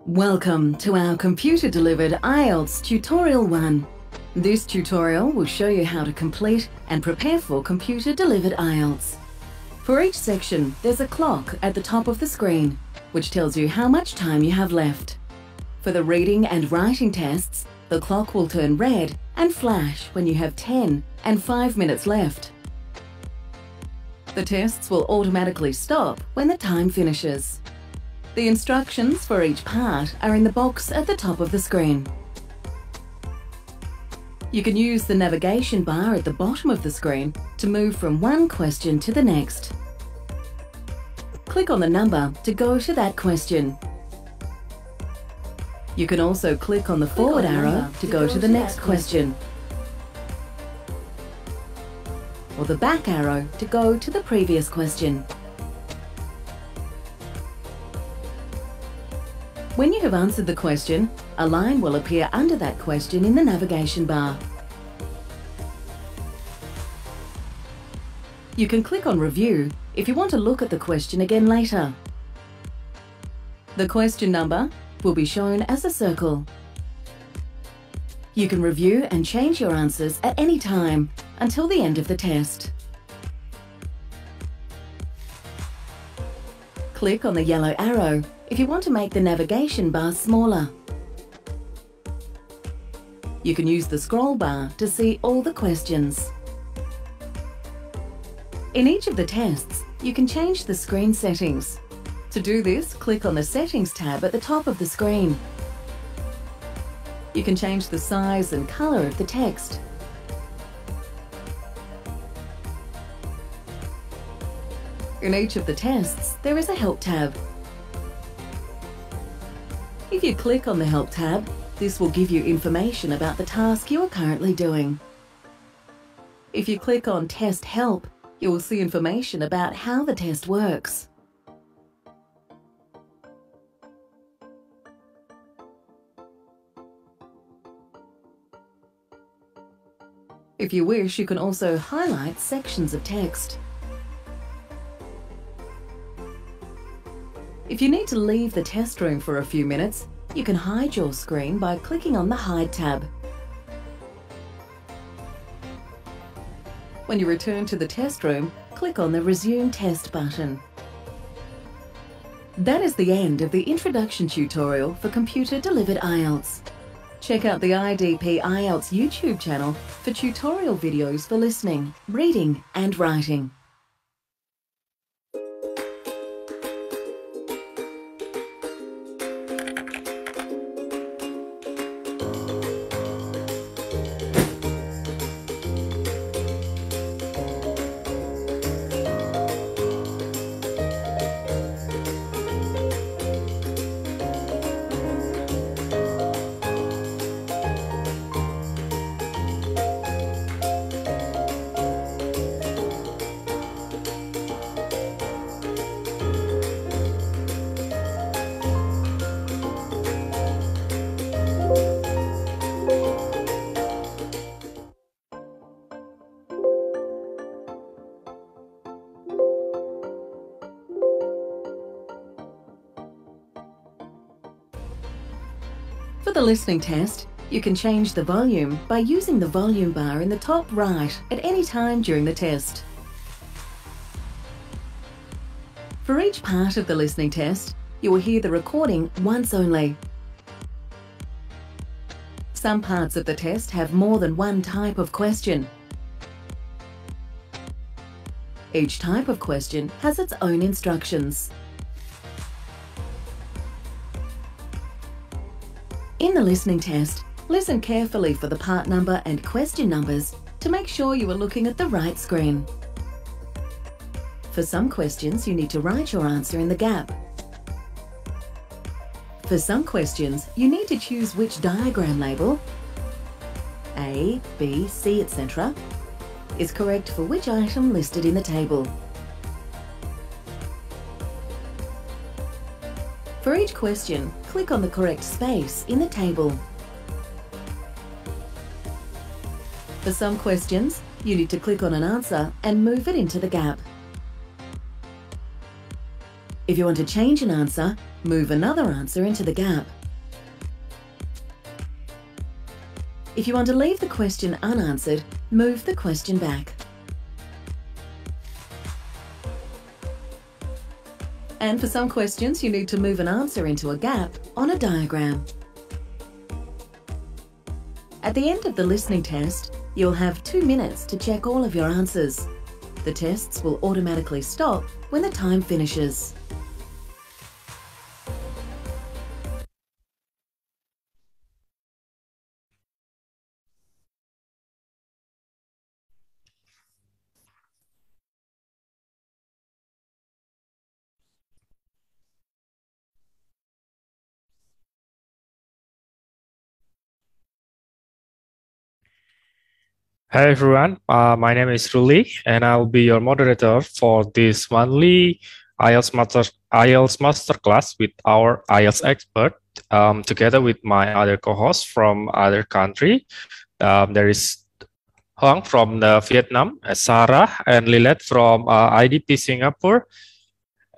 Welcome to our computer-delivered IELTS Tutorial 1. This tutorial will show you how to complete and prepare for computer-delivered IELTS. For each section, there's a clock at the top of the screen, which tells you how much time you have left. For the reading and writing tests, the clock will turn red and flash when you have 10 and 5 minutes left. The tests will automatically stop when the time finishes. The instructions for each part are in the box at the top of the screen. You can use the navigation bar at the bottom of the screen to move from one question to the next. Click on the number to go to that question. You can also click on the forward arrow to go to the next question, or the back arrow to go to the previous question. When you have answered the question, a line will appear under that question in the navigation bar. You can click on Review if you want to look at the question again later. The question number will be shown as a circle. You can review and change your answers at any time until the end of the test. Click on the yellow arrow if you want to make the navigation bar smaller. You can use the scroll bar to see all the questions. In each of the tests, you can change the screen settings. To do this, click on the Settings tab at the top of the screen. You can change the size and color of the text. In each of the tests, there is a Help tab. If you click on the Help tab, this will give you information about the task you are currently doing. If you click on Test Help, you will see information about how the test works. If you wish, you can also highlight sections of text. If you need to leave the test room for a few minutes, you can hide your screen by clicking on the Hide tab. When you return to the test room, click on the Resume Test button. That is the end of the introduction tutorial for computer-delivered IELTS. Check out the IDP IELTS YouTube channel for tutorial videos for listening, reading and writing. For the listening test, you can change the volume by using the volume bar in the top right at any time during the test. For each part of the listening test, you will hear the recording once only. Some parts of the test have more than one type of question. Each type of question has its own instructions. In the listening test, listen carefully for the part number and question numbers to make sure you are looking at the right screen. For some questions, you need to write your answer in the gap. For some questions, you need to choose which diagram label, A, B, C, etc., is correct for which item listed in the table. For each question, click on the correct space in the table. For some questions, you need to click on an answer and move it into the gap. If you want to change an answer, move another answer into the gap. If you want to leave the question unanswered, move the question back. And for some questions, you need to move an answer into a gap on a diagram. At the end of the listening test, you'll have 2 minutes to check all of your answers. The tests will automatically stop when the time finishes. Hi everyone, my name is Ruli and I will be your moderator for this monthly IELTS Masterclass with our IELTS expert, together with my other co-hosts from other country. There is Hoang from Vietnam, Sarah and Lilith from IDP Singapore,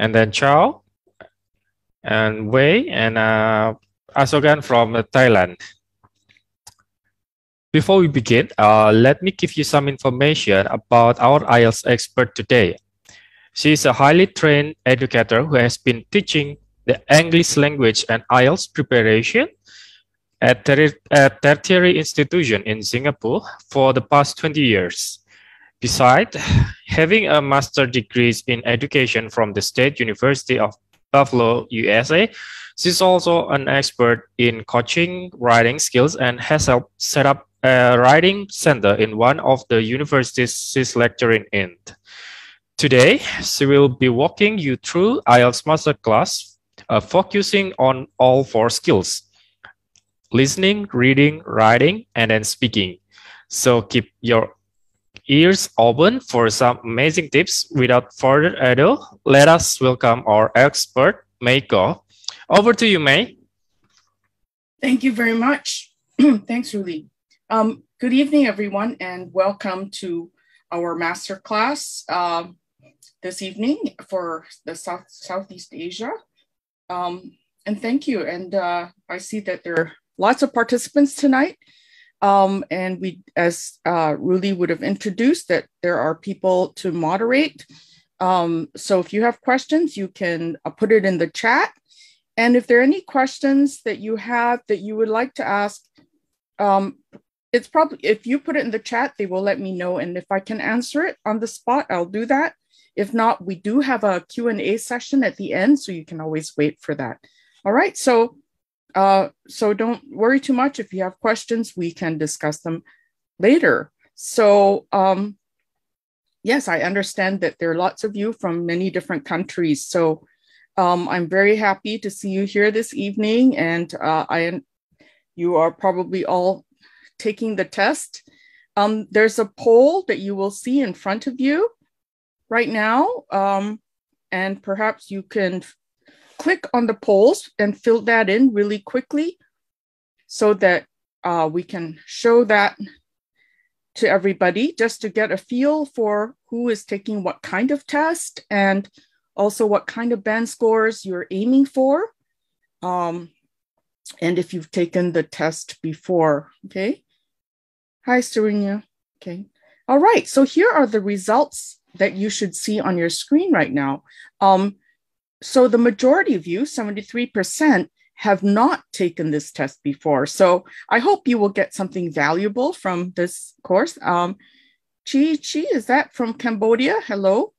and then Chao and Wei and Asogan from Thailand. Before we begin, let me give you some information about our IELTS expert today. She is a highly trained educator who has been teaching the English language and IELTS preparation at tertiary institution in Singapore for the past 20 years. Besides having a master's degree in education from the State University of Buffalo, USA, she's also an expert in coaching writing skills and has helped set up a writing center in one of the universities she's lecturing in. Today, she will be walking you through IELTS Masterclass, focusing on all 4 skills: listening, reading, writing, and then speaking. So keep your ears open for some amazing tips. Without further ado, let us welcome our expert, Mei Koh. Over to you, Mei. Thank you very much. Thanks, Ruli. Good evening, everyone, and welcome to our masterclass this evening for the Southeast Asia. And thank you. And I see that there are lots of participants tonight. And we, as Ruli would have introduced, that there are people to moderate. So if you have questions, you can put it in the chat. And if there are any questions that you have that you would like to ask, it's probably, if you put it in the chat, they will let me know. And if I can answer it on the spot, I'll do that. If not, we do have a Q&A session at the end, so you can always wait for that. All right, so don't worry too much. If you have questions, we can discuss them later. So yes, I understand that there are lots of you from many different countries. So I'm very happy to see you here this evening, and you are probably all taking the test. There's a poll that you will see in front of you right now, and perhaps you can click on the polls and fill that in really quickly so that we can show that to everybody, just to get a feel for who is taking what kind of test and also what kind of band scores you're aiming for, and if you've taken the test before. Okay. Hi, Serena. Okay. All right. So here are the results that you should see on your screen right now. So the majority of you, 73%, have not taken this test before. So I hope you will get something valuable from this course. Chi, is that from Cambodia? Hello.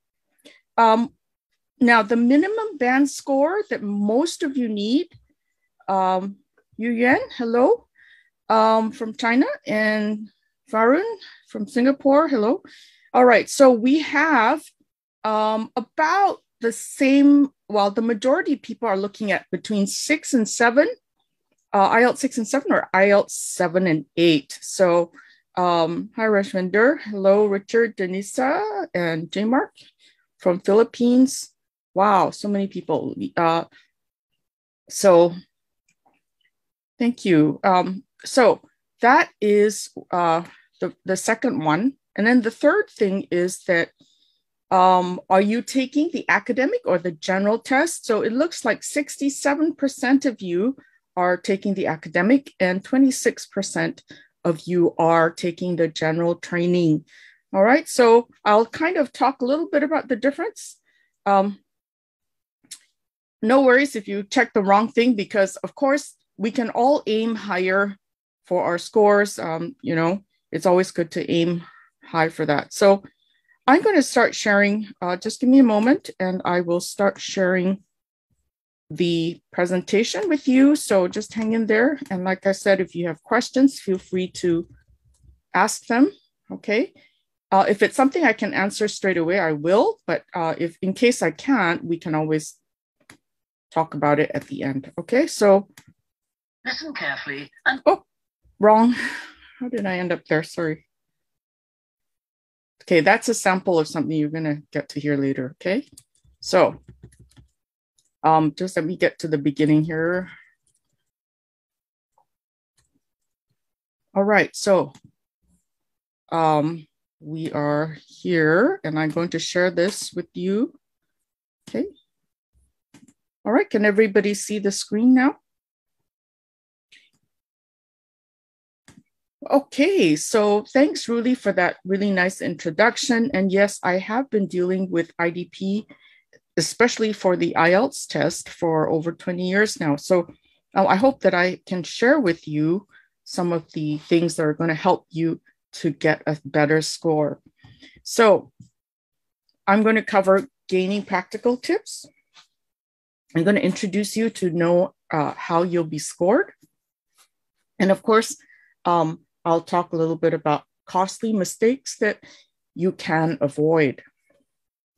Now, the minimum band score that most of you need, Yu Yuan, hello, from China, and Varun from Singapore, hello. All right, so we have about the same, well, the majority of people are looking at between 6 and 7, IELTS 6 and 7, or IELTS 7 and 8. So hi, Rashvinder. Hello, Richard, Denisa, and J Mark from Philippines. Wow, so many people. So thank you. So that is the second one. And then the third thing is that Are you taking the academic or the general test? So it looks like 67% of you are taking the academic and 26% of you are taking the general training. All right, so I'll kind of talk a little bit about the difference. No worries if you check the wrong thing, because of course we can all aim higher for our scores. You know, it's always good to aim high for that. So I'm going to start sharing, just give me a moment and I will start sharing the presentation with you. So just hang in there. And like I said, if you have questions, feel free to ask them, okay? If it's something I can answer straight away, I will, but if in case I can't, we can always talk about it at the end, okay? So, listen carefully. Oh, wrong. How did I end up there? Sorry. Okay, that's a sample of something you're gonna get to hear later, okay? So, just let me get to the beginning here. All right, so we are here and I'm going to share this with you, okay? All right, can everybody see the screen now? Okay, so thanks, Rudy, for that really nice introduction. And yes, I have been dealing with IDP, especially for the IELTS test, for over 20 years now. So I hope that I can share with you some of the things that are going to help you to get a better score. So I'm going to cover gaining practical tips. I'm going to introduce you to know how you'll be scored. And of course, I'll talk a little bit about costly mistakes that you can avoid.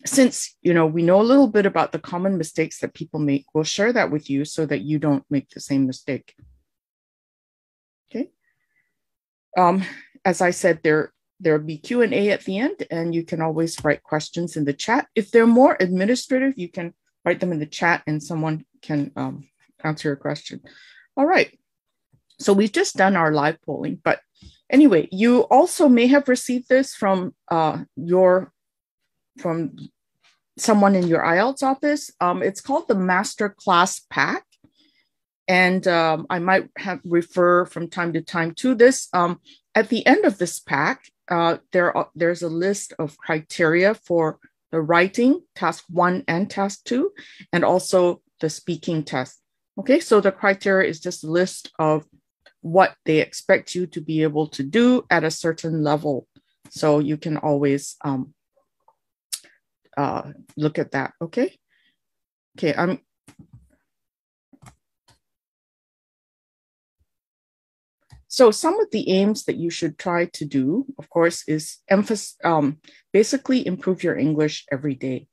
Since, you know, we know a little bit about the common mistakes that people make, we'll share that with you so that you don't make the same mistake. Okay. As I said, there'll be Q&A at the end, and you can always write questions in the chat. If they're more administrative, you can write them in the chat and someone can answer your question. All right. So we've just done our live polling, but anyway, you also may have received this from someone in your IELTS office. It's called the Masterclass Pack. And I might refer from time to time to this. At the end of this pack, there's a list of criteria for the writing, task 1 and task 2, and also the speaking test. Okay, so the criteria is just a list of what they expect you to be able to do at a certain level. So you can always look at that, okay? Okay, so some of the aims that you should try to do, of course, is basically improve your English every day.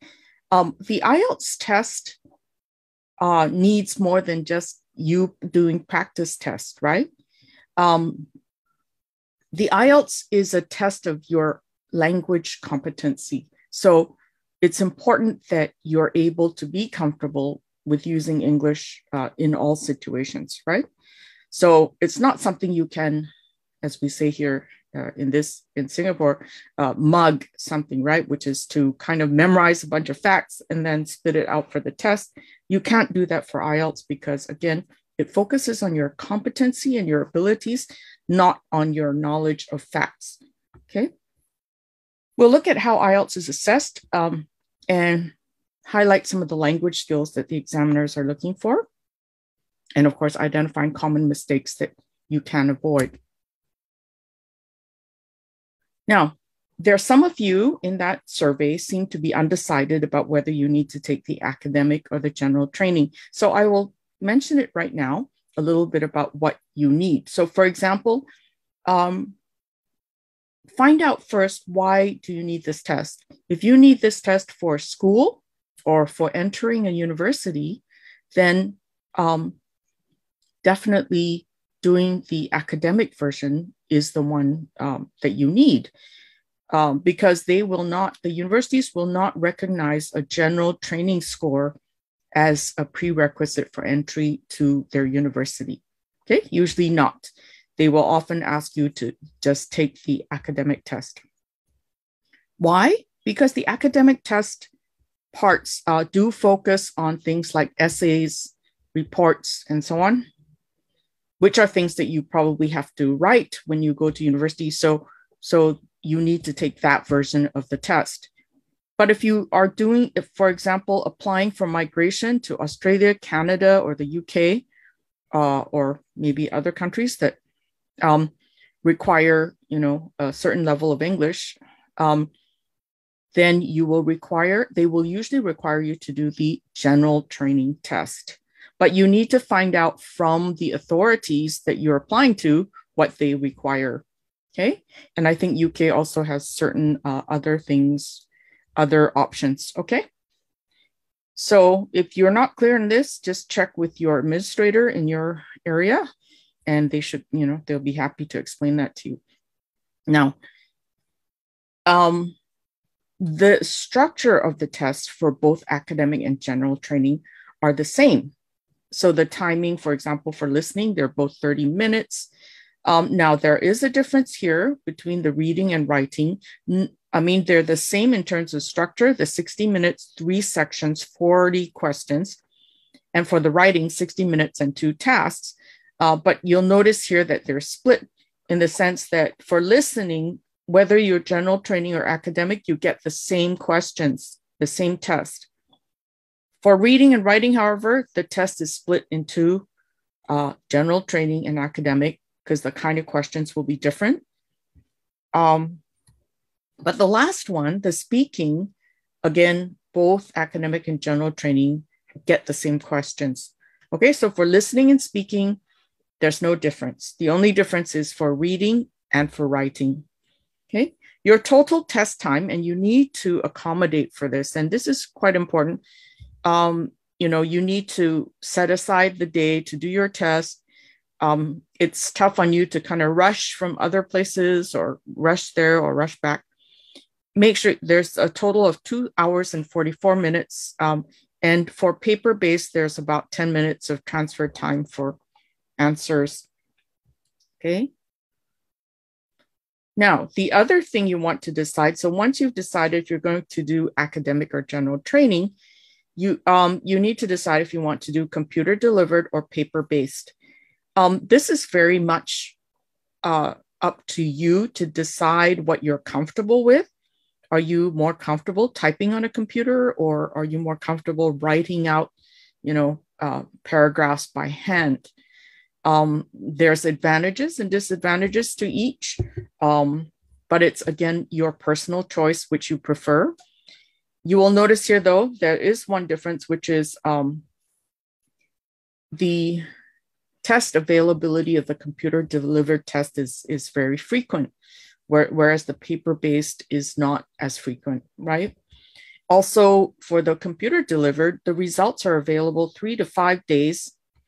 The IELTS test needs more than just you doing practice tests, right? The IELTS is a test of your language competency. So it's important that you're able to be comfortable with using English in all situations, right? So it's not something you can, as we say here in Singapore, mug something, right? Which is to kind of memorize a bunch of facts and then spit it out for the test. You can't do that for IELTS because, again, it focuses on your competency and your abilities, not on your knowledge of facts, okay? We'll look at how IELTS is assessed and highlight some of the language skills that the examiners are looking for. And of course, identifying common mistakes that you can avoid. Now, there are some of you in that survey seem to be undecided about whether you need to take the academic or the general training. So I will mention it right now, a little bit about what you need. So for example, find out first, why do you need this test? If you need this test for school or for entering a university, then definitely doing the academic version is the one that you need. Because the universities will not recognize a general training score as a prerequisite for entry to their university. Okay, usually not. They will often ask you to just take the academic test. Why? because the academic test parts do focus on things like essays, reports, and so on, which are things that you probably have to write when you go to university. So you need to take that version of the test. But if you are doing, for example, applying for migration to Australia, Canada, or the UK, or maybe other countries that require, a certain level of English, then they will usually require you to do the general training test. But you need to find out from the authorities that you're applying to what they require. Okay. And I think UK also has certain other options. Okay. So if you're not clear on this, just check with your administrator in your area, and they should, they'll be happy to explain that to you. Now, the structure of the test for both academic and general training are the same. So the timing, for example, for listening, they're both 30 minutes. Now, there is a difference here between the reading and writing. I mean, they're the same in terms of structure, the 60 minutes, 3 sections, 40 questions. And for the writing, 60 minutes and 2 tasks. But you'll notice here that they're split in the sense that for listening, whether you're general training or academic, you get the same questions, the same test. For reading and writing, however, the test is split into general training and academic because the kind of questions will be different. But the last one, the speaking, again, both academic and general training get the same questions. Okay, so for listening and speaking, there's no difference. The only difference is for reading and for writing. Okay, your total test time, and you need to accommodate for this, and this is quite important. You need to set aside the day to do your test. It's tough on you to kind of rush from other places or rush there or rush back. Make sure there's a total of 2 hours and 44 minutes. And for paper-based, there's about 10 minutes of transfer time for answers. Okay. Now, the other thing you want to decide, so once you've decided if you're going to do academic or general training, you need to decide if you want to do computer delivered or paper-based. This is very much up to you to decide what you're comfortable with. Are you more comfortable typing on a computer, or are you more comfortable writing out, paragraphs by hand? There's advantages and disadvantages to each, but it's, again, your personal choice, which you prefer. You will notice here, though, there is one difference, which is the test availability of the computer delivered test is very frequent, whereas the paper-based is not as frequent, right? Also, for the computer delivered, the results are available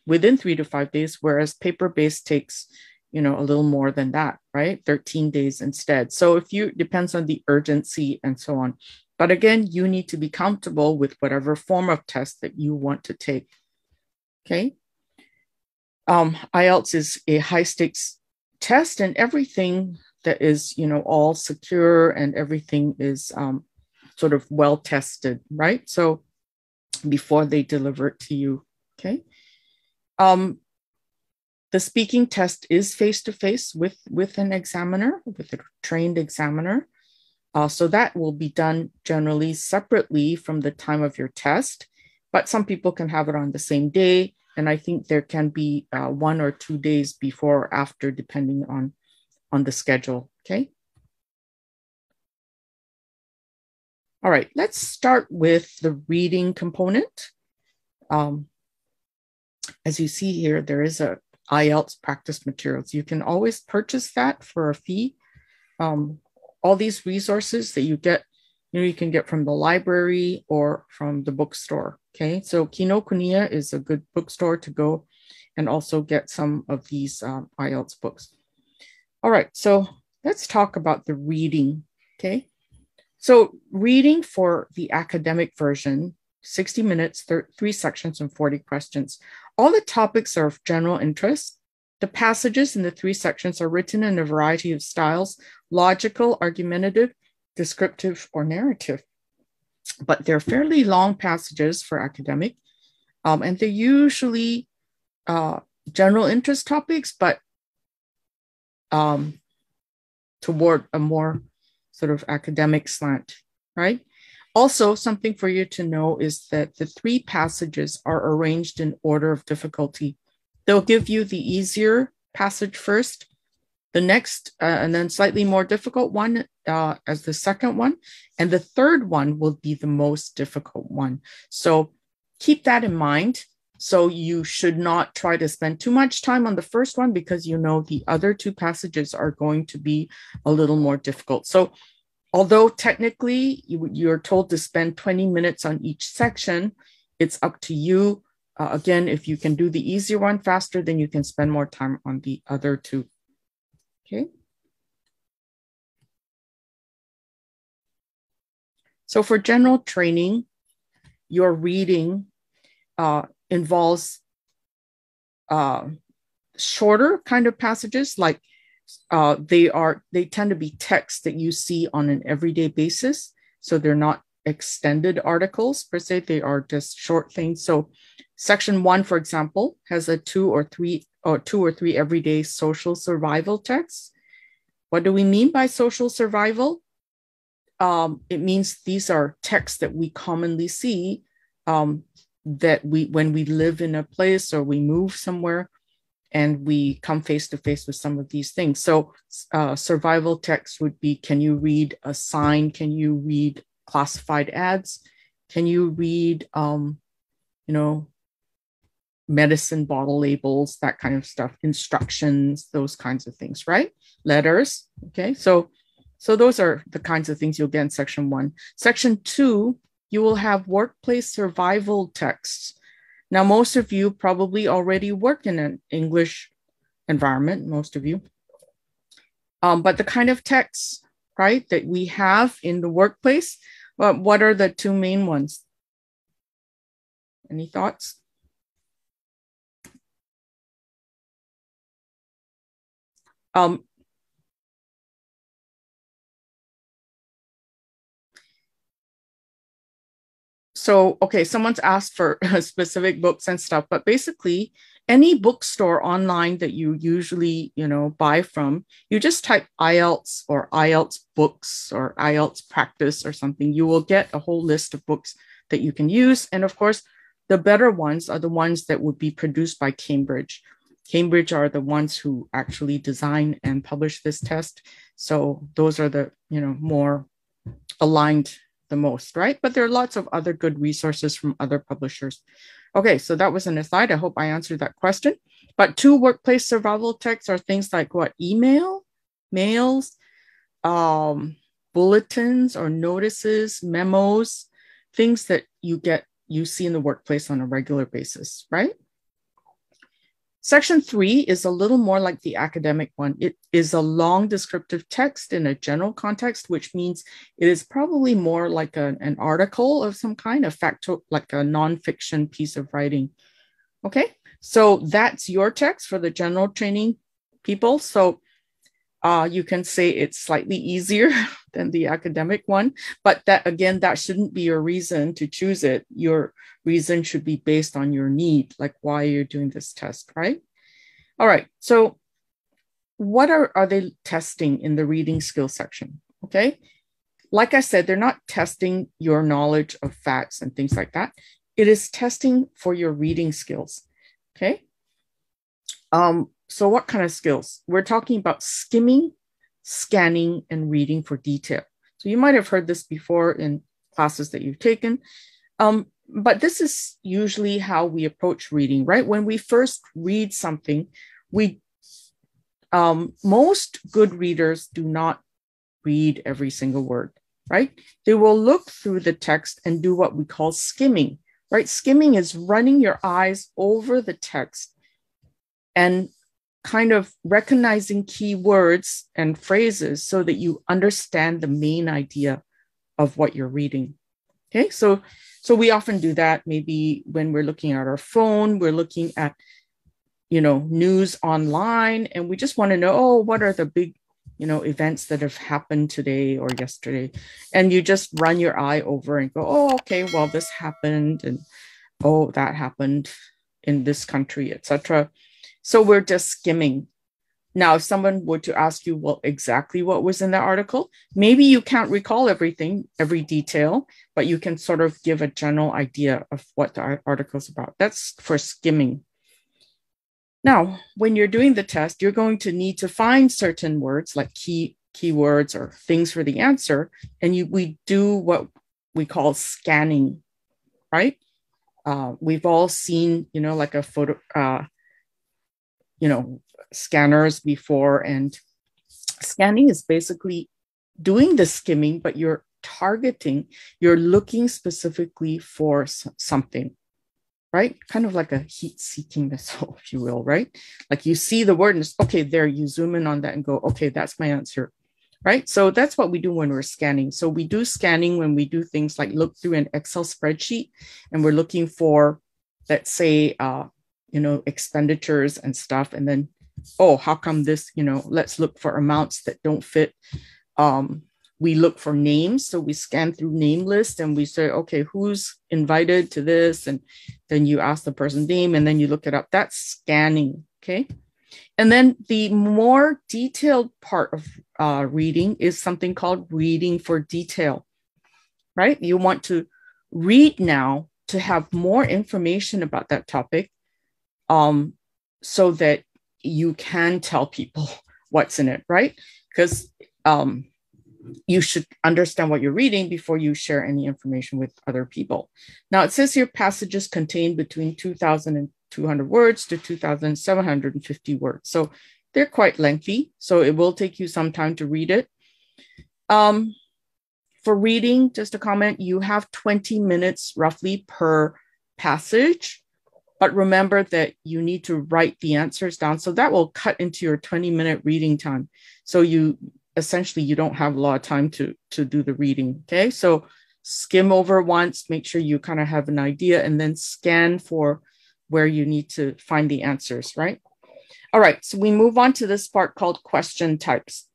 within 3 to 5 days, whereas paper-based takes, a little more than that, right? 13 days instead. So depends on the urgency and so on. But again, you need to be comfortable with whatever form of test that you want to take, okay? IELTS is a high-stakes test, and everything that is, all secure and everything is sort of well tested, right? So before they deliver it to you, okay? The speaking test is face-to-face with an examiner, with a trained examiner. So that will be done generally separately from the time of your test, but some people can have it on the same day. And I think there can be 1 or 2 days before or after, depending on the schedule, okay? All right, let's start with the reading component. As you see here, there is a IELTS practice materials. You can always purchase that for a fee. All these resources that you get, you can get from the library or from the bookstore, okay? So Kinokuniya is a good bookstore to go and also get some of these IELTS books. All right, so let's talk about the reading, okay? So reading for the academic version, 60 minutes, 3 sections and 40 questions. All the topics are of general interest. The passages in the 3 sections are written in a variety of styles: logical, argumentative, descriptive or narrative. But they're fairly long passages for academic, and they're usually general interest topics, but toward a more sort of academic slant, right? Also, something for you to know is that the 3 passages are arranged in order of difficulty. They'll give you the easier passage first, the next, and then slightly more difficult one as the second one, and the third one will be the most difficult one. So keep that in mind. So you should not try to spend too much time on the first one because you know the other 2 passages are going to be a little more difficult. So although technically you're told to spend 20 minutes on each section, it's up to you. Again, if you can do the easier one faster, then you can spend more time on the other 2. Okay. So for general training, your reading involves shorter kind of passages, like they tend to be text that you see on an everyday basis. So they're not extended articles per se, they are just short things. So section 1, for example, has a 2 or 3 everyday social survival texts. What do we mean by social survival? It means these are texts that we commonly see that when we live in a place or we move somewhere and we come face to face with some of these things. So survival text would be, can you read a sign? Can you read classified ads? Can you read, medicine bottle labels, that kind of stuff, instructions, those kinds of things, right? Letters, okay? So those are the kinds of things you'll get in section 1. Section 2, you will have workplace survival texts. Now, most of you probably already work in an English environment, most of you. But the kind of texts, right, that we have in the workplace, what are the 2 main ones? Any thoughts? So, okay, someone's asked for specific books and stuff, but basically any bookstore online that you usually, buy from, you just type IELTS or IELTS books or IELTS practice or something. You will get a whole list of books that you can use. And of course, the better ones are the ones that would be produced by Cambridge. Cambridge are the ones who actually design and publish this test. So those are the, more aligned the most, right? But there are lots of other good resources from other publishers. Okay, so that was an aside. I hope I answered that question. But 2 workplace survival texts are things like what? Mails, bulletins or notices, memos, things that you see in the workplace on a regular basis, right? Section 3 is a little more like the academic one. It is a long descriptive text in a general context, which means it is probably more like an article of some kind, like a nonfiction piece of writing. Okay, so that's your text for the general training people. So you can say it's slightly easier than the academic one, but that shouldn't be your reason to choose it. Your reason should be based on your need, like why you're doing this test, right? All right, so what are they testing in the reading skills section? Okay, like I said, they're not testing your knowledge of facts and things like that. It is testing for your reading skills, okay? So what kind of skills? We're talking about skimming, scanning, and reading for detail. So you might have heard this before in classes that you've taken, but this is usually how we approach reading, right? When we first read something, most good readers do not read every single word, right? They will look through the text and do what we call skimming, right? Skimming is running your eyes over the text and kind of recognizing key words and phrases so that you understand the main idea of what you're reading. Okay, so we often do that. Maybe when we're looking at our phone, we're looking at, news online, and we just want to know, what are the big events that have happened today or yesterday, and you just run your eye over and go, oh, okay, well, this happened, and oh, that happened in this country, etc. So we're just skimming. Now, if someone were to ask you, well, exactly what was in the article, maybe you can't recall everything, every detail, but you can sort of give a general idea of what the article is about. That's for skimming. Now, when you're doing the test, you're going to need to find certain words like keywords or things for the answer. And we do what we call scanning, right? We've all seen, like a photo, scanners before, and scanning is basically doing the skimming, but you're looking specifically for something, right? Kind of like a heat-seeking missile, if you will, right? Like you see the word and it's, okay, there, you zoom in on that and go, okay, that's my answer, right? So that's what we do when we're scanning. So we do scanning when we do things like look through an Excel spreadsheet and we're looking for, let's say, expenditures and stuff. And then, oh, how come this, let's look for amounts that don't fit. We look for names. So we scan through name list and we say, okay, who's invited to this? And then you ask the person's name and then you look it up. That's scanning, okay? And then the more detailed part of reading is something called reading for detail, right? You want to read now to have more information about that topic, so that you can tell people what's in it, right? Because you should understand what you're reading before you share any information with other people. Now, it says here passages contain between 2,200 words to 2,750 words. So they're quite lengthy. So it will take you some time to read it. For reading, just a comment, you have 20 minutes roughly per passage. But remember that you need to write the answers down. So that will cut into your 20-minute reading time. So you don't have a lot of time to do the reading, okay? So skim over once, make sure you kind of have an idea, and then scan for where you need to find the answers, right? All right, so we move on to this part called question types.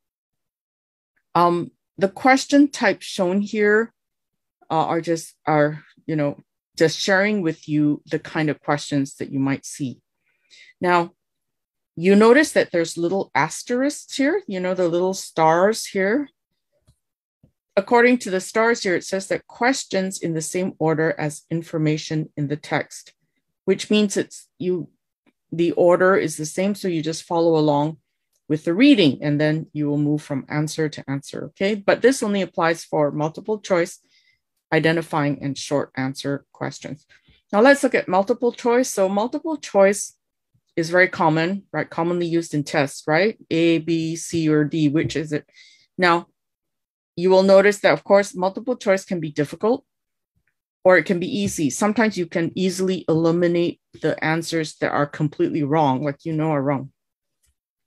The question types shown here are just sharing with you the kind of questions that you might see. Now, you notice that there's little asterisks here, the little stars here. According to the stars here, it says that questions in the same order as information in the text, which means the order is the same. So you just follow along with the reading and then you will move from answer to answer, okay? But this only applies for multiple choice, identifying, and short answer questions. Now let's look at multiple choice. So multiple choice is very common, right? Commonly used in tests, right? A, B, C, or D, which is it? Now, you will notice that, of course, multiple choice can be difficult or it can be easy. Sometimes you can easily eliminate the answers that are completely wrong, like are wrong.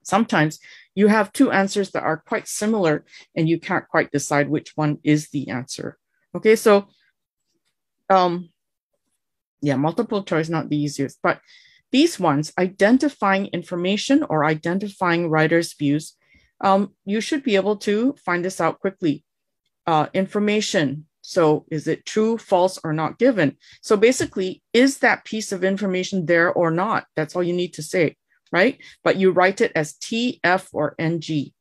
Sometimes you have two answers that are quite similar and you can't quite decide which one is the answer. Okay, so multiple choice, not the easiest, but these ones, identifying information or identifying writer's views, you should be able to find this out quickly. Information, so is it true, false, or not given? So basically, is that piece of information there or not? That's all you need to say, right? But you write it as T, F, or NG.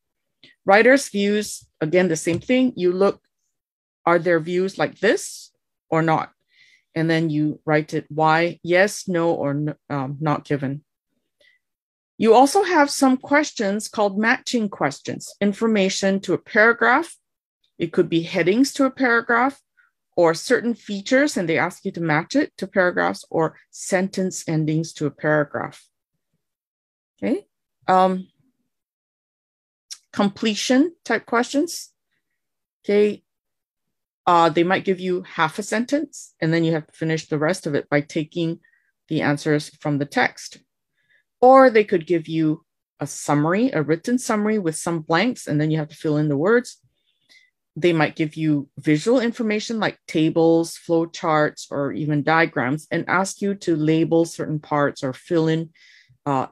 Writer's views, again, the same thing. You look, are there views like this or not? And then you write it why, yes, no, or not given. You also have some questions called matching questions, information to a paragraph. It could be headings to a paragraph or certain features, and they ask you to match it to paragraphs, or sentence endings to a paragraph. Okay. Completion type questions. Okay. They might give you half a sentence and then you have to finish the rest of it by taking the answers from the text. Or they could give you a summary, a written summary with some blanks, and then you have to fill in the words. They might give you visual information like tables, flow charts, or even diagrams, and ask you to label certain parts or fill in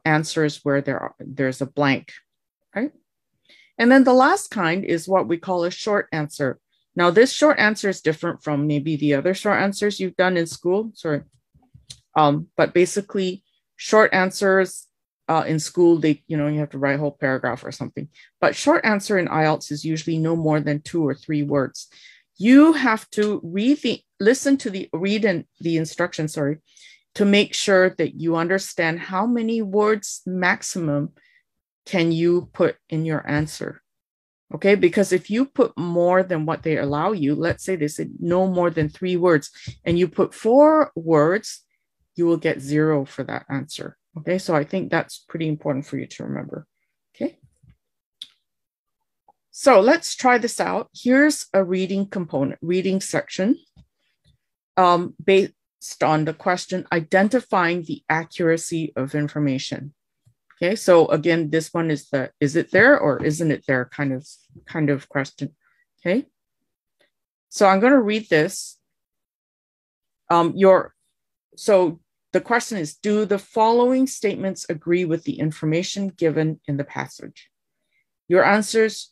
answers where there's a blank, right? And then the last kind is what we call a short answer. Now, this short answer is different from maybe the other short answers you've done in school. Sorry. But basically, short answers in school, you have to write a whole paragraph or something. But short answer in IELTS is usually no more than 2 or 3 words. You have to read the instructions, to make sure that you understand how many words maximum can you put in your answer. Okay, because if you put more than what they allow you, let's say they said no more than 3 words, and you put 4 words, you will get 0 for that answer. Okay, so I think that's pretty important for you to remember. Okay, so let's try this out. Here's a reading component, reading section, based on the question, identifying the accuracy of information. Okay, so again, this one is the is it there or isn't it there kind of question. Okay, so I'm going to read this. So the question is, do the following statements agree with the information given in the passage? Your answers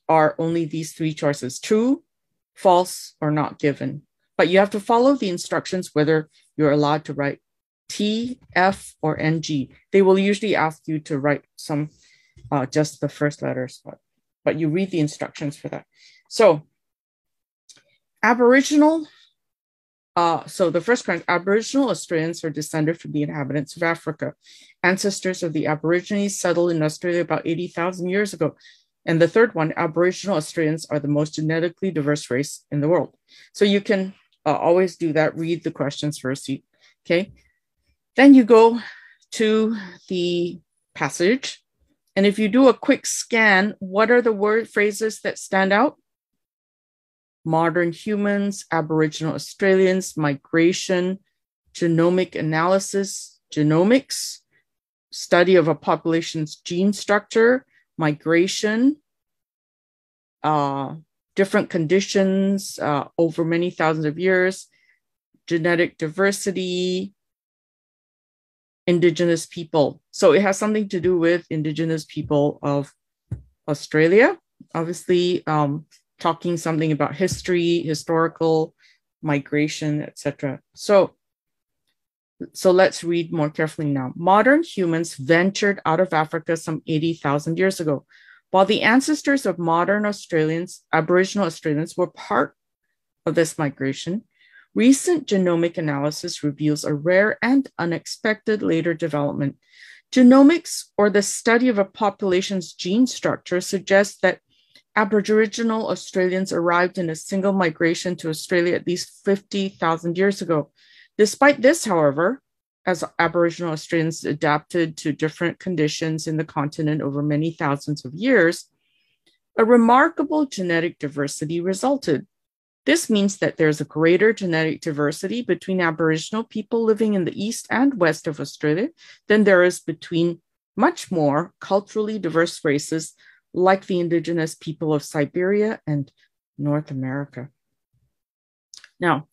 are only these 3 choices: true, false, or not given. But you have to follow the instructions whether you're allowed to write T, F, or NG. They will usually ask you to write some, just the first letters, but you read the instructions for that. So Aboriginal, so the first question, Aboriginal Australians are descended from the inhabitants of Africa. Ancestors of the Aborigines settled in Australia about 80,000 years ago. And the third one, Aboriginal Australians are the most genetically diverse race in the world. So you can always do that, read the questions first, okay? Then you go to the passage. And if you do a quick scan, what are the word phrases that stand out? Modern humans, Aboriginal Australians, migration, genomic analysis, genomics, study of a population's gene structure, migration, different conditions over many thousands of years, genetic diversity, Indigenous people. So it has something to do with Indigenous people of Australia, obviously talking something about history, historical, migration, etc. So let's read more carefully now. Modern humans ventured out of Africa some 80,000 years ago. While the ancestors of modern Australians, Aboriginal Australians, were part of this migration, recent genomic analysis reveals a rare and unexpected later development. Genomics, or the study of a population's gene structure, suggests that Aboriginal Australians arrived in a single migration to Australia at least 50,000 years ago. Despite this, however, as Aboriginal Australians adapted to different conditions in the continent over many thousands of years, a remarkable genetic diversity resulted. This means that there's a greater genetic diversity between Aboriginal people living in the east and west of Australia than there is between much more culturally diverse races like the Indigenous people of Siberia and North America. Now,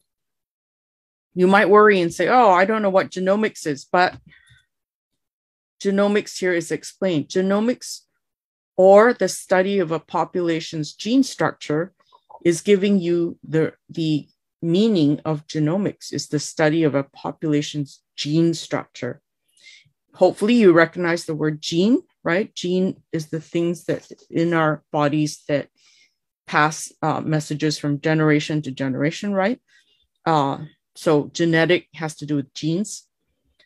you might worry and say, oh, I don't know what genomics is, but genomics here is explained. Genomics, or the study of a population's gene structure, is giving you the meaning of genomics, is the study of a population's gene structure. Hopefully you recognize the word gene, right? Gene is the things that in our bodies that pass messages from generation to generation, right? So genetic has to do with genes.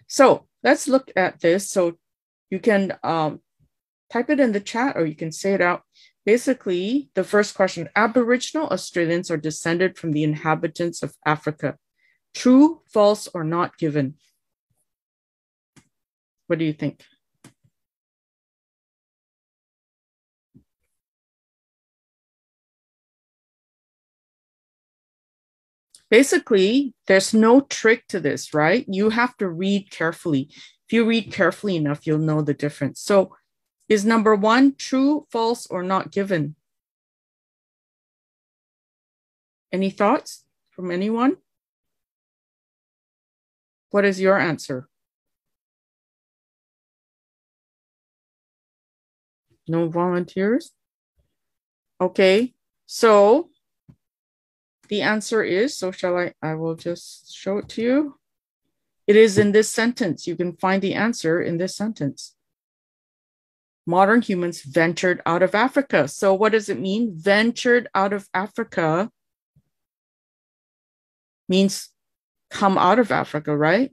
So let's look at this. So you can type it in the chat or you can say it out. Basically, the first question, Aboriginal Australians are descended from the inhabitants of Africa. True, false, or not given? What do you think? Basically, there's no trick to this, right? You have to read carefully. If you read carefully enough, you'll know the difference. So is number 1 true, false, or not given? Any thoughts from anyone? What is your answer? No volunteers? Okay, so the answer is, so I will just show it to you. It is in this sentence. You can find the answer in this sentence. Modern humans ventured out of Africa. So what does it mean? Ventured out of Africa means come out of Africa, right?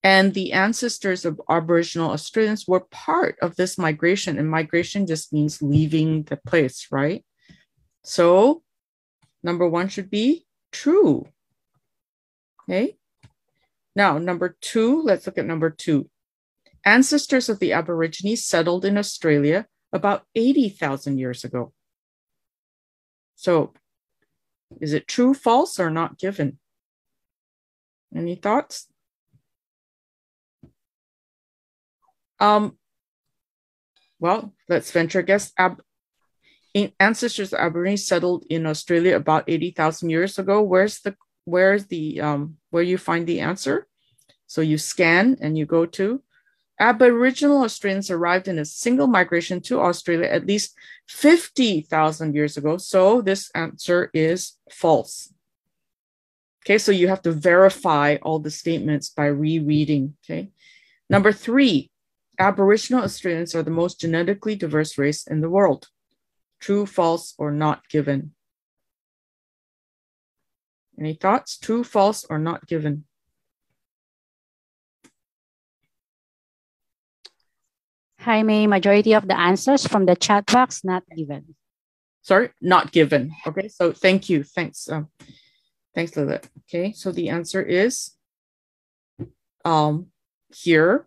And the ancestors of Aboriginal Australians were part of this migration. And migration just means leaving the place, right? So number one should be true. Okay. Now, number two, let's look at number two. Ancestors of the Aborigines settled in Australia about 80,000 years ago. So is it true, false, or not given? Any thoughts? Well, let's venture a guess. Ancestors of Aborigines settled in Australia about 80,000 years ago. Where you find the answer? So you scan and you go to Aboriginal Australians arrived in a single migration to Australia at least 50,000 years ago. So this answer is false. Okay, so you have to verify all the statements by rereading. Okay. Number three, Aboriginal Australians are the most genetically diverse race in the world. True, false, or not given? Any thoughts? True, false, or not given? Hi, May. Majority of the answers from the chat box, not given. Sorry, not given. Okay, so thank you. Thanks. Thanks, Lilith. Okay, so the answer is here,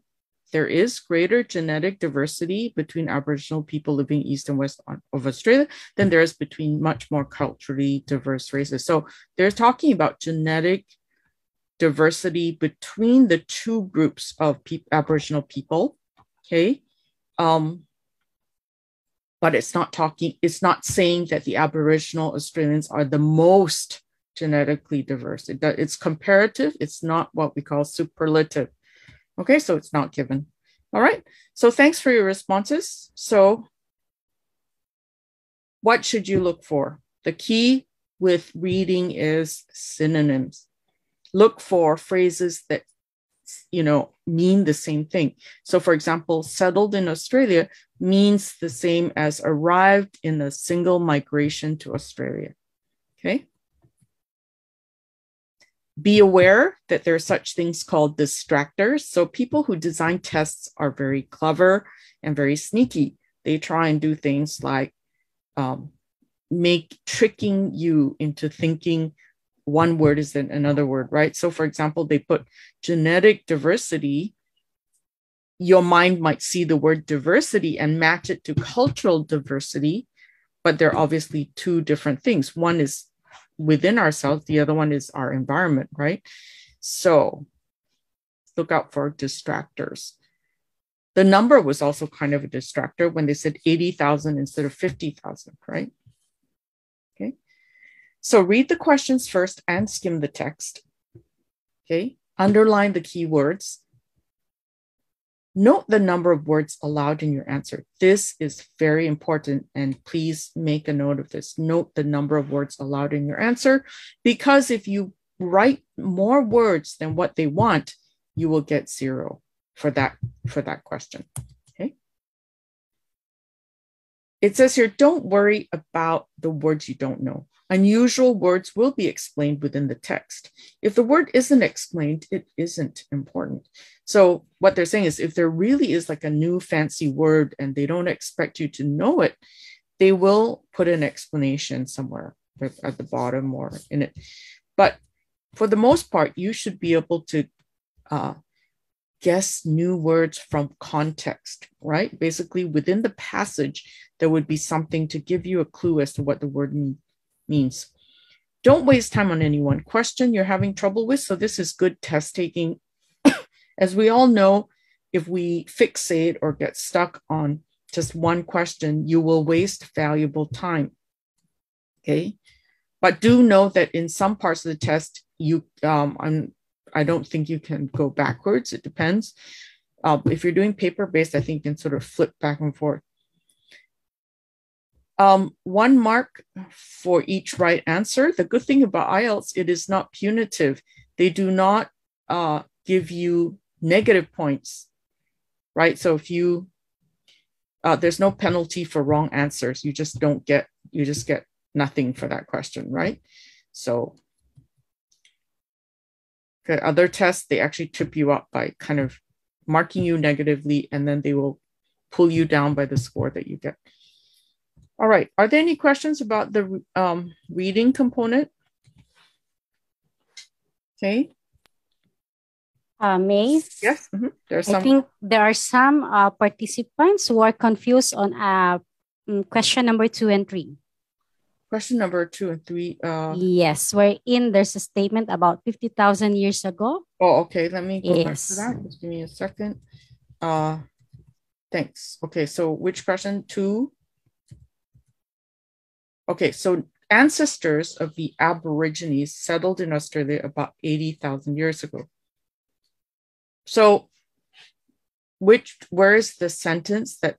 there is greater genetic diversity between Aboriginal people living east and west of Australia than there is between much more culturally diverse races. So they're talking about genetic diversity between the two groups of Aboriginal people. Okay. But it's not saying that the Aboriginal Australians are the most genetically diverse. It's comparative. It's not what we call superlative. Okay, so it's not given. All right, so thanks for your responses. So what should you look for? The key with reading is synonyms. Look for phrases that mean the same thing. So for example, settled in Australia means the same as arrived in a single migration to Australia. Okay. Be aware that there are such things called distractors. So people who design tests are very clever and very sneaky. They try and do things like tricking you into thinking one word is another word, right? So for example, they put genetic diversity. Your mind might see the word diversity and match it to cultural diversity, but they're obviously two different things. One is within ourselves, the other one is our environment, right? So look out for distractors. The number was also kind of a distractor when they said 80,000 instead of 50,000, right? Okay. So read the questions first and skim the text. Okay. Underline the keywords. Note the number of words allowed in your answer. This is very important, and please make a note of this. Note the number of words allowed in your answer, because if you write more words than what they want, you will get 0 for that question. Okay. It says here, don't worry about the words you don't know. Unusual words will be explained within the text. If the word isn't explained, it isn't important. So what they're saying is if there really is like a new fancy word and they don't expect you to know it, they will put an explanation somewhere at the bottom or in it. But for the most part, you should be able to guess new words from context, right? Basically, within the passage, there would be something to give you a clue as to what the word means. Don't waste time on any one question you're having trouble with. So this is good test taking. As we all know, if we fixate or get stuck on just one question, you will waste valuable time. Okay. But do know that in some parts of the test, I don't think you can go backwards. It depends. If you're doing paper-based, I think you can sort of flip back and forth. 1 mark for each right answer. The good thing about IELTS, it is not punitive. They do not give you negative points, right? So if you, there's no penalty for wrong answers. You just get nothing for that question, right? So the other tests, they actually trip you up by kind of marking you negatively, and then they will pull you down by the score that you get. All right, are there any questions about the reading component? Okay. May? Yes, there's some. I think there are some participants who are confused on question number 2 and 3. Question number 2 and 3. Yes, wherein there's a statement about 50,000 years ago. Oh, okay. Let me go back to Yes. that. Just give me a second. Thanks. Okay, so which question? 2? Okay, so ancestors of the Aborigines settled in Australia about 80,000 years ago. So where is the sentence that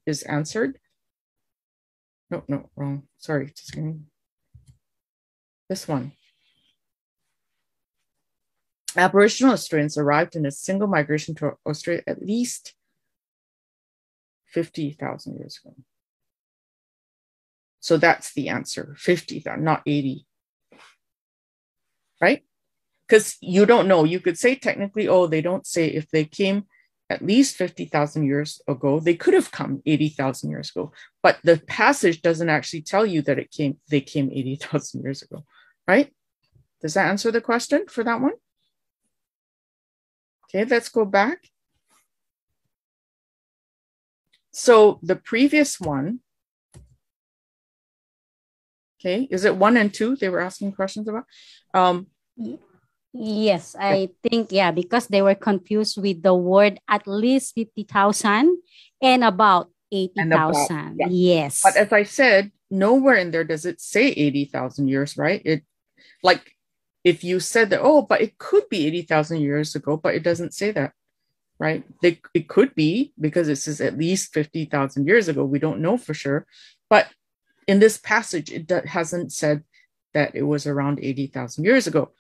is answered? No, wrong. Sorry, just give me this one. Aboriginal Australians arrived in a single migration to Australia at least 50,000 years ago. So that's the answer, 50,000, not 80. Right? Because you don't know. You could say technically, oh, they don't say if they came at least 50,000 years ago, they could have come 80,000 years ago. But the passage doesn't actually tell you that they came 80,000 years ago, right? Does that answer the question for that one? Okay, let's go back. So the previous one, okay, is it 1 and 2 they were asking questions about? Yes, I think, yeah, because they were confused with the word at least 50,000 and about 80,000. Yeah. Yes. But as I said, nowhere in there does it say 80,000 years, right? It, like, if you said that, oh, but it could be 80,000 years ago, but it doesn't say that, right? It could be because it says at least 50,000 years ago. We don't know for sure. But in this passage, it hasn't said that it was around 80,000 years ago.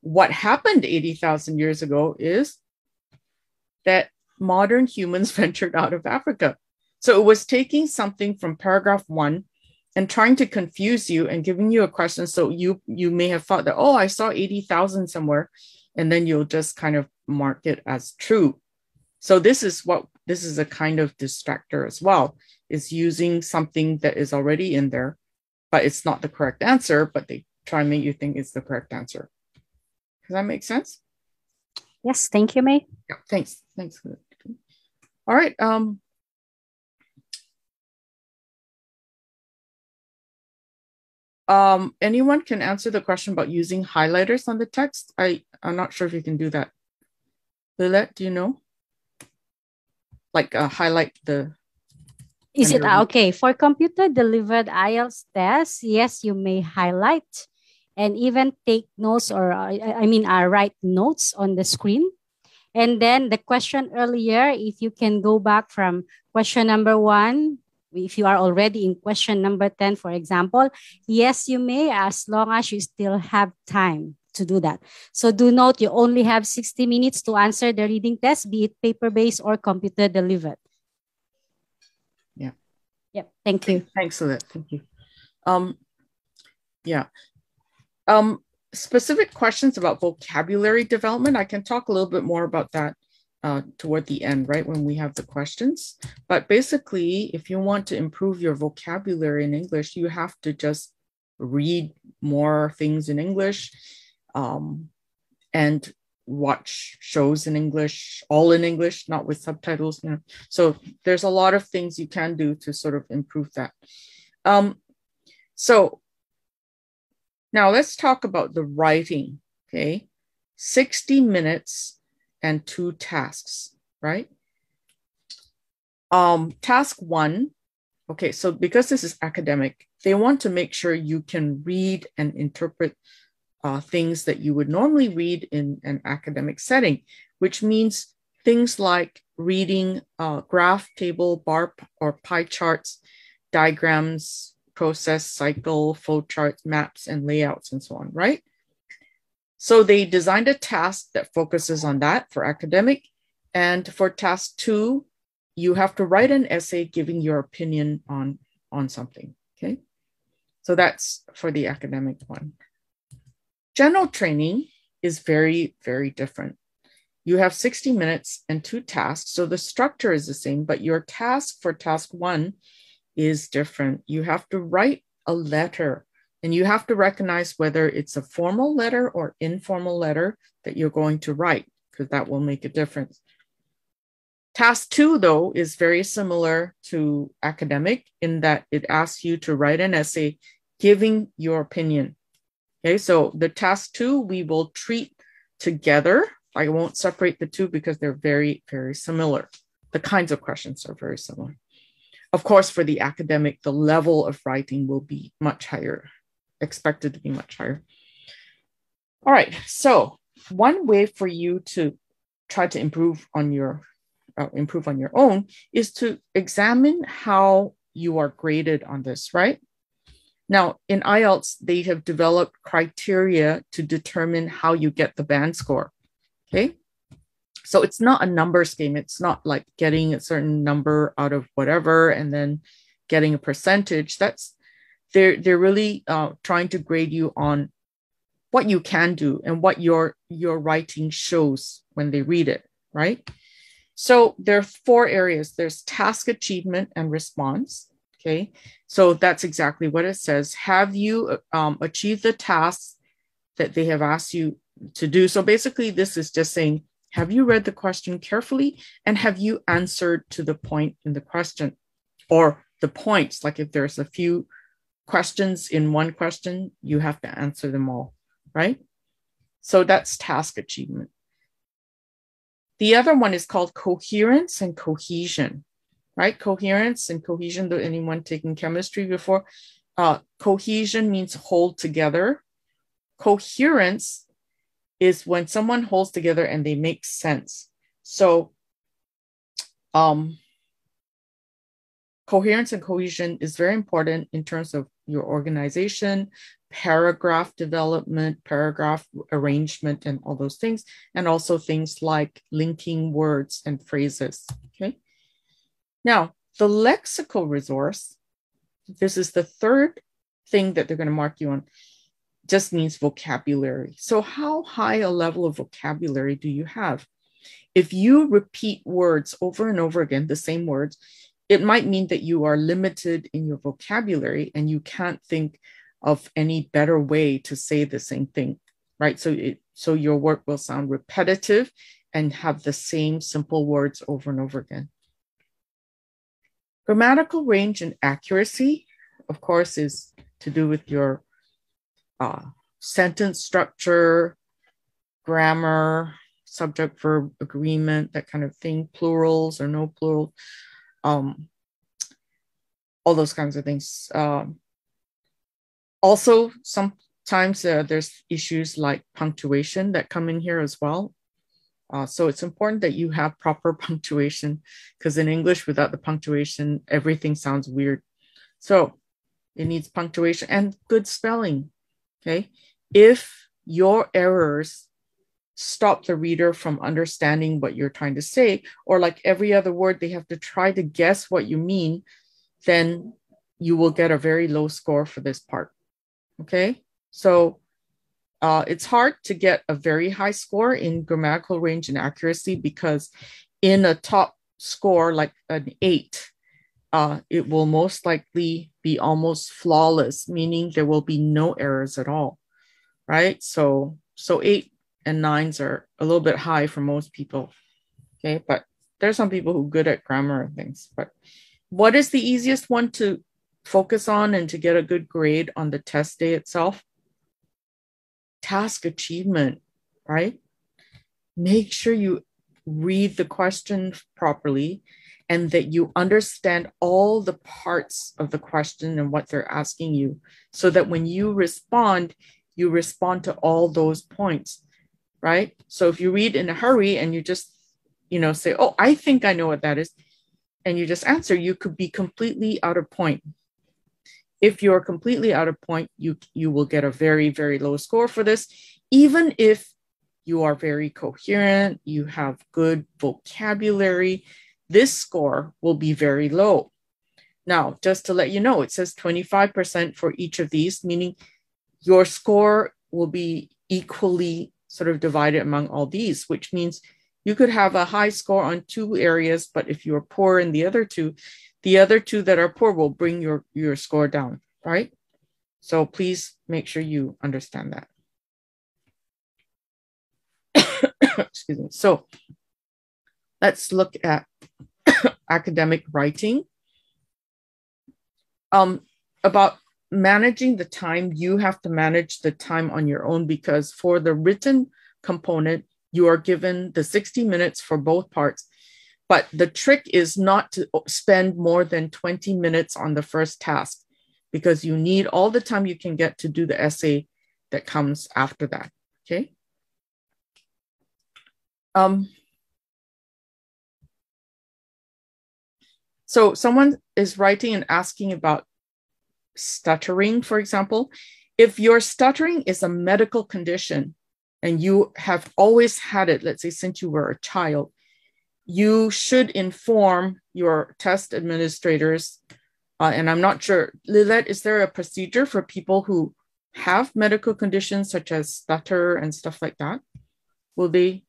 What happened 80,000 years ago is that modern humans ventured out of Africa. So it was taking something from paragraph 1 and trying to confuse you and giving you a question. So you may have thought that, oh, I saw 80,000 somewhere, and then you'll just kind of mark it as true. So this is a kind of distractor as well, is using something that is already in there, but it's not the correct answer, but they try and make you think it's the correct answer. Does that make sense? Yes, thank you, May. Yeah, thanks. All right. Anyone can answer the question about using highlighters on the text? I'm not sure if you can do that. Lilette, do you know? Like highlight the... Is it okay? For computer-delivered IELTS tests, yes, you may highlight and even take notes or, write notes on the screen. And then the question earlier, if you can go back from question number 1, if you are already in question number 10, for example, yes, you may, as long as you still have time to do that. So do note, you only have 60 minutes to answer the reading test, be it paper-based or computer-delivered. Yeah. Yep. Thank you. Thanks, Lilette. Thank you. Yeah. Specific questions about vocabulary development, I can talk a little bit more about that toward the end, right, when we have the questions. But basically, if you want to improve your vocabulary in English, you have to just read more things in English and watch shows in English, all in English, not with subtitles. You know. So there's a lot of things you can do to sort of improve that. So now let's talk about the writing, okay? 60 minutes and 2 tasks, right? Task 1, okay, so because this is academic, they want to make sure you can read and interpret things that you would normally read in an academic setting, which means things like reading graph, table, bar, or pie charts, diagrams, process, cycle, flow charts, maps, and layouts, and so on, right? So they designed a task that focuses on that for academic. And for task 2, you have to write an essay giving your opinion on something, okay? So that's for the academic one. General training is very, very different. You have 60 minutes and 2 tasks. So the structure is the same, but your task for task 1 is different. You have to write a letter, and you have to recognize whether it's a formal letter or informal letter that you're going to write, because that will make a difference. Task 2, though, is very similar to academic in that it asks you to write an essay giving your opinion. Okay, so the task 2 we will treat together. I won't separate the two because they're very, very similar. The kinds of questions are very similar. Of course, for the academic, the level of writing will be much higher, expected to be much higher. All right, so one way for you to try to improve on your own is to examine how you are graded on this, right? Now, in IELTS, they have developed criteria to determine how you get the band score, okay? So it's not a numbers game. It's not like getting a certain number out of whatever and then getting a percentage. They're really trying to grade you on what you can do and what your writing shows when they read it, right? So there are 4 areas. There's task achievement and response, okay? So that's exactly what it says. Have you achieved the tasks that they have asked you to do? So basically this is just saying, have you read the question carefully and have you answered to the point in the question, or the points? Like if there's a few questions in one question, you have to answer them all, right? So that's task achievement. The other one is called coherence and cohesion, right? Coherence and cohesion, anyone taking chemistry before? Cohesion means hold together. Coherence is when someone holds together and they make sense. So coherence and cohesion is very important in terms of your organization, paragraph development, paragraph arrangement, and all those things, and also things like linking words and phrases, okay? Now, the lexical resource, this is the third thing that they're going to mark you on, just means vocabulary. So how high a level of vocabulary do you have? If you repeat words over and over again, the same words, it might mean that you are limited in your vocabulary and you can't think of any better way to say the same thing, right? So your work will sound repetitive and have the same simple words over and over again. Grammatical range and accuracy, of course, is to do with your sentence structure, grammar, subject-verb agreement, that kind of thing, plurals or no plural, all those kinds of things. Also, sometimes there's issues like punctuation that come in here as well. So it's important that you have proper punctuation, because in English, without the punctuation, everything sounds weird. So it needs punctuation and good spelling, okay? If your errors stop the reader from understanding what you're trying to say, or like every other word, they have to try to guess what you mean, then you will get a very low score for this part, okay? So it's hard to get a very high score in grammatical range and accuracy, because in a top score, like an 8, it will most likely be almost flawless, meaning there will be no errors at all, right? So 8 and 9s are a little bit high for most people, okay? But there's some people who are good at grammar and things. But what is the easiest one to focus on and to get a good grade on the test day itself? Task achievement, right? Make sure you read the question properly and that you understand all the parts of the question and what they're asking you, so that when you respond to all those points, right? So if you read in a hurry and you just, say, oh, I think I know what that is, and you just answer, you could be completely out of point. If you're completely out of point, you will get a very, very low score for this. Even if you are very coherent, you have good vocabulary, this score will be very low. Now, just to let you know, it says 25% for each of these, meaning your score will be equally sort of divided among all these, which means you could have a high score on 2 areas, but if you're poor in the other two that are poor will bring your score down, right? So please make sure you understand that. Excuse me. So let's look at academic writing. About managing the time, you have to manage the time on your own, because for the written component, you are given the 60 minutes for both parts. But the trick is not to spend more than 20 minutes on the first task, because you need all the time you can get to do the essay that comes after that, okay? So someone is writing and asking about stuttering, for example. If your stuttering is a medical condition and you have always had it, let's say since you were a child, you should inform your test administrators. And I'm not sure, Lilette, is there a procedure for people who have medical conditions such as stutter and stuff like that? Will they?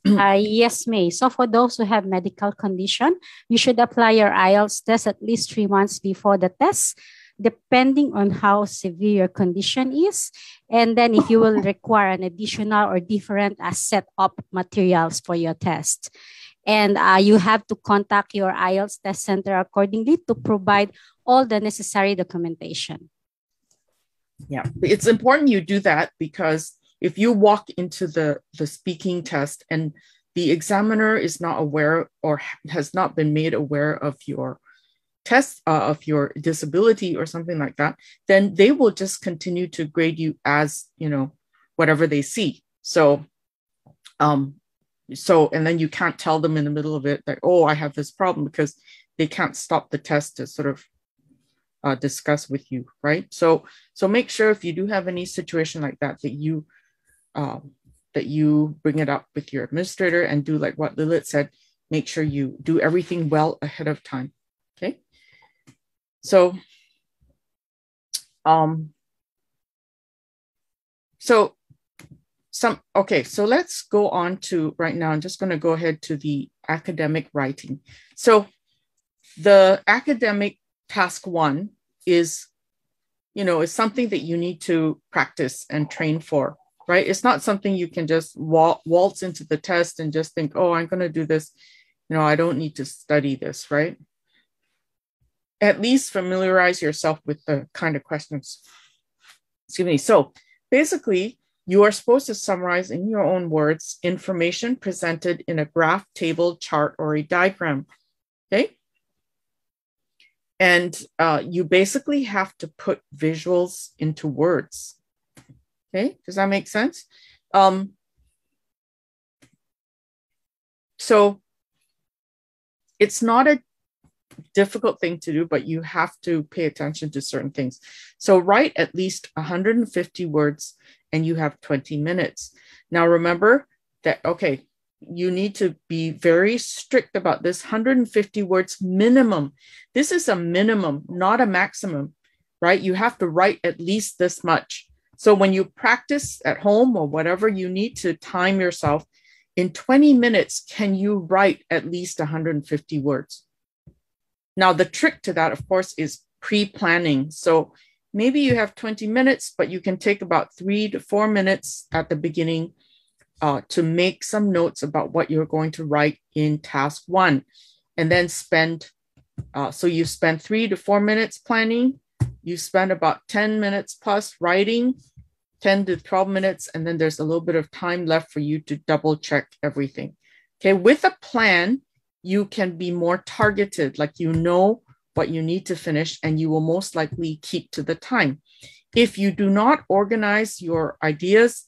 Yes, May. So for those who have medical condition, you should apply your IELTS test at least 3 months before the test, depending on how severe your condition is. And then if you will require an additional or different set of materials for your test. And you have to contact your IELTS test center accordingly to provide all the necessary documentation. Yeah, it's important you do that, because if you walk into the speaking test and the examiner is not aware or has not been made aware of your test, of your disability or something like that, then they will just continue to grade you as, you know, whatever they see. So, and then you can't tell them in the middle of it that, oh, I have this problem, because they can't stop the test to sort of discuss with you, right? So make sure if you do have any situation like that, that you bring it up with your administrator and do like what Lilith said, make sure you do everything well ahead of time, okay? So let's go on to right now. I'm just going to go ahead to the academic writing. So the academic task 1 is, you know, is something that you need to practice and train for, right? It's not something you can just waltz into the test and just think, oh, I'm going to do this. You know, I don't need to study this, right? At least familiarize yourself with the kind of questions. Excuse me. So basically, you are supposed to summarize in your own words information presented in a graph, table, chart, or a diagram, okay? And you basically have to put visuals into words. Okay, does that make sense? So it's not a difficult thing to do, but you have to pay attention to certain things. So write at least 150 words and you have 20 minutes. Now remember that, okay, you need to be very strict about this 150 words minimum. This is a minimum, not a maximum, right? You have to write at least this much. So when you practice at home or whatever, you need to time yourself. In 20 minutes, can you write at least 150 words? Now, the trick to that, of course, is pre-planning. So maybe you have 20 minutes, but you can take about 3 to 4 minutes at the beginning to make some notes about what you're going to write in task 1. And then spend, so you spend 3 to 4 minutes planning, you spend about 10 minutes plus writing, 10 to 12 minutes, and then there's a little bit of time left for you to double check everything. Okay, with a plan, you can be more targeted, like you know what you need to finish, and you will most likely keep to the time. If you do not organize your ideas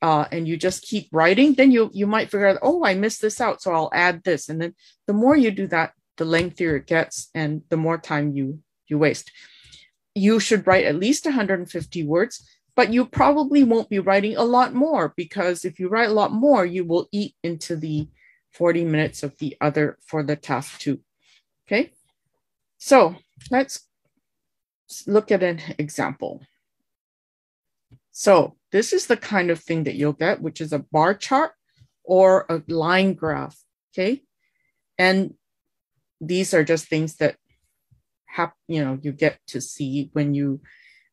and you just keep writing, then you might figure out, oh, I missed this out, so I'll add this. And then the more you do that, the lengthier it gets and the more time you waste. you should write at least 150 words, but you probably won't be writing a lot more, because if you write a lot more, you will eat into the 40 minutes of the other for the task 2. Okay, so let's look at an example. So this is the kind of thing that you'll get, which is a bar chart or a line graph. Okay, and these are just things that you get to see when you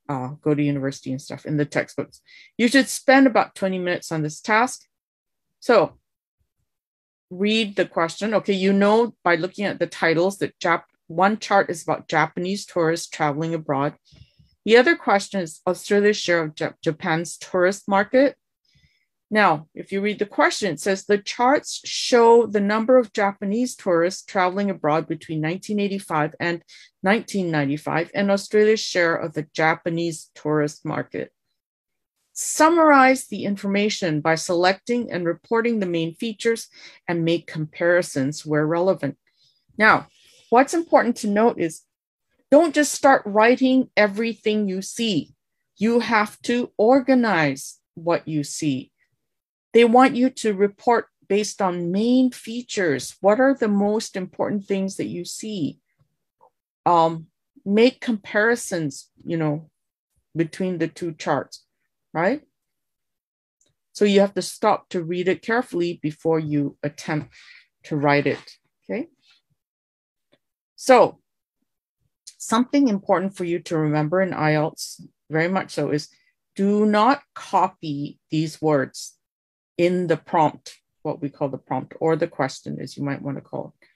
go to university and stuff in the textbooks. You should spend about 20 minutes on this task. So read the question. Okay, you know by looking at the titles that one chart is about Japanese tourists traveling abroad. The other question is Australia's share of Japan's tourist market. Now, if you read the question, it says the charts show the number of Japanese tourists traveling abroad between 1985 and 1995 and Australia's share of the Japanese tourist market. Summarize the information by selecting and reporting the main features and make comparisons where relevant. Now, what's important to note is don't just start writing everything you see. You have to organize what you see. They want you to report based on main features. What are the most important things that you see? Make comparisons, between the two charts, right? So you have to stop to read it carefully before you attempt to write it, okay? So something important for you to remember in IELTS, very much so, is do not copy these words in the prompt, what we call the prompt, or the question, as you might want to call it.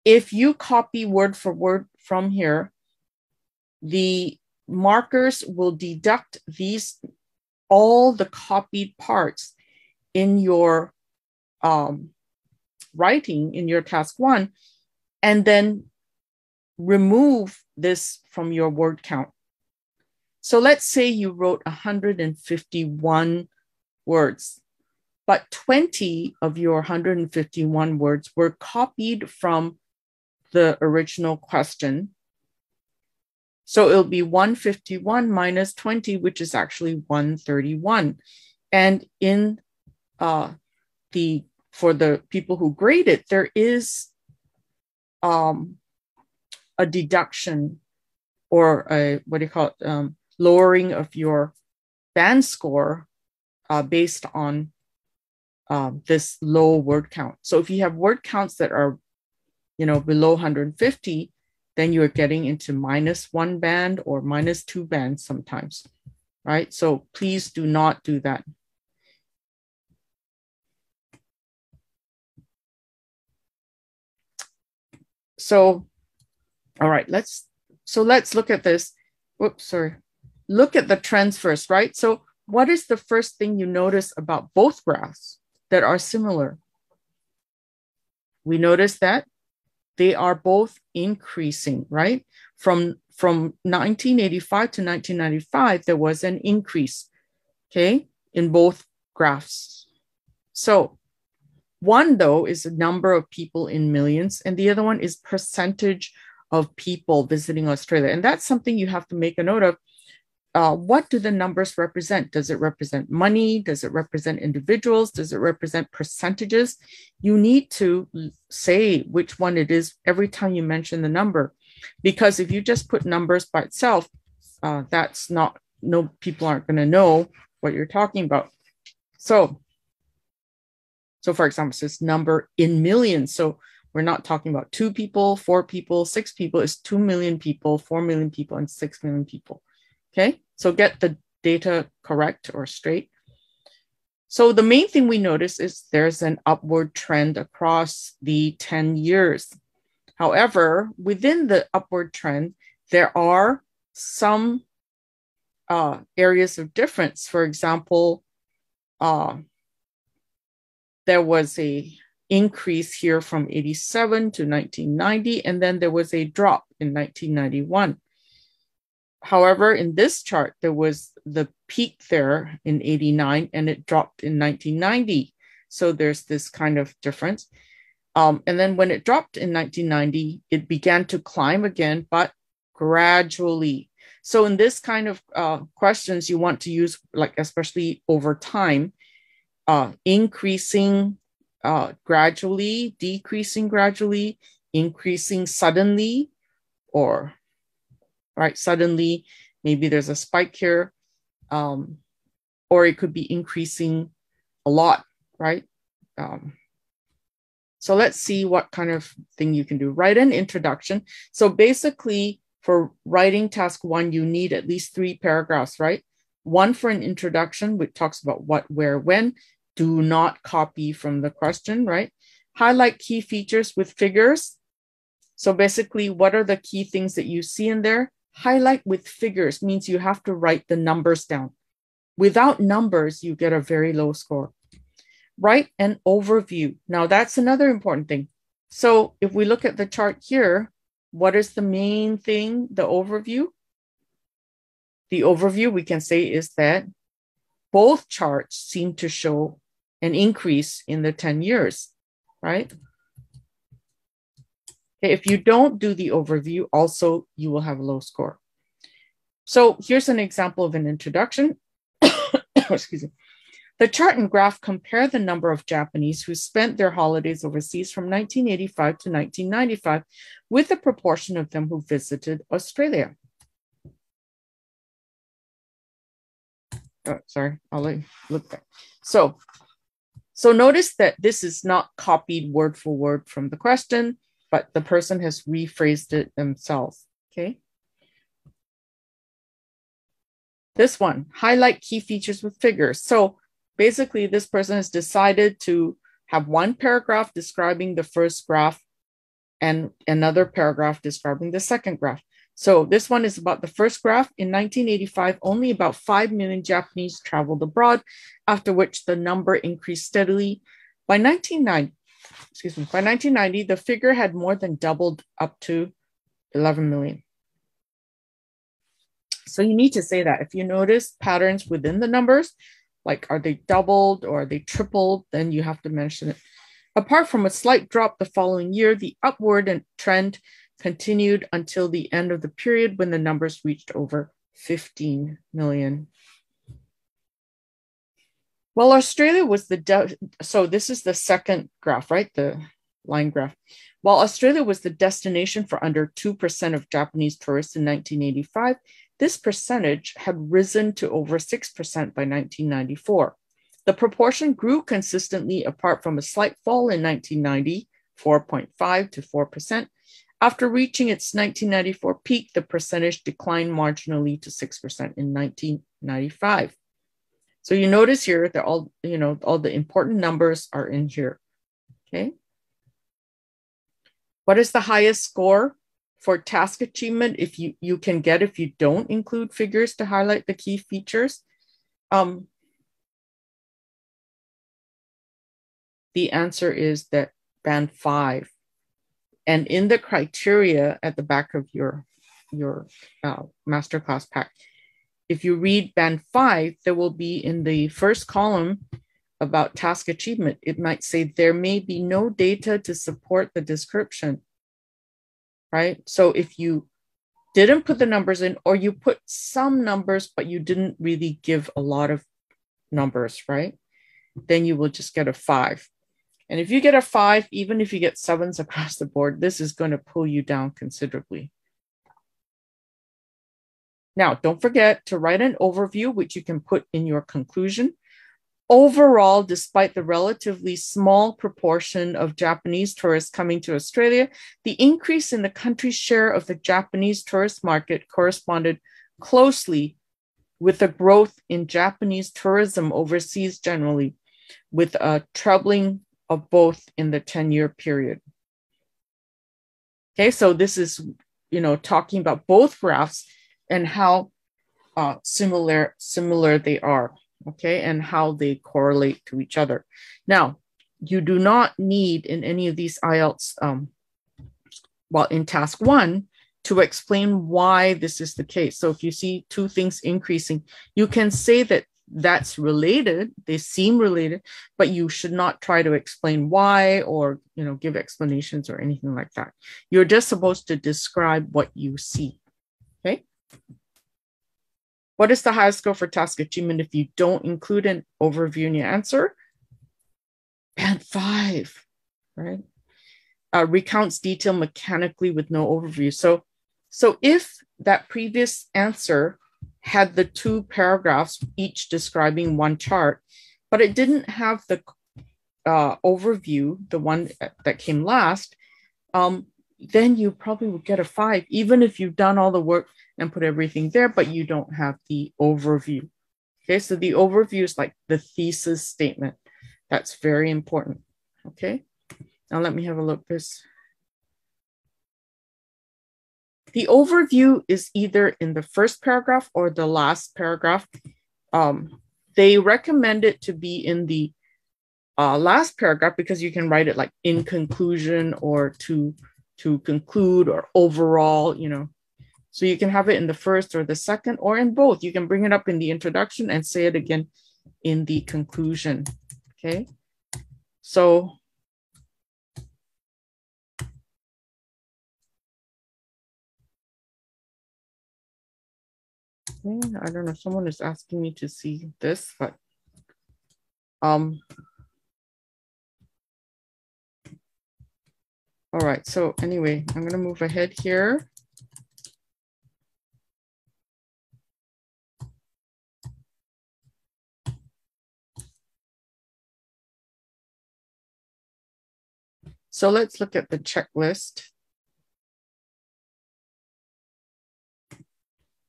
If you copy word for word from here, the markers will deduct all the copied parts in your writing in your task 1, and then remove this from your word count. So let's say you wrote 151 words, but 20 of your 151 words were copied from the original question. So it'll be 151 minus 20, which is actually 131. And in for the people who grade it, there is a deduction or a, lowering of your band score based on this low word count. So if you have word counts that are, below 150, then you're getting into -1 band or -2 bands sometimes, right? So please do not do that. So, all right, let's look at this. Whoops, sorry. Look at the trends first, right? So what is the first thing you notice about both graphs that are similar? We notice that they are both increasing, right? From 1985 to 1995, there was an increase, okay, in both graphs. So one, though, is the number of people in millions, and the other one is percentage of people visiting Australia. And that's something you have to make a note of. What do the numbers represent? Does it represent money? Does it represent individuals? Does it represent percentages? You need to say which one it is every time you mention the number, because if you just put numbers by itself, people aren't going to know what you're talking about. So for example, it says number in millions. So we're not talking about 2 people, 4 people, 6 people. It's 2 million people, 4 million people, and 6 million people. Okay, so get the data correct or straight. So the main thing we notice is there's an upward trend across the 10 years. However, within the upward trend, there are some areas of difference. For example, there was a increase here from 87 to 1990, and then there was a drop in 1991. However, in this chart, there was the peak there in 89 and it dropped in 1990. So there's this kind of difference. And then when it dropped in 1990, it began to climb again, but gradually. So in this kind of questions, you want to use, like, especially over time, increasing gradually, decreasing gradually, increasing suddenly, or right, suddenly, maybe there's a spike here, or it could be increasing a lot, right? So let's see what kind of thing you can do. Write an introduction. So basically, for writing task 1, you need at least 3 paragraphs, right? 1 for an introduction, which talks about what, where, when. Do not copy from the question, right? Highlight key features with figures. So basically, what are the key things that you see in there? Highlight with figures means you have to write the numbers down. Without numbers, you get a very low score. Write an overview. Now, that's another important thing. So if we look at the chart here, what is the main thing, the overview? The overview, we can say, is that both charts seem to show an increase in the 10 years, right? Okay, if you don't do the overview, also, you will have a low score. So here's an example of an introduction. Excuse me. The chart and graph compare the number of Japanese who spent their holidays overseas from 1985 to 1995 with the proportion of them who visited Australia. Oh, sorry, I'll let you look back. So notice that this is not copied word for word from the question, but the person has rephrased it themselves, okay? This one, highlight key features with figures. So basically, this person has decided to have 1 paragraph describing the first graph and another paragraph describing the second graph. So this one is about the first graph. In 1985, only about 5 million Japanese traveled abroad, after which the number increased steadily. By 1990, the figure had more than doubled up to 11 million. So you need to say that. If you notice patterns within the numbers, like are they doubled or are they tripled, then you have to mention it. Apart from a slight drop the following year, the upward trend continued until the end of the period when the numbers reached over 15 million. Well, Australia was so this is the second graph, right? The line graph. While Australia was the destination for under 2% of Japanese tourists in 1985, this percentage had risen to over 6% by 1994. The proportion grew consistently apart from a slight fall in 1990, 4.5 to 4%. After reaching its 1994 peak, the percentage declined marginally to 6% in 1995. So you notice here that all the important numbers are in here, okay? What is the highest score for task achievement if you can get if you don't include figures to highlight the key features? The answer is that band 5. And in the criteria at the back of your masterclass pack, if you read band 5, there will be in the first column about task achievement. It might say there may be no data to support the description, right? So if you didn't put the numbers in, or you put some numbers, but you didn't really give a lot of numbers, right? Then you will just get a 5. And if you get a 5, even if you get 7s across the board, this is going to pull you down considerably. Now, don't forget to write an overview, which you can put in your conclusion. Overall, despite the relatively small proportion of Japanese tourists coming to Australia, the increase in the country's share of the Japanese tourist market corresponded closely with the growth in Japanese tourism overseas generally, with a trebling of both in the 10-year period. Okay, so this is, talking about both graphs and how similar they are, okay, and how they correlate to each other. Now, you do not need in any of these IELTS, in task 1, to explain why this is the case. So if you see 2 things increasing, you can say that that's related, they seem related, but you should not try to explain why or, give explanations or anything like that. You're just supposed to describe what you see. What is the highest score for task achievement if you don't include an overview in your answer? Band 5, right? Recounts detail mechanically with no overview. So if that previous answer had the 2 paragraphs, each describing one chart, but it didn't have the overview, the one that came last, then you probably would get a 5, even if you've done all the work and put everything there, but you don't have the overview. Okay, so the overview is like the thesis statement. That's very important. Okay, now let me have a look. The overview is either in the first paragraph or the last paragraph. They recommend it to be in the last paragraph because you can write it like in conclusion or to conclude or overall, you know. So you can have it in the first or the second or in both. You can bring it up in the introduction and say it again in the conclusion. Okay, so I don't know, someone is asking me to see this, but all right, so anyway, I'm going to move ahead here. So let's look at the checklist.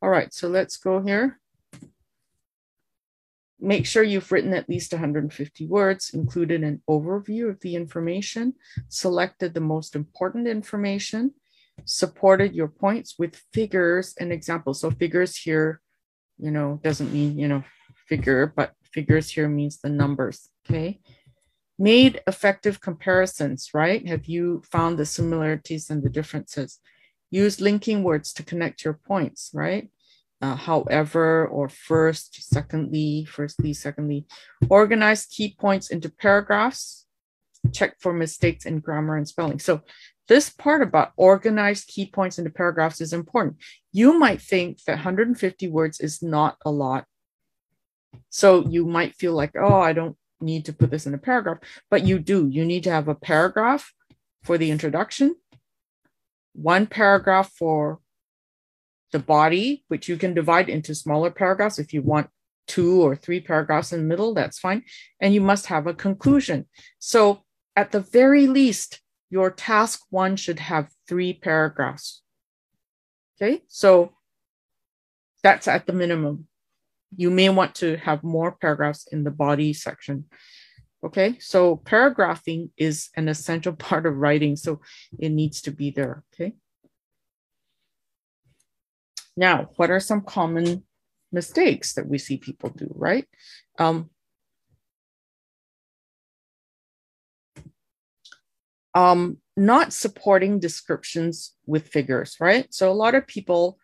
All right, so let's go here. Make sure you've written at least 150 words, included an overview of the information, selected the most important information, supported your points with figures and examples. So figures here, you know, doesn't mean, you know, figure, but figures here means the numbers, okay? Made effective comparisons, right? Have you found the similarities and the differences? Use linking words to connect your points, right? However, or first, secondly, firstly, secondly. Organize key points into paragraphs. Check for mistakes in grammar and spelling. So this part about organize key points into paragraphs is important. You might think that 150 words is not a lot. So you might feel like, oh, I don't need to put this in a paragraph, but you do. You need to have a paragraph for the introduction, 1 paragraph for the body, which you can divide into smaller paragraphs. If you want 2 or 3 paragraphs in the middle, that's fine. And you must have a conclusion. So at the very least, your task 1 should have 3 paragraphs. Okay, so that's at the minimum. You may want to have more paragraphs in the body section. Okay, so paragraphing is an essential part of writing, so it needs to be there. Okay. Now, what are some common mistakes that we see people do, right? Not supporting descriptions with figures, right? So a lot of people,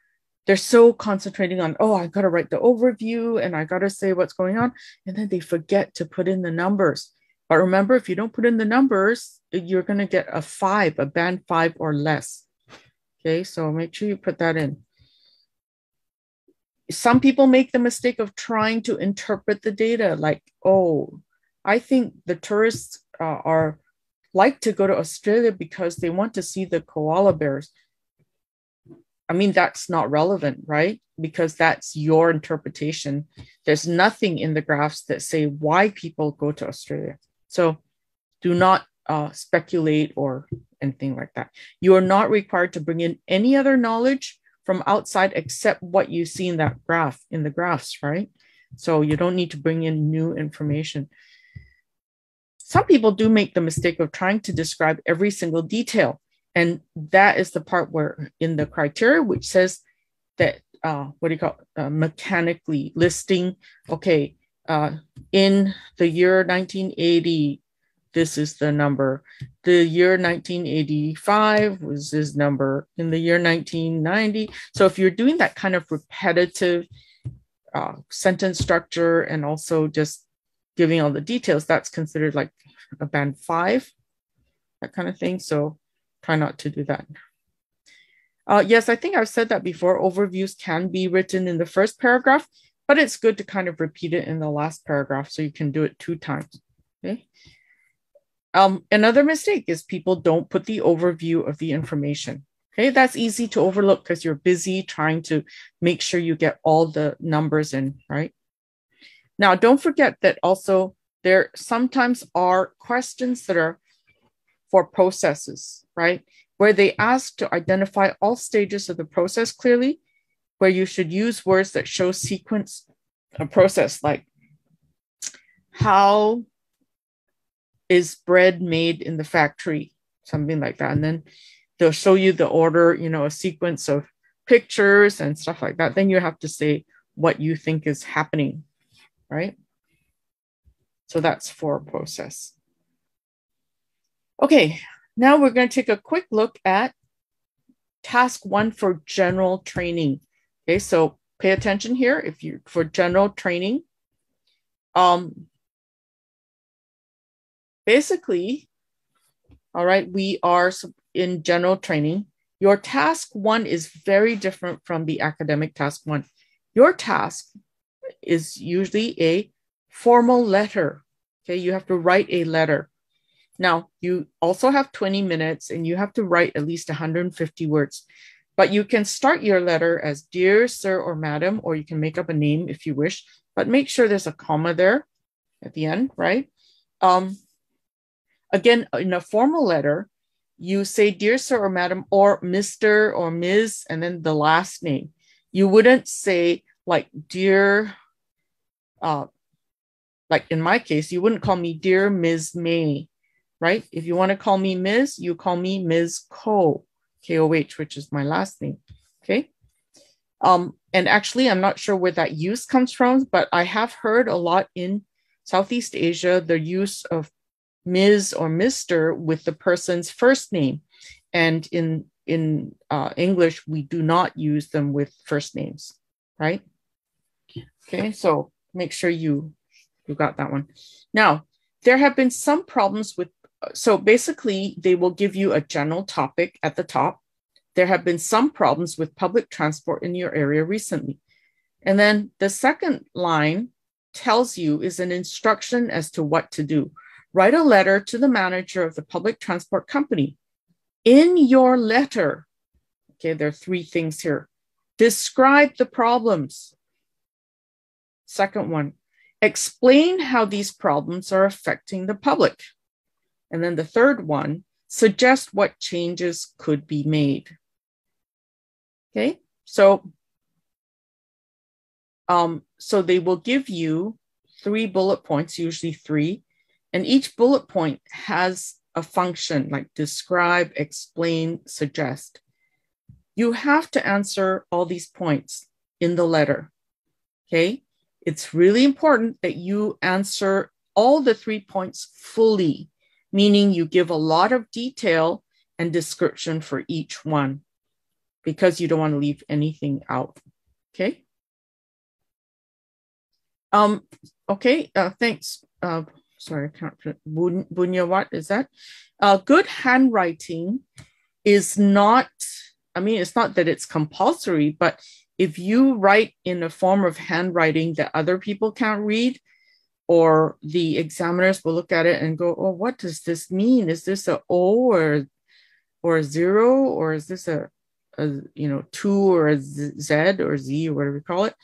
they're so concentrating on, oh, I got to write the overview and I got to say what's going on. And then they forget to put in the numbers. But remember, if you don't put in the numbers, you're going to get a 5, a band 5 or less. Okay, so make sure you put that in. Some people make the mistake of trying to interpret the data like, oh, I think the tourists are like to go to Australia because they want to see the koala bears. I mean, that's not relevant, right? Because that's your interpretation. There's nothing in the graphs that say why people go to Australia. So do not speculate or anything like that. You are not required to bring in any other knowledge from outside except what you see in that graph, in the graphs, right? So you don't need to bring in new information. Some people do make the mistake of trying to describe every single detail. And that is the part where in the criteria, which says that, mechanically listing, okay, in the year 1980, this is the number. The year 1985 was this number. In the year 1990. So if you're doing that kind of repetitive sentence structure and also just giving all the details, that's considered like a band 5, that kind of thing. So try not to do that. Yes, I think I've said that before. Overviews can be written in the first paragraph, but it's good to kind of repeat it in the last paragraph so you can do it 2 times. Okay. Another mistake is people don't put the overview of the information. Okay, that's easy to overlook because you're busy trying to make sure you get all the numbers in, right? Now, don't forget that also there sometimes are questions that are for processes, right? Where they ask to identify all stages of the process clearly, where you should use words that show sequence of process, like how is bread made in the factory, something like that. And then they'll show you the order, you know, a sequence of pictures and stuff like that. Then you have to say what you think is happening, right? So that's for process. Okay, now we're going to take a quick look at task 1 for general training. Okay, so pay attention here. If you for general training, basically, all right, we are in general training. Your task 1 is very different from the academic task 1. Your task is usually a formal letter. Okay, you have to write a letter. Now, you also have 20 minutes and you have to write at least 150 words. But you can start your letter as dear sir or madam, or you can make up a name if you wish, but make sure there's a comma there at the end, right? Again, in a formal letter, you say dear sir or madam or Mr. or Ms. and then the last name. You wouldn't say like dear, like in my case, you wouldn't call me dear Ms. Mei, right? If you want to call me Ms., you call me Ms. Koh, K-O-H, which is my last name, okay? And actually, I'm not sure where that use comes from, but I have heard a lot in Southeast Asia, the use of Ms. or Mr. with the person's first name. And in English, we do not use them with first names, right? Okay, so make sure you got that one. Now, there have been some problems with, so basically they will give you a general topic at the top. There have been some problems with public transport in your area recently. And then the second line tells you is an instruction as to what to do. Write a letter to the manager of the public transport company. In your letter, okay, there are 3 things here. Describe the problems. Second one, explain how these problems are affecting the public. And then the third one, suggest what changes could be made. Okay, so they will give you 3 bullet points, usually 3, and each bullet point has a function like describe, explain, suggest. You have to answer all these points in the letter, okay? It's really important that you answer all the 3 points fully, meaning you give a lot of detail and description for each one because you don't want to leave anything out, okay? Okay, thanks. Sorry, I can't, Bunya, what is that? Good handwriting is not, I mean, it's not that it's compulsory, but if you write in a form of handwriting that other people can't read, or the examiners will look at it and go, oh, what does this mean? Is this a O or a 0, or is this a 2 or a Z or Z or whatever you call it?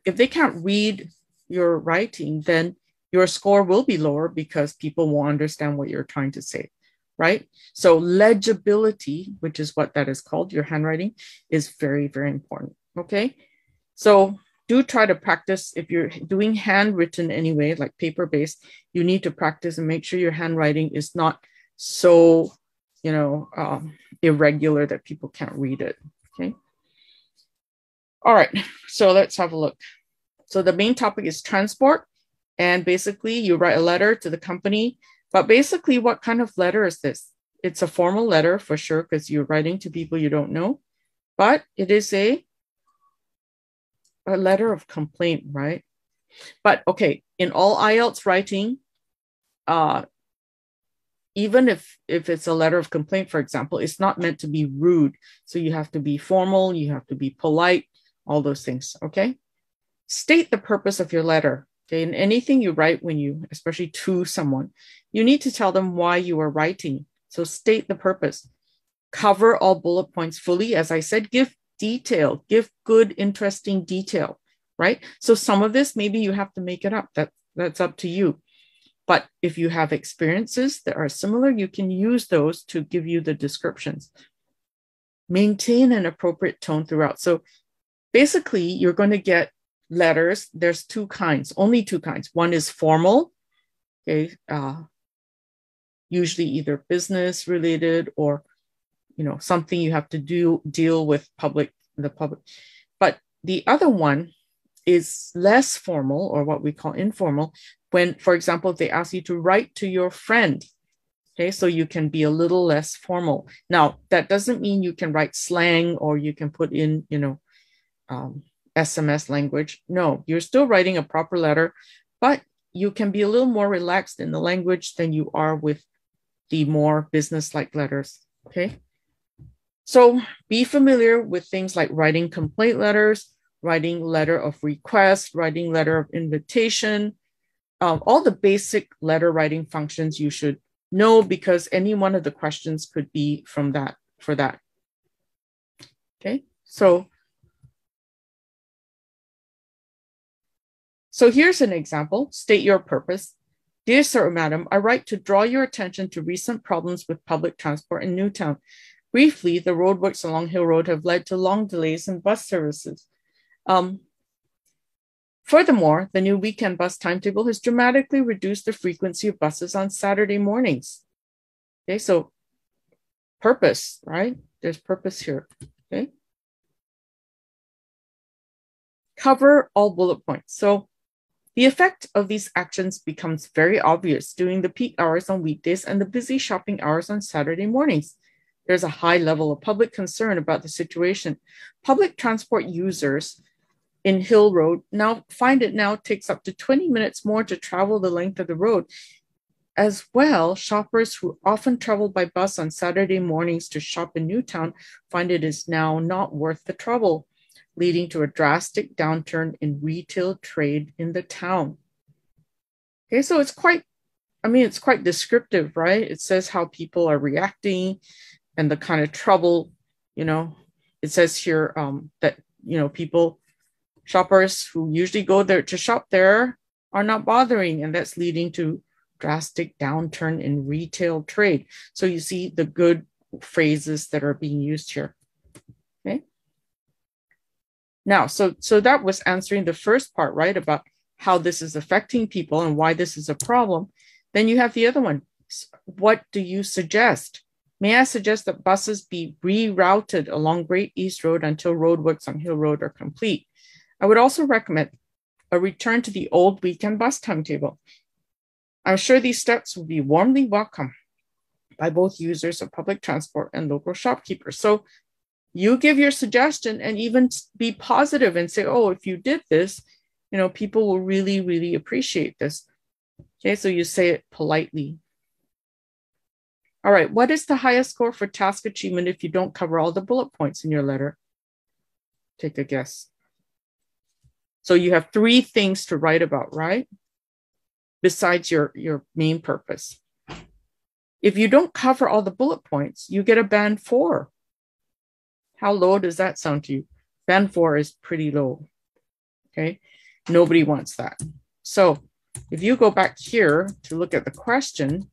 If they can't read your writing, then your score will be lower because people won't understand what you're trying to say, right? So legibility, which is what that is called, your handwriting, is very, very important, okay? So do try to practice. If you're doing handwritten anyway, like paper-based, you need to practice and make sure your handwriting is not so, irregular that people can't read it, okay? All right, so let's have a look. So the main topic is transport. And basically you write a letter to the company, but basically what kind of letter is this? It's a formal letter for sure, because you're writing to people you don't know, but it is a letter of complaint, right? But okay, in all IELTS writing, even if it's a letter of complaint, for example, it's not meant to be rude. So you have to be formal, you have to be polite, all those things, okay? State the purpose of your letter, okay? And anything you write when you, especially to someone, you need to tell them why you are writing. So state the purpose. Cover all bullet points fully. As I said, give detail, give good, interesting detail, right? So some of this, maybe you have to make it up. That's up to you. But if you have experiences that are similar, you can use those to give you the descriptions. Maintain an appropriate tone throughout. So basically, you're going to get letters. There's two kinds, only two kinds. One is formal, okay, usually either business related or, you know, something you have to deal with the public. But the other one is less formal, or what we call informal, when, for example, they ask you to write to your friend, okay, so you can be a little less formal. Now, that doesn't mean you can write slang or you can put in, you know, SMS language. No, you're still writing a proper letter, but you can be a little more relaxed in the language than you are with the more business-like letters, okay? So be familiar with things like writing complaint letters, writing letter of request, writing letter of invitation, all the basic letter writing functions you should know, because any one of the questions could be from that, for that. Okay, so here's an example. State your purpose. Dear sir or madam, I write to draw your attention to recent problems with public transport in Newtown. Briefly, the roadworks along Hill Road have led to long delays in bus services. Furthermore, the new weekend bus timetable has dramatically reduced the frequency of buses on Saturday mornings. Okay, so purpose, right? There's purpose here, okay? Cover all bullet points. So the effect of these actions becomes very obvious during the peak hours on weekdays and the busy shopping hours on Saturday mornings. There's a high level of public concern about the situation. Public transport users in Hill Road now find it now takes up to 20 minutes more to travel the length of the road. As well, shoppers who often travel by bus on Saturday mornings to shop in Newtown find it is now not worth the trouble, leading to a drastic downturn in retail trade in the town. Okay, so it's quite descriptive, right? It says how people are reacting and the kind of trouble, you know. It says here that, you know, shoppers who usually go there to shop there are not bothering, and that's leading to drastic downturn in retail trade. So you see the good phrases that are being used here. Okay. Now, so that was answering the first part, right, about how this is affecting people and why this is a problem. Then you have the other one. What do you suggest? May I suggest that buses be rerouted along Great East Road until roadworks on Hill Road are complete? I would also recommend a return to the old weekend bus timetable. I'm sure these steps will be warmly welcomed by both users of public transport and local shopkeepers. So you give your suggestion and even be positive and say, oh, if you did this, you know, people will really, really appreciate this. Okay, so you say it politely. All right, what is the highest score for task achievement if you don't cover all the bullet points in your letter? Take a guess. So you have 3 things to write about, right? Besides your main purpose. If you don't cover all the bullet points, you get a band 4. How low does that sound to you? Band 4 is pretty low, okay? Nobody wants that. So if you go back here to look at the question,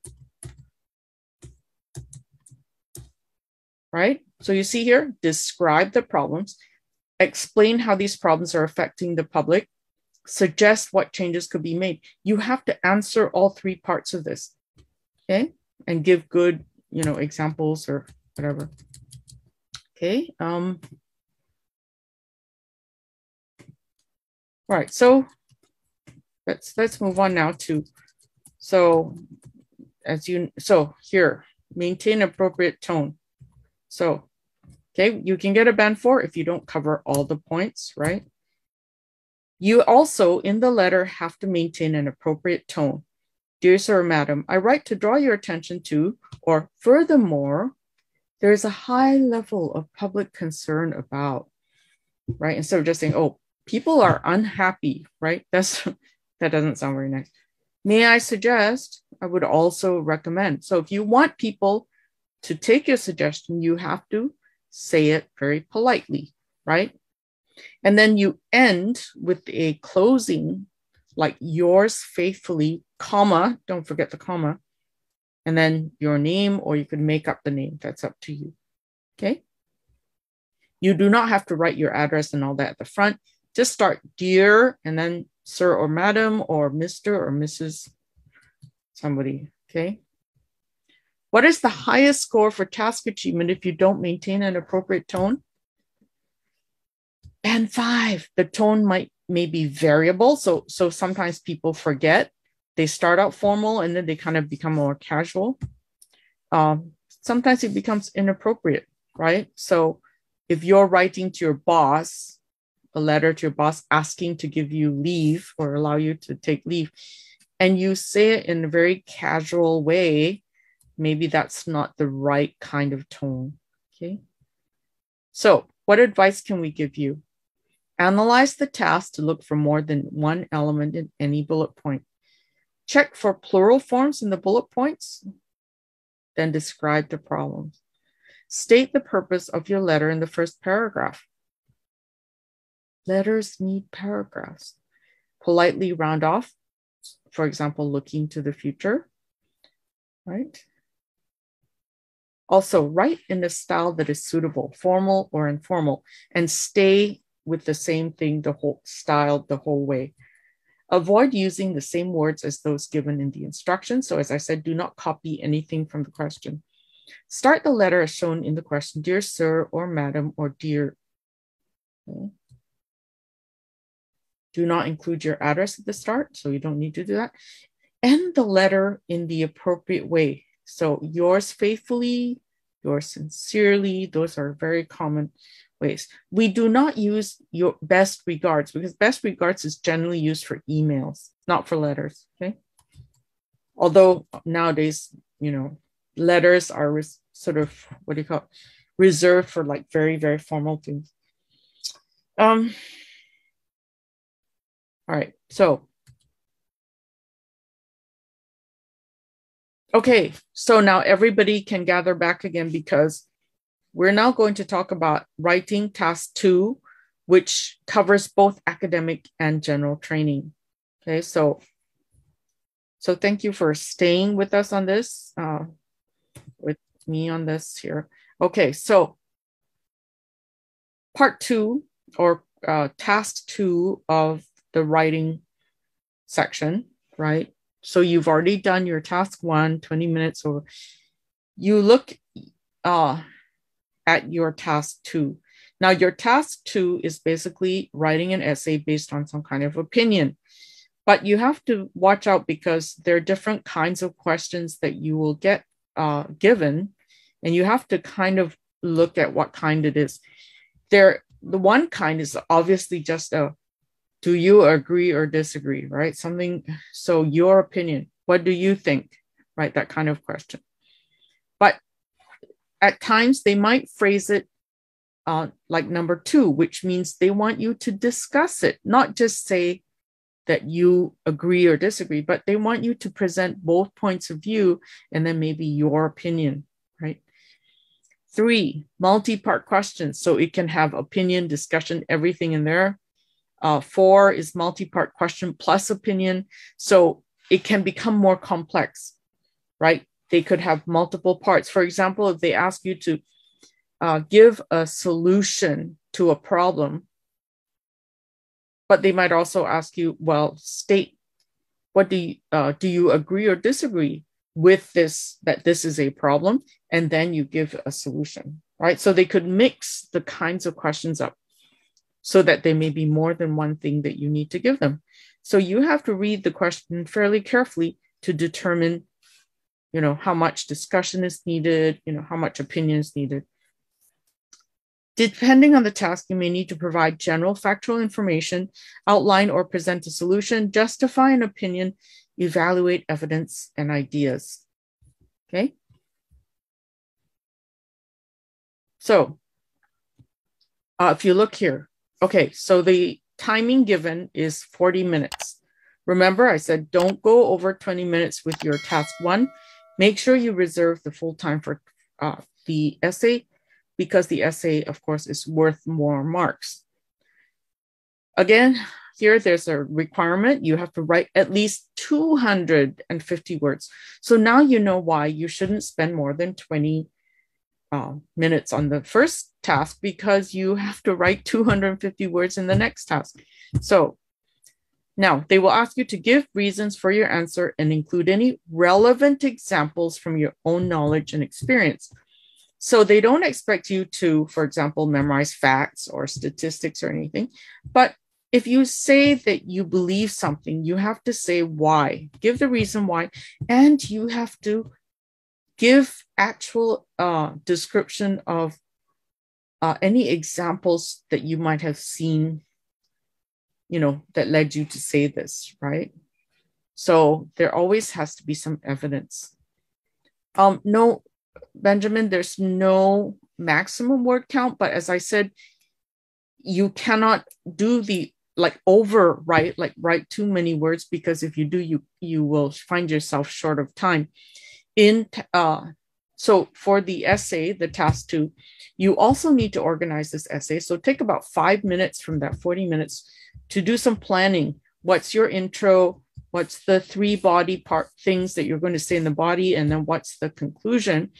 right? So you see here, describe the problems, explain how these problems are affecting the public, suggest what changes could be made. You have to answer all 3 parts of this, okay? And give good, you know, examples or whatever. Okay. All right. So let's move on now to, so here, maintain appropriate tone. So, okay, you can get a band 4 if you don't cover all the points, right? You also, in the letter, have to maintain an appropriate tone. Dear Sir or Madam, I write to draw your attention to, or furthermore, there is a high level of public concern about, right? Instead of just saying, oh, people are unhappy, right? That doesn't sound very nice. May I suggest, I would also recommend. So if you want people to take your suggestion, you have to say it very politely, right? And then you end with a closing, like yours faithfully, comma, don't forget the comma, and then your name, or you could make up the name. That's up to you, okay? You do not have to write your address and all that at the front. Just start dear, and then sir or madam, or Mr. or Mrs. somebody, okay? What is the highest score for task achievement if you don't maintain an appropriate tone? And 5, the tone may be variable. So sometimes people forget. They start out formal and then they kind of become more casual. Sometimes it becomes inappropriate, right? So if you're writing to your boss, a letter to your boss asking to give you leave or allow you to take leave, and you say it in a very casual way, maybe that's not the right kind of tone, okay? So what advice can we give you? Analyze the task to look for more than one element in any bullet point. Check for plural forms in the bullet points, then describe the problems. State the purpose of your letter in the first paragraph. Letters need paragraphs. Politely round off, for example, looking to the future, right? Also, write in a style that is suitable, formal or informal, and stay with the same thing, the whole style, the whole way. Avoid using the same words as those given in the instructions. So as I said, do not copy anything from the question. Start the letter as shown in the question, dear sir or madam or dear. Okay. Do not include your address at the start, so you don't need to do that. End the letter in the appropriate way. So yours faithfully, yours sincerely, those are very common ways. We do not use your best regards because best regards is generally used for emails, not for letters, okay? Although nowadays, you know, letters are sort of, what do you call it? Reserved for like very, very formal things. All right, so. Okay, so now everybody can gather back again because we're now going to talk about writing task 2, which covers both academic and general training. Okay, so thank you for staying with us on this, with me on this here. Okay, so part 2 or task 2 of the writing section, right? So you've already done your task 1, 20 minutes, or you look at your task 2. Now your task 2 is basically writing an essay based on some kind of opinion, but you have to watch out because there are different kinds of questions that you will get given, and you have to kind of look at what kind it is. The one kind is obviously just a, do you agree or disagree, right? Something, so your opinion, what do you think, right? That kind of question. But at times they might phrase it like number 2, which means they want you to discuss it, not just say that you agree or disagree, but they want you to present both points of view and then maybe your opinion, right? 3, multi-part questions. So it can have opinion, discussion, everything in there. 4 is multi-part question plus opinion. So it can become more complex, right? They could have multiple parts. For example, if they ask you to give a solution to a problem, but they might also ask you, well, state, what do you agree or disagree with this, that this is a problem? And then you give a solution, right? So they could mix the kinds of questions up so that there may be more than one thing that you need to give them. So you have to read the question fairly carefully to determine, you know, how much discussion is needed, you know, how much opinion is needed. Depending on the task, you may need to provide general factual information, outline or present a solution, justify an opinion, evaluate evidence and ideas. Okay. So if you look here, okay, so the timing given is 40 minutes. Remember, I said don't go over 20 minutes with your task 1. Make sure you reserve the full time for the essay, because the essay, of course, is worth more marks. Again, here there's a requirement. You have to write at least 250 words. So now you know why you shouldn't spend more than 20 minutes on the first task, because you have to write 250 words in the next task. So now they will ask you to give reasons for your answer and include any relevant examples from your own knowledge and experience. So they don't expect you to, for example, memorize facts or statistics or anything. But if you say that you believe something, you have to say why. Give the reason why, and you have to give actual description of any examples that you might have seen, you know, that led you to say this, right? So there always has to be some evidence. No, Benjamin, there's no maximum word count, but as I said, you cannot do the overwrite, like write too many words, because if you do, you will find yourself short of time. So for the essay, the task 2, you also need to organize this essay. So take about 5 minutes from that 40 minutes to do some planning. What's your intro? What's the 3 body part things that you're going to say in the body? And then what's the conclusion?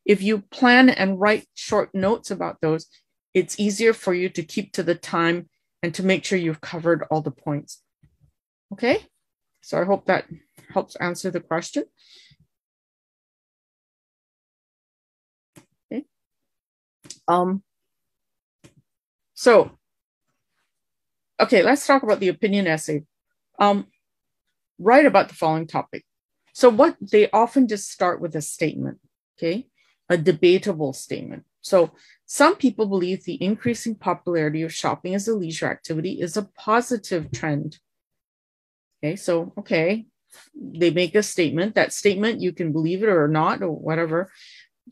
If you plan and write short notes about those, it's easier for you to keep to the time and to make sure you've covered all the points. Okay, so I hope that helps answer the question. Okay. So, okay, let's talk about the opinion essay. Write about the following topic. So what they often just start with a statement, okay, a debatable statement. So some people believe the increasing popularity of shopping as a leisure activity is a positive trend. Okay, so, okay, they make a statement. That statement, you can believe it or not or whatever.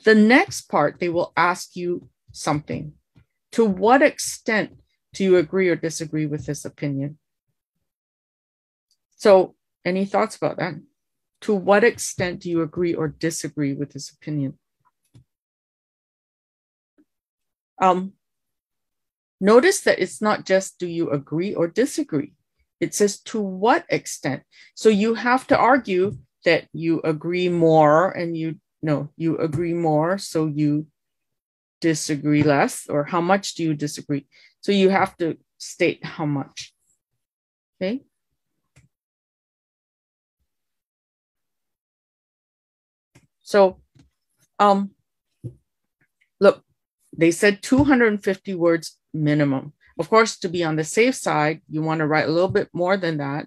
The next part, they will ask you something. To what extent do you agree or disagree with this opinion? So any thoughts about that? To what extent do you agree or disagree with this opinion? Notice that it's not just do you agree or disagree. It says to what extent. So you have to argue that you agree more and you agree more, so you disagree less, or how much do you disagree? So you have to state how much. Okay. So, look, they said 250 words minimum. Of course, to be on the safe side, you want to write a little bit more than that.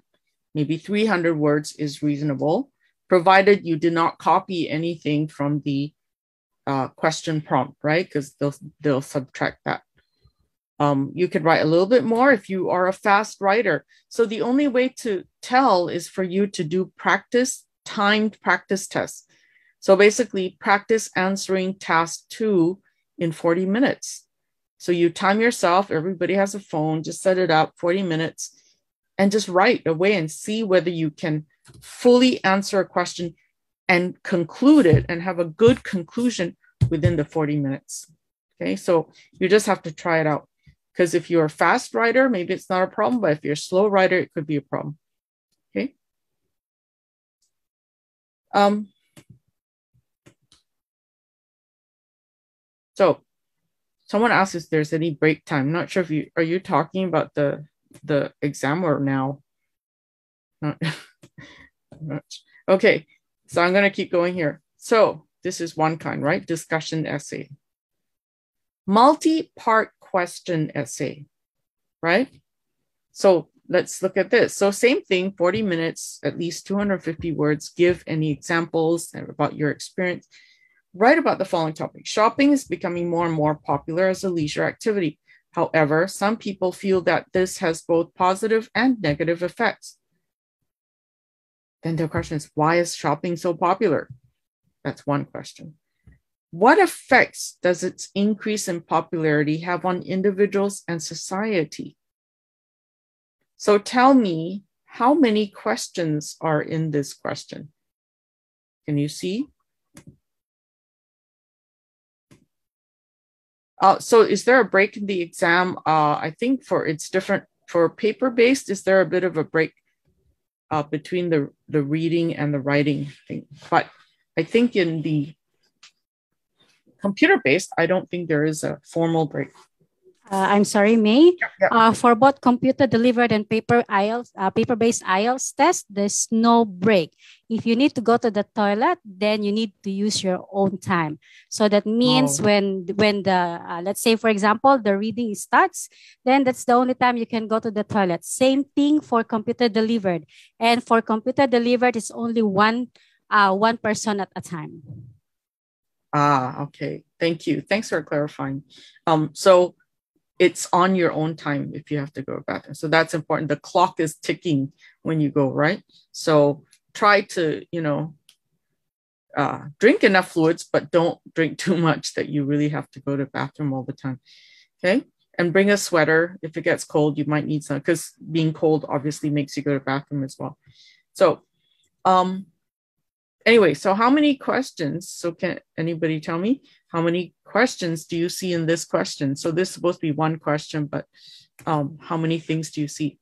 Maybe 300 words is reasonable, provided you do not copy anything from the question prompt, right? Because they'll subtract that. You could write a little bit more if you are a fast writer. So the only way to tell is for you to do timed practice tests. So basically practice answering task 2 in 40 minutes. So you time yourself, everybody has a phone, just set it up 40 minutes and just write away and see whether you can fully answer a question and conclude it and have a good conclusion within the 40 minutes. Okay, so you just have to try it out. Because if you're a fast writer, maybe it's not a problem, but if you're a slow writer, it could be a problem. Okay. So someone asked if there's any break time. I'm not sure if are you talking about the exam or now? Not much. Okay, so I'm going to keep going here. So this is one kind, right? Discussion essay. Multi-part question essay, right? So let's look at this. So same thing, 40 minutes, at least 250 words. Give any examples about your experience. Write about the following topic. Shopping is becoming more and more popular as a leisure activity. However, some people feel that this has both positive and negative effects. Then the question is, why is shopping so popular? That's one question. What effects does its increase in popularity have on individuals and society? So tell me, how many questions are in this question? Can you see? So is there a break in the exam? I think it's different for paper-based. Is there a bit of a break between the reading and the writing thing? But I think in the computer-based, I don't think there is a formal break. I'm sorry, Mei. Yep. For both computer-delivered and paper-based IELTS test, there's no break. If you need to go to the toilet, then you need to use your own time. So that means when the, let's say, for example, the reading starts, then that's the only time you can go to the toilet. Same thing for computer-delivered. And for computer-delivered, it's only one person at a time. Okay. Thank you. Thanks for clarifying. So it's on your own time if you have to go to the bathroom. So that's important. The clock is ticking when you go, right? So try to, drink enough fluids, but don't drink too much that you really have to go to the bathroom all the time. Okay. And bring a sweater. If it gets cold, you might need some, because being cold obviously makes you go to the bathroom as well. So, anyway, so how many questions? So can anybody tell me how many questions do you see in this question? So this is supposed to be one question, but how many things do you see?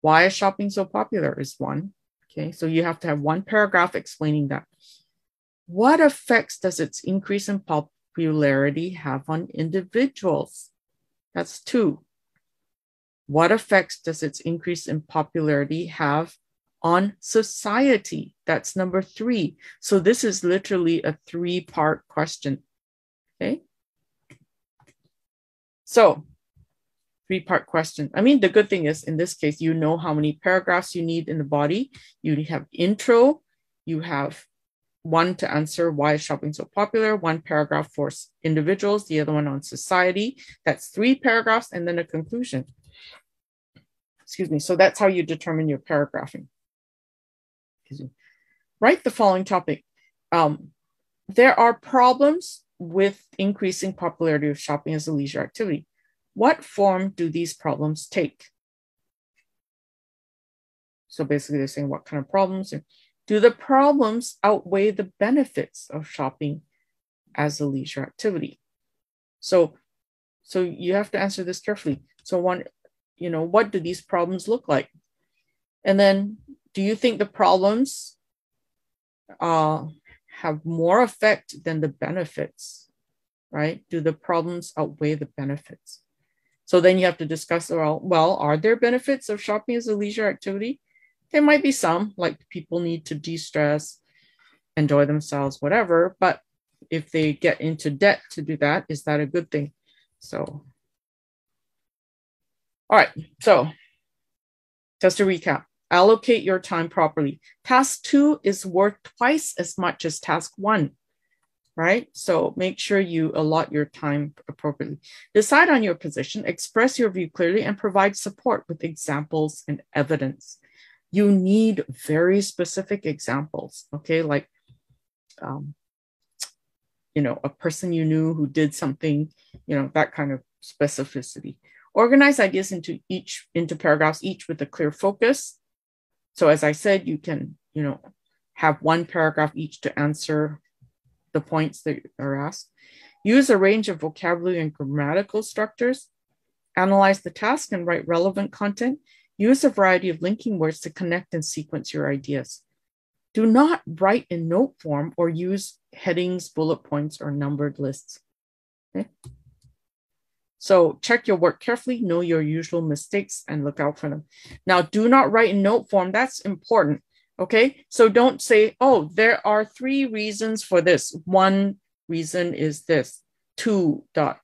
Why is shopping so popular is one. Okay, so you have to have one paragraph explaining that. What effects does its increase in popularity have on individuals? That's two. What effects does its increase in popularity have on society? That's number three. So this is literally a three-part question. Okay. So three-part question. I mean, the good thing is in this case, you know how many paragraphs you need in the body. You have intro, you have one to answer why is shopping so popular, one paragraph for individuals, the other one on society. That's 3 paragraphs and then a conclusion. Excuse me. So that's how you determine your paragraphing. Write the following topic. There are problems with increasing popularity of shopping as a leisure activity. What form do these problems take? So basically they're saying what kind of problems? Do the problems outweigh the benefits of shopping as a leisure activity? So you have to answer this carefully. So one, what do these problems look like? And then do you think the problems have more effect than the benefits, right? Do the problems outweigh the benefits? So then you have to discuss, well, are there benefits of shopping as a leisure activity? There might be some, like people need to de-stress, enjoy themselves, whatever. But if they get into debt to do that, is that a good thing? So, all right. So just to recap, allocate your time properly. Task 2 is worth twice as much as task 1. Right? So make sure you allot your time appropriately. Decide on your position, express your view clearly, and provide support with examples and evidence. You need very specific examples, okay? Like, a person you knew who did something, that kind of specificity. Organize ideas into paragraphs, each with a clear focus. So as I said, you can, have one paragraph each to answer the points that are asked. Use a range of vocabulary and grammatical structures. Analyze the task and write relevant content. Use a variety of linking words to connect and sequence your ideas. Do not write in note form or use headings, bullet points, or numbered lists. Okay? So check your work carefully, know your usual mistakes, and look out for them. Now, do not write in note form. That's important. Okay, so don't say, oh, there are 3 reasons for this. 1 reason is this, 2 dot,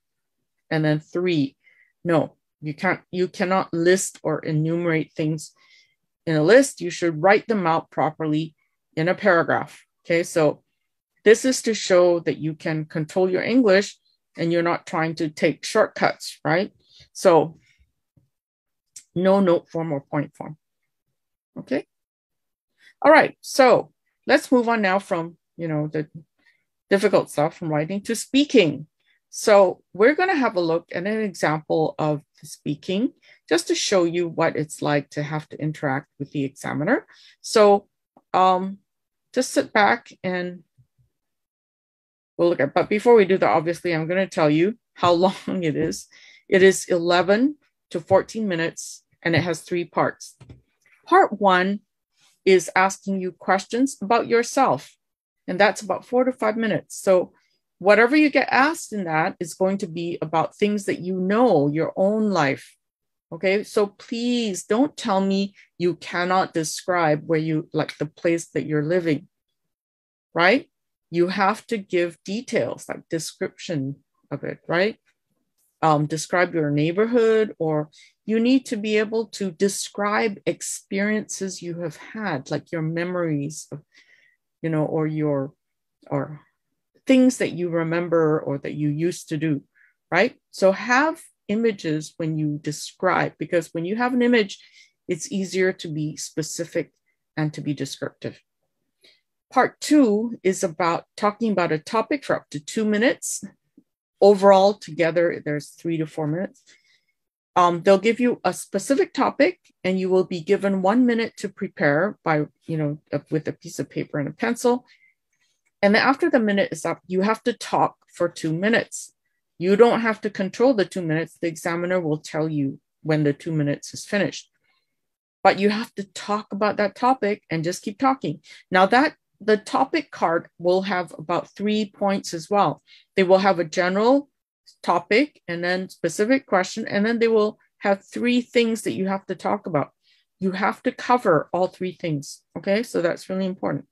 and then 3. No, you cannot list or enumerate things in a list. You should write them out properly in a paragraph. Okay, so this is to show that you can control your English and you're not trying to take shortcuts, right? So No note form or point form. Okay. All right. So let's move on now from, the difficult stuff from writing to speaking. So we're going to have a look at an example of the speaking just to show you what it's like to have to interact with the examiner. So just sit back and we'll look at, but before we do that, obviously, I'm going to tell you how long it is. It is 11 to 14 minutes and it has 3 parts. Part 1 is asking you questions about yourself, and that's about 4 to 5 minutes. So whatever you get asked in that is going to be about things that you know, your own life. Okay, so please don't tell me you cannot describe where you, like the place that you're living, right? You have to give details, like description of it, right? Describe your neighborhood, or you need to be able to describe experiences you have had, like your memories of, or things that you remember or that you used to do, right? So have images when you describe, because when you have an image, it's easier to be specific and to be descriptive. Part 2 is about talking about a topic for up to 2 minutes. Overall, together, there's 3 to 4 minutes. They'll give you a specific topic and you will be given 1 minute to prepare by, with a piece of paper and a pencil. And then after the minute is up, you have to talk for 2 minutes. You don't have to control the 2 minutes. The examiner will tell you when the 2 minutes is finished. But you have to talk about that topic and just keep talking. Now the topic card will have about 3 points as well. They will have a general topic and then specific question, and then they will have 3 things that you have to talk about. You have to cover all 3 things. Okay, so that's really important.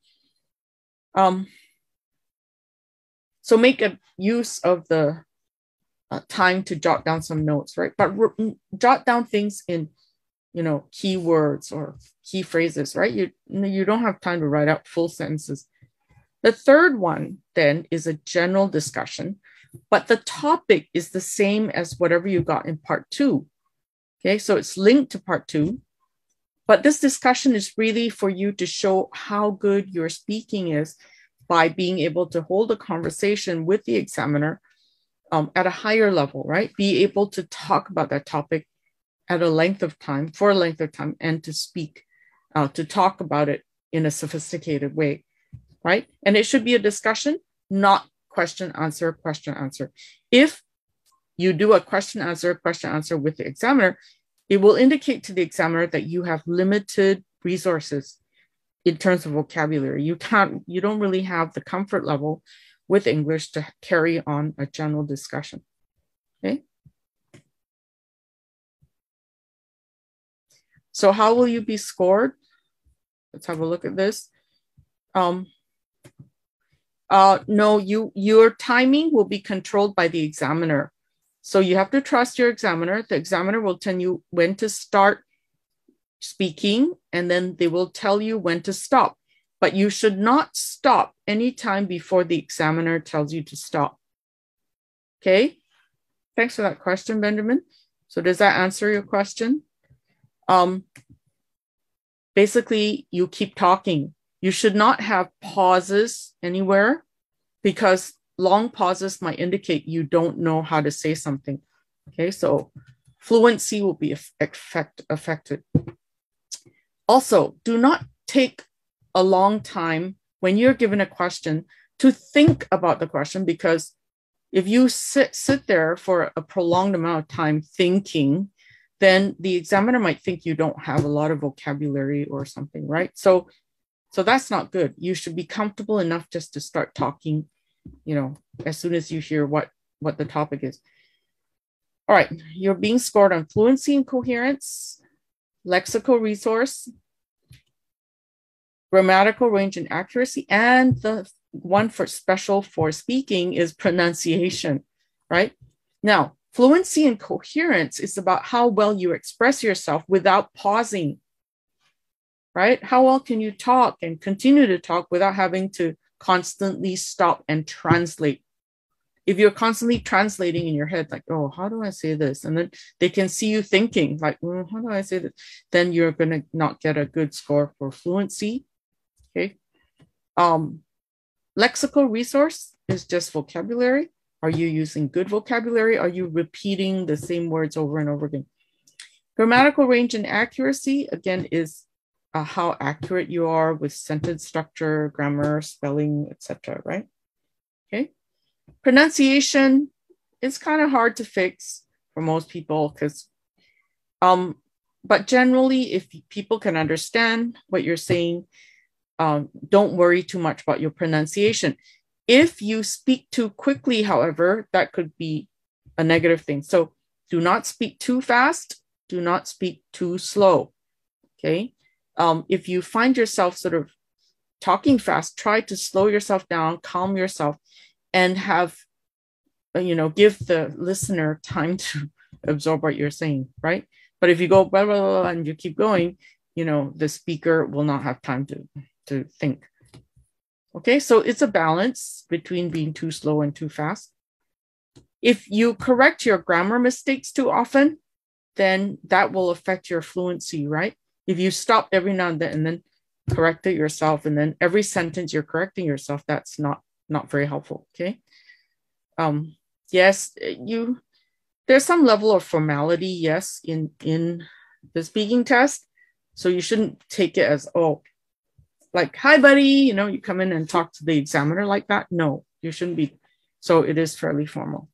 So make a use of the time to jot down some notes, right? But jot down things in, keywords or key phrases, right? You don't have time to write out full sentences. The third one then is a general discussion, but the topic is the same as whatever you got in part 2. Okay, so it's linked to part 2, but this discussion is really for you to show how good your speaking is by being able to hold a conversation with the examiner at a higher level, right? Be able to talk about that topic at a length of time, for a length of time, and to speak, to talk about it in a sophisticated way, right? And it should be a discussion, not question, answer. If you do a question, answer with the examiner, it will indicate to the examiner that you have limited resources in terms of vocabulary. You don't really have the comfort level with English to carry on a general discussion, okay? So how will you be scored? Let's have a look at this. No, your timing will be controlled by the examiner. So you have to trust your examiner. The examiner will tell you when to start speaking, and then they will tell you when to stop. But you should not stop anytime before the examiner tells you to stop. Okay? Thanks for that question, Benjamin. So does that answer your question? Basically, you keep talking. You should not have pauses anywhere, because long pauses might indicate you don't know how to say something. Okay, so fluency will be affected. Also, do not take a long time when you're given a question to think about the question, because if you sit there for a prolonged amount of time thinking, then the examiner might think you don't have a lot of vocabulary or something, right? So that's not good. You should be comfortable enough just to start talking, as soon as you hear what the topic is. All right, you're being scored on fluency and coherence, lexical resource, grammatical range and accuracy, and the one for special for speaking is pronunciation, right? Now, fluency and coherence is about how well you express yourself without pausing, right? How well can you talk and continue to talk without having to constantly stop and translate? if you're constantly translating in your head, like, oh, how do I say this? And then they can see you thinking like, how do I say this? Then you're going to not get a good score for fluency. Okay. Lexical resource is just vocabulary. Are you using good vocabulary? Are you repeating the same words over and over again? Grammatical range and accuracy, again, is how accurate you are with sentence structure, grammar, spelling, etc. Right? Okay. Pronunciation is kind of hard to fix for most people because, but generally, if people can understand what you're saying, don't worry too much about your pronunciation. If you speak too quickly, however, that could be a negative thing. So do not speak too fast. Do not speak too slow. Okay. If you find yourself sort of talking fast, try to slow yourself down, calm yourself, and have, give the listener time to absorb what you're saying, right? But if you go blah, blah, blah, and you keep going, the speaker will not have time to think. Okay, so it's a balance between being too slow and too fast. If you correct your grammar mistakes too often, then that will affect your fluency, right? If you stop every now and then correct it yourself, and then every sentence you're correcting yourself, that's not very helpful, okay? Yes, there's some level of formality, yes, in the speaking test. So you shouldn't take it as, oh, like, hi, buddy, you come in and talk to the examiner like that. No, you shouldn't be. So it is fairly formal.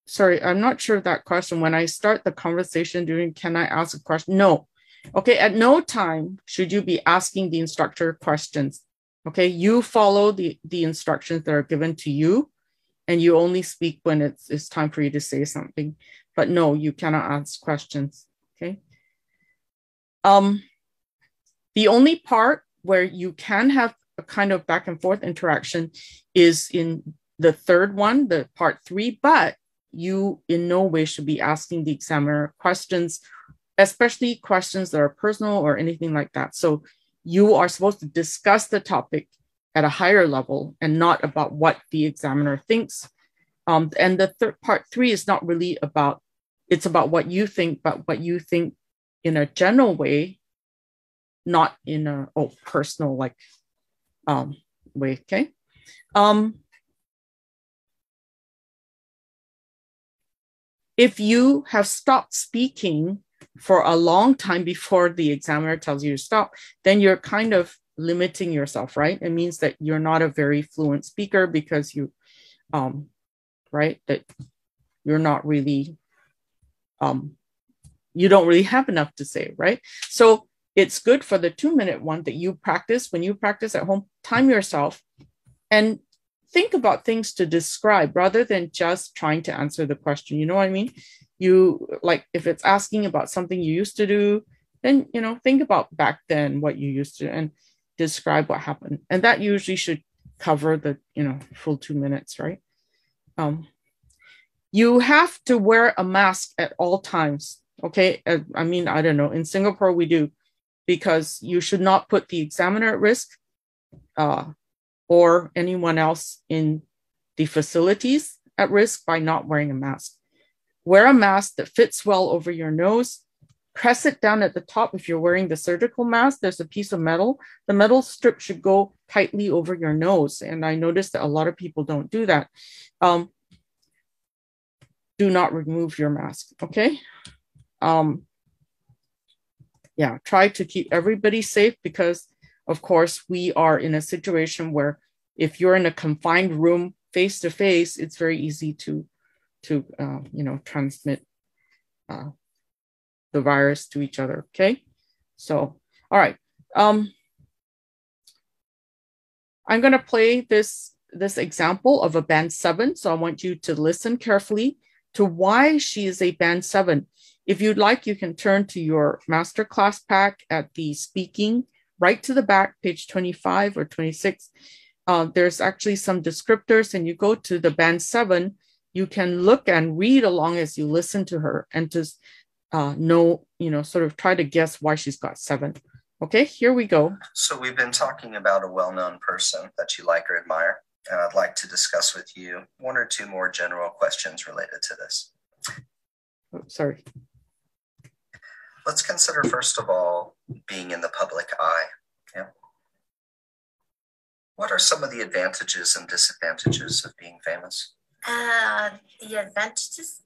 Sorry, I'm not sure of that question. When I start the conversation can I ask a question? No. Okay, at no time should you be asking the instructor questions. Okay, you follow the instructions that are given to you, and you only speak when it's time for you to say something. But no, you cannot ask questions, okay? The only part where you can have a kind of back and forth interaction is in the third one, the part 3, but you in no way should be asking the examiner questions, especially questions that are personal or anything like that. So you are supposed to discuss the topic at a higher level and not about what the examiner thinks. And the part 3 is not really about, it's about what you think, but what you think in a general way, not in a personal way, okay? If you have stopped speaking for a long time before the examiner tells you to stop, then you're kind of limiting yourself, right? It means that you're not a very fluent speaker because you, right, that you're not really, you don't really have enough to say, right? So it's good for the 2-minute one that you practice. When you practice at home, time yourself and think about things to describe rather than just trying to answer the question. You know what I mean? You, like, if it's asking about something you used to do, then, think about back then what you used to and describe what happened. And that usually should cover the, full 2 minutes, right? You have to wear a mask at all times. Okay. I mean, I don't know. In Singapore, we do, because you should not put the examiner at risk, or anyone else in the facilities at risk by not wearing a mask. Wear a mask that fits well over your nose. Press it down at the top. If you're wearing the surgical mask, there's a piece of metal. The metal strip should go tightly over your nose. And I noticed that a lot of people don't do that. Do not remove your mask, okay? Yeah, try to keep everybody safe because, of course, we are in a situation where if you're in a confined room face to face, it's very easy to transmit the virus to each other. Okay, so all right, I'm going to play this example of a band 7. So I want you to listen carefully to why she is a band 7. If you'd like, you can turn to your masterclass pack at the speaking right to the back, page 25 or 26. There's actually some descriptors, and you go to the band 7, you can look and read along as you listen to her and just know, sort of try to guess why she's got 7. Okay, here we go. So we've been talking about a well-known person that you like or admire, and I'd like to discuss with you 1 or 2 more general questions related to this. Oh, sorry. Let's consider, first of all, being in the public eye. Yeah. What are some of the advantages and disadvantages of being famous? The advantages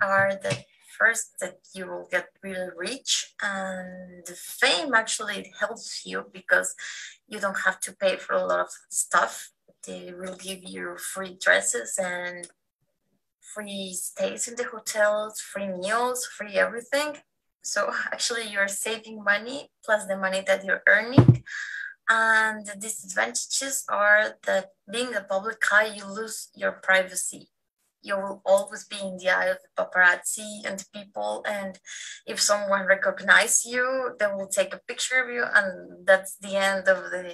are that first, that you will get really rich, and the fame actually helps you because you don't have to pay for a lot of stuff. They will give you free dresses and free stays in the hotels, free meals, free everything. So actually you're saving money plus the money that you're earning. And the disadvantages are that being a public eye, you lose your privacy. You will always be in the eye of the paparazzi and people. And if someone recognizes you, they will take a picture of you, and that's the end of the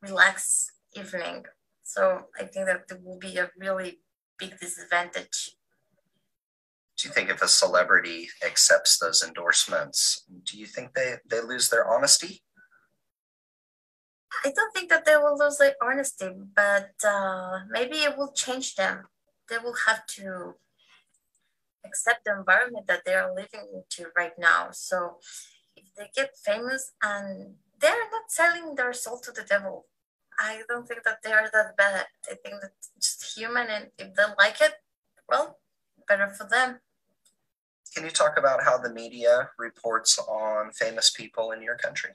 relaxed evening. So I think that it will be a really big disadvantage. Do you think if a celebrity accepts those endorsements, do you think they lose their honesty? I don't think that they will lose their honesty, but maybe it will change them. They will have to accept the environment that they are living into right now. So if they get famous and they're not selling their soul to the devil, I don't think that they are that bad. I think that it's just human, and if they like it, well, better for them. Can you talk about how the media reports on famous people in your country?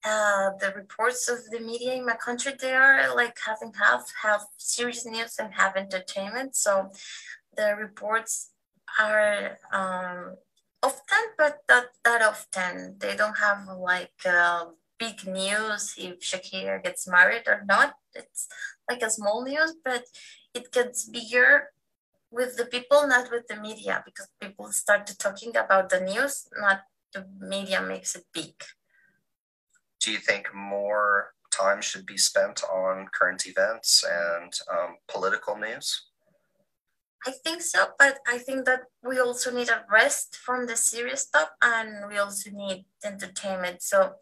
The reports of the media in my country, they are like half and half, have serious news and have entertainment. So the reports are often, but not that often. They don't have like big news if Shakira gets married or not. It's like a small news, but it gets bigger with the people, not with the media, because people start talking about the news, not the media makes it big. Do you think more time should be spent on current events and political news? I think so, but I think that we also need a rest from the serious stuff, and we also need entertainment. So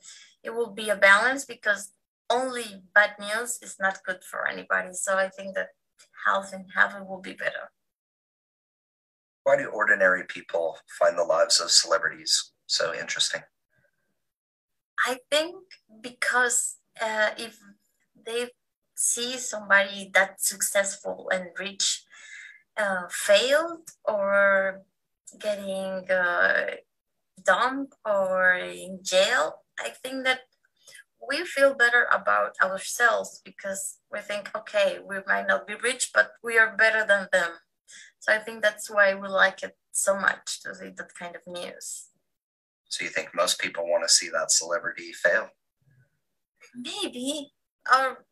it will be a balance, because only bad news is not good for anybody. So I think that half and half it will be better. Why do ordinary people find the lives of celebrities so interesting? I think because if they see somebody that's successful and rich failed or getting dumped or in jail, I think that we feel better about ourselves, because we think, okay, we might not be rich, but we are better than them. So I think that's why we like it so much, to see that kind of news. So you think most people want to see that celebrity fail? Maybe, or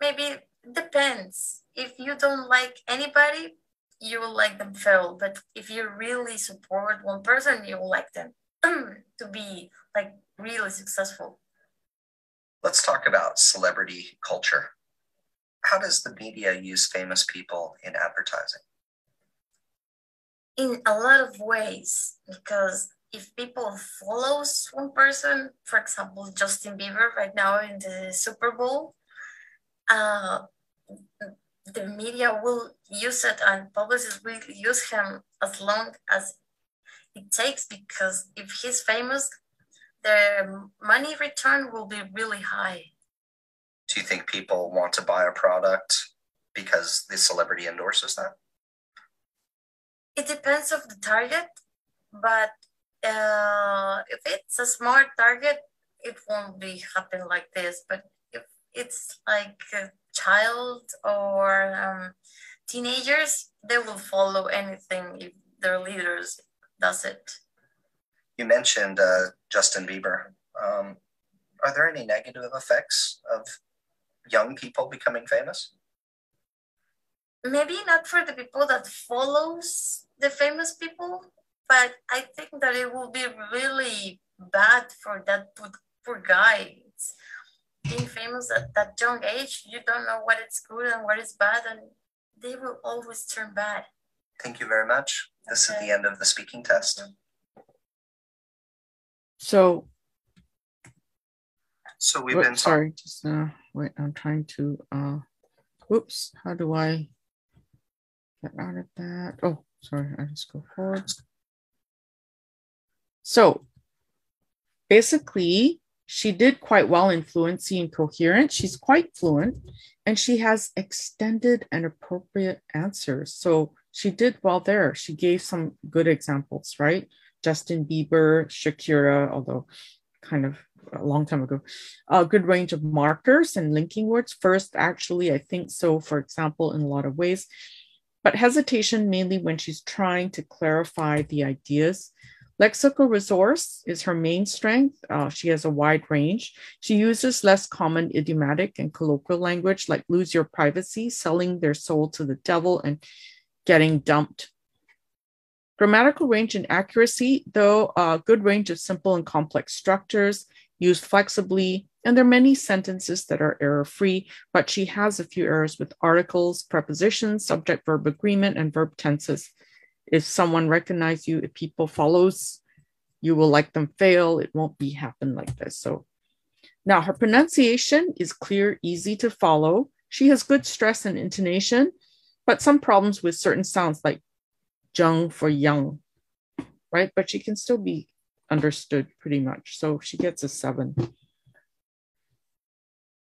maybe it depends. If you don't like anybody, you will like them fail. But if you really support one person, you will like them to be like really successful. Let's talk about celebrity culture. How does the media use famous people in advertising? In a lot of ways, because if people follows one person, for example, Justin Bieber right now in the Super Bowl, the media will use it, and publicists will use him as long as it takes, because if he's famous, the money return will be really high. Do you think people want to buy a product because the celebrity endorses that? It depends of the target, but if it's a smart target, it won't be happen like this. But if it's like a child or teenagers, they will follow anything if their leaders does it. You mentioned Justin Bieber. Are there any negative effects of young people becoming famous? Maybe not for the people that follows the famous people, but I think that it will be really bad for that poor guy. It's being famous at that young age, you don't know what is good and what is bad, and they will always turn bad. Thank you very much. This is the end of the speaking test. So we've been sorry, just wait, I'm trying to oops, how do I get out of that? Oh, sorry, I just go forward. So basically, she did quite well in fluency and coherence. She's quite fluent, and she has extended and appropriate answers. So she did well there. She gave some good examples, right? Justin Bieber, Shakira, although kind of a long time ago. A good range of markers and linking words. First, actually, I think so, for example, in a lot of ways. But hesitation mainly when she's trying to clarify the ideas. Lexical Resource is her main strength. She has a wide range. She uses less common idiomatic and colloquial language like lose your privacy, selling their soul to the devil, and getting dumped. Grammatical range and accuracy, though, a good range of simple and complex structures, used flexibly, and there are many sentences that are error-free, but she has a few errors with articles, prepositions, subject-verb agreement, and verb tenses. If someone recognizes you, if people follows, you will like them fail. It won't be happen like this. So now her pronunciation is clear, easy to follow. She has good stress and intonation, but some problems with certain sounds like jung for young, right? But she can still be understood pretty much. So she gets a 7.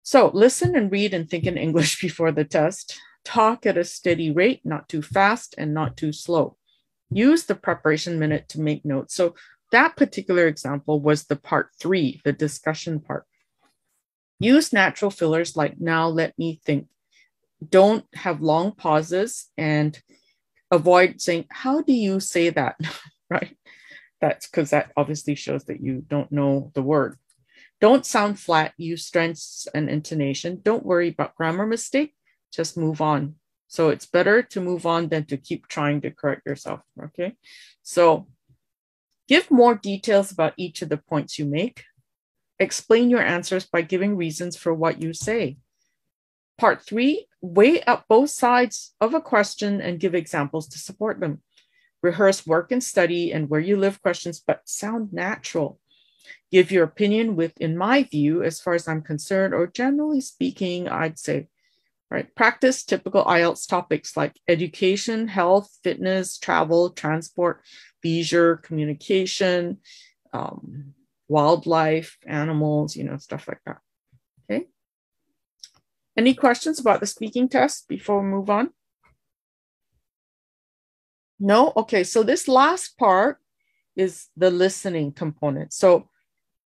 So listen and read and think in English before the test. Talk at a steady rate, not too fast and not too slow. Use the preparation minute to make notes. So that particular example was the part 3, the discussion part. Use natural fillers like now let me think. Don't have long pauses and avoid saying, how do you say that, right? That's because that obviously shows that you don't know the word. Don't sound flat, use strengths and intonation. Don't worry about grammar mistake, just move on. So it's better to move on than to keep trying to correct yourself, okay? So give more details about each of the points you make. Explain your answers by giving reasons for what you say. Part 3, weigh up both sides of a question and give examples to support them. Rehearse work and study and where you live questions, but sound natural. Give your opinion with, in my view, as far as I'm concerned, or generally speaking, I'd say, right? Practice typical IELTS topics like education, health, fitness, travel, transport, leisure, communication, wildlife, animals, stuff like that, okay? Any questions about the speaking test before we move on? No? Okay, so this last part is the listening component. So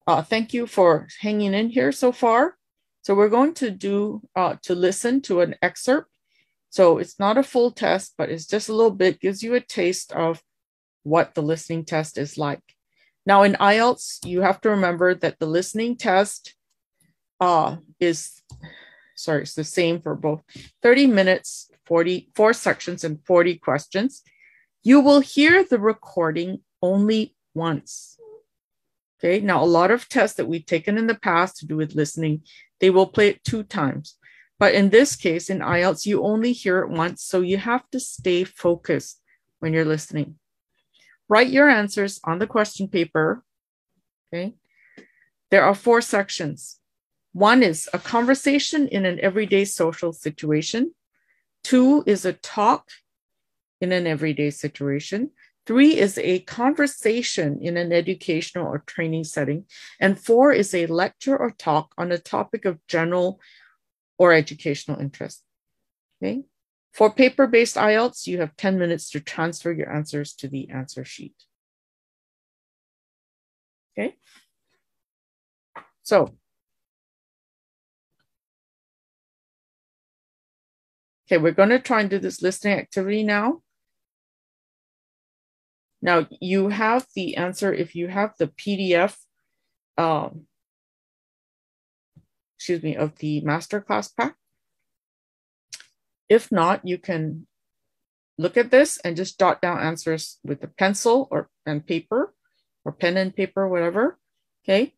thank you for hanging in here so far. So we're going to do, to listen to an excerpt. So it's not a full test, but it's just a little bit, gives you a taste of what the listening test is like. Now in IELTS, you have to remember that the listening test it's the same for both 30 minutes, 4 sections and 40 questions. You will hear the recording only once. Okay, now a lot of tests that we've taken in the past to do with listening, they will play it 2 times. But in this case, in IELTS, you only hear it once, so you have to stay focused when you're listening. Write your answers on the question paper, okay? There are 4 sections. 1 is a conversation in an everyday social situation. 2 is a talk in an everyday situation. 3 is a conversation in an educational or training setting. And 4 is a lecture or talk on a topic of general or educational interest. Okay. For paper-based IELTS, you have 10 minutes to transfer your answers to the answer sheet. Okay. So, okay, we're going to try and do this listening activity now. Now, you have the answer if you have the PDF, of the masterclass pack. If not, you can look at this and just jot down answers with a pencil and paper, or pen and paper, whatever. Okay,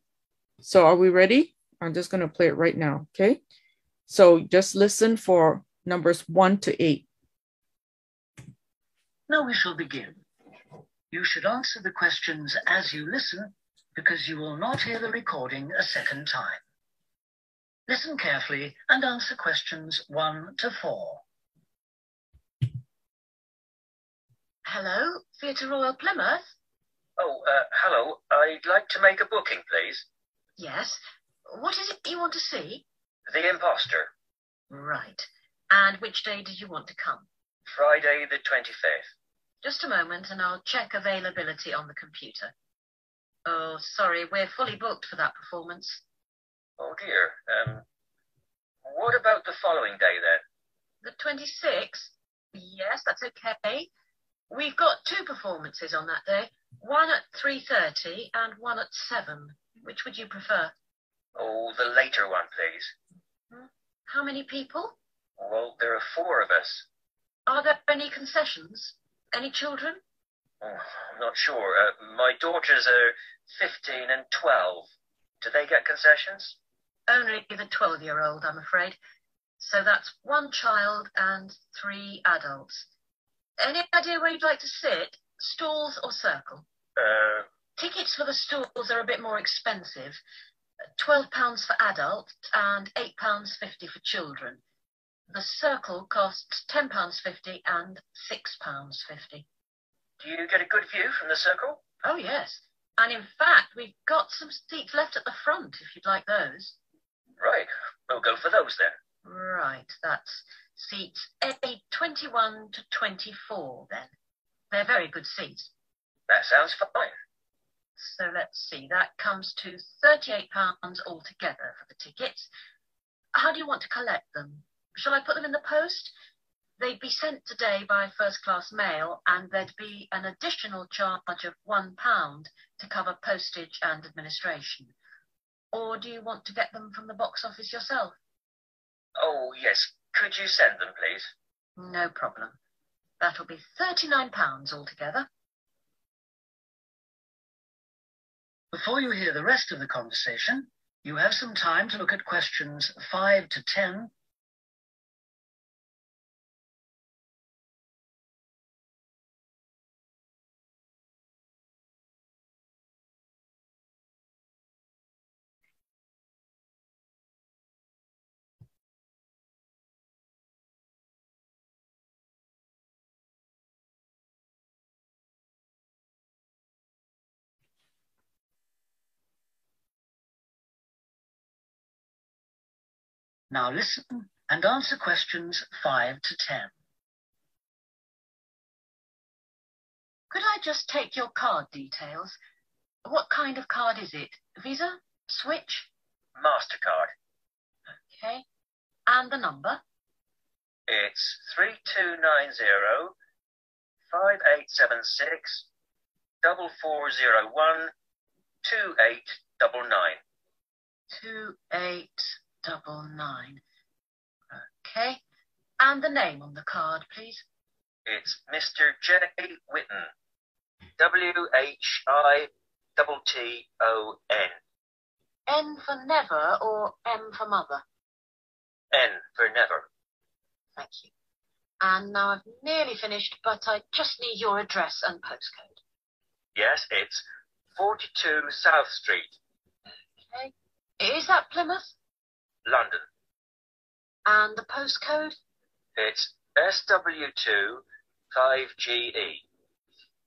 so are we ready? I'm just going to play it right now. Okay, so just listen for numbers 1 to 8. Now we shall begin. You should answer the questions as you listen, because you will not hear the recording a second time. Listen carefully and answer questions 1 to 4. Hello, Theatre Royal Plymouth? Oh, hello. I'd like to make a booking, please. Yes. What is it you want to see? The Imposter. Right. And which day did you want to come? Friday the 25th. Just a moment and I'll check availability on the computer. Oh, sorry, we're fully booked for that performance. Oh dear. What about the following day then? The 26th? Yes, that's okay. We've got 2 performances on that day. One at 3:30 and one at 7. Which would you prefer? Oh, the later one, please. How many people? Well, there are 4 of us. Are there any concessions? Any children? Oh, I'm not sure. My daughters are 15 and 12. Do they get concessions? Only the 12-year-old, I'm afraid. So that's 1 child and 3 adults. Any idea where you'd like to sit? Stalls or circle? Tickets for the stalls are a bit more expensive. £12 for adults and £8.50 for children. The circle costs £10.50 and £6.50. Do you get a good view from the circle? Oh, yes. And in fact, we've got some seats left at the front, if you'd like those. Right. We'll go for those then. Right. That's seats A21 to 24 then. They're very good seats. That sounds fine. So let's see. That comes to £38 altogether for the tickets. How do you want to collect them? Shall I put them in the post? They'd be sent today by first-class mail, and there'd be an additional charge of £1 to cover postage and administration. Or do you want to get them from the box office yourself? Oh, yes. Could you send them, please? No problem. That'll be £39 altogether. Before you hear the rest of the conversation, you have some time to look at questions 5 to 10. Now listen and answer questions 5 to 10. Could I just take your card details? What kind of card is it? Visa? Switch? MasterCard. Okay. And the number? It's 3290 5876 4401 2899. 2899. Okay. And the name on the card, please. It's Mr. J. Whitten. WHITTON. N for never or M for mother? N for never. Thank you. And now I've nearly finished, but I just need your address and postcode. Yes, it's 42 South Street. Okay. Is that Plymouth? London. And the postcode? It's SW2 5GE.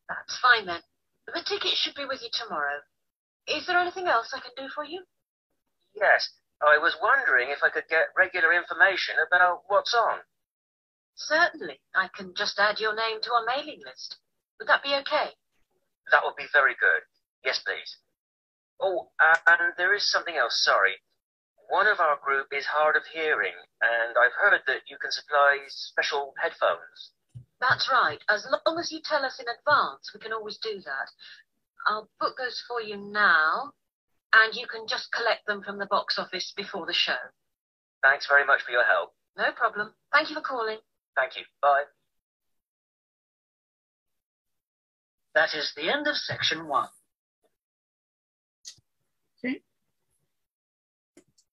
That's fine then. The ticket should be with you tomorrow. Is there anything else I can do for you? Yes, I was wondering if I could get regular information about what's on. Certainly. I can just add your name to our mailing list. Would that be okay? That would be very good. Yes, please. Oh, and there is something else, sorry. One of our group is hard of hearing, and I've heard that you can supply special headphones. That's right. As long as you tell us in advance, we can always do that. I'll book those for you now, and you can just collect them from the box office before the show. Thanks very much for your help. No problem. Thank you for calling. Thank you. Bye. That is the end of section 1. Okay.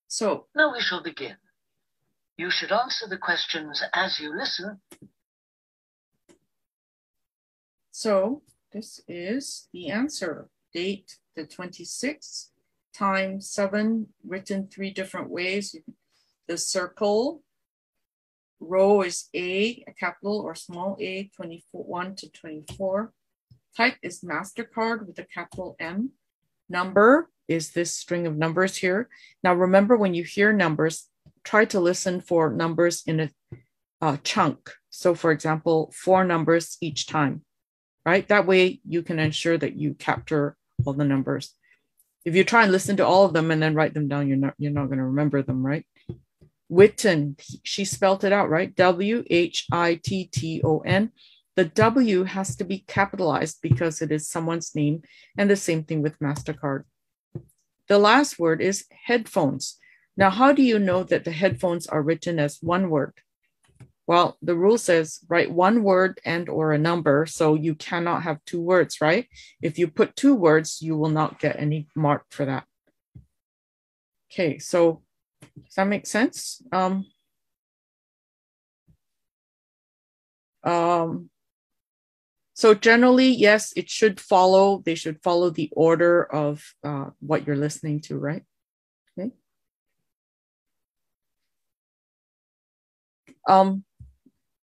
So now we shall begin. You should answer the questions as you listen. So this is the answer. Date, the 26th, time 7, written 3 different ways. The circle, row is a capital or small a, 1 to 24. Type is MasterCard with a capital M. Number is this string of numbers here. Now remember, when you hear numbers, try to listen for numbers in a chunk. So for example, 4 numbers each time, right? That way you can ensure that you capture all the numbers. If you try and listen to all of them and then write them down, you're not going to remember them, right? Witten, she spelled it out, right? W-H-I-T-T-O-N. The W has to be capitalized because it is someone's name, and the same thing with MasterCard. The last word is headphones. Now, how do you know that the headphones are written as one word? Well, the rule says write one word and or a number, so you cannot have 2 words, right? If you put 2 words, you will not get any mark for that. Okay, so does that make sense? So generally, yes, it should follow, they should follow the order of what you're listening to, right? Okay.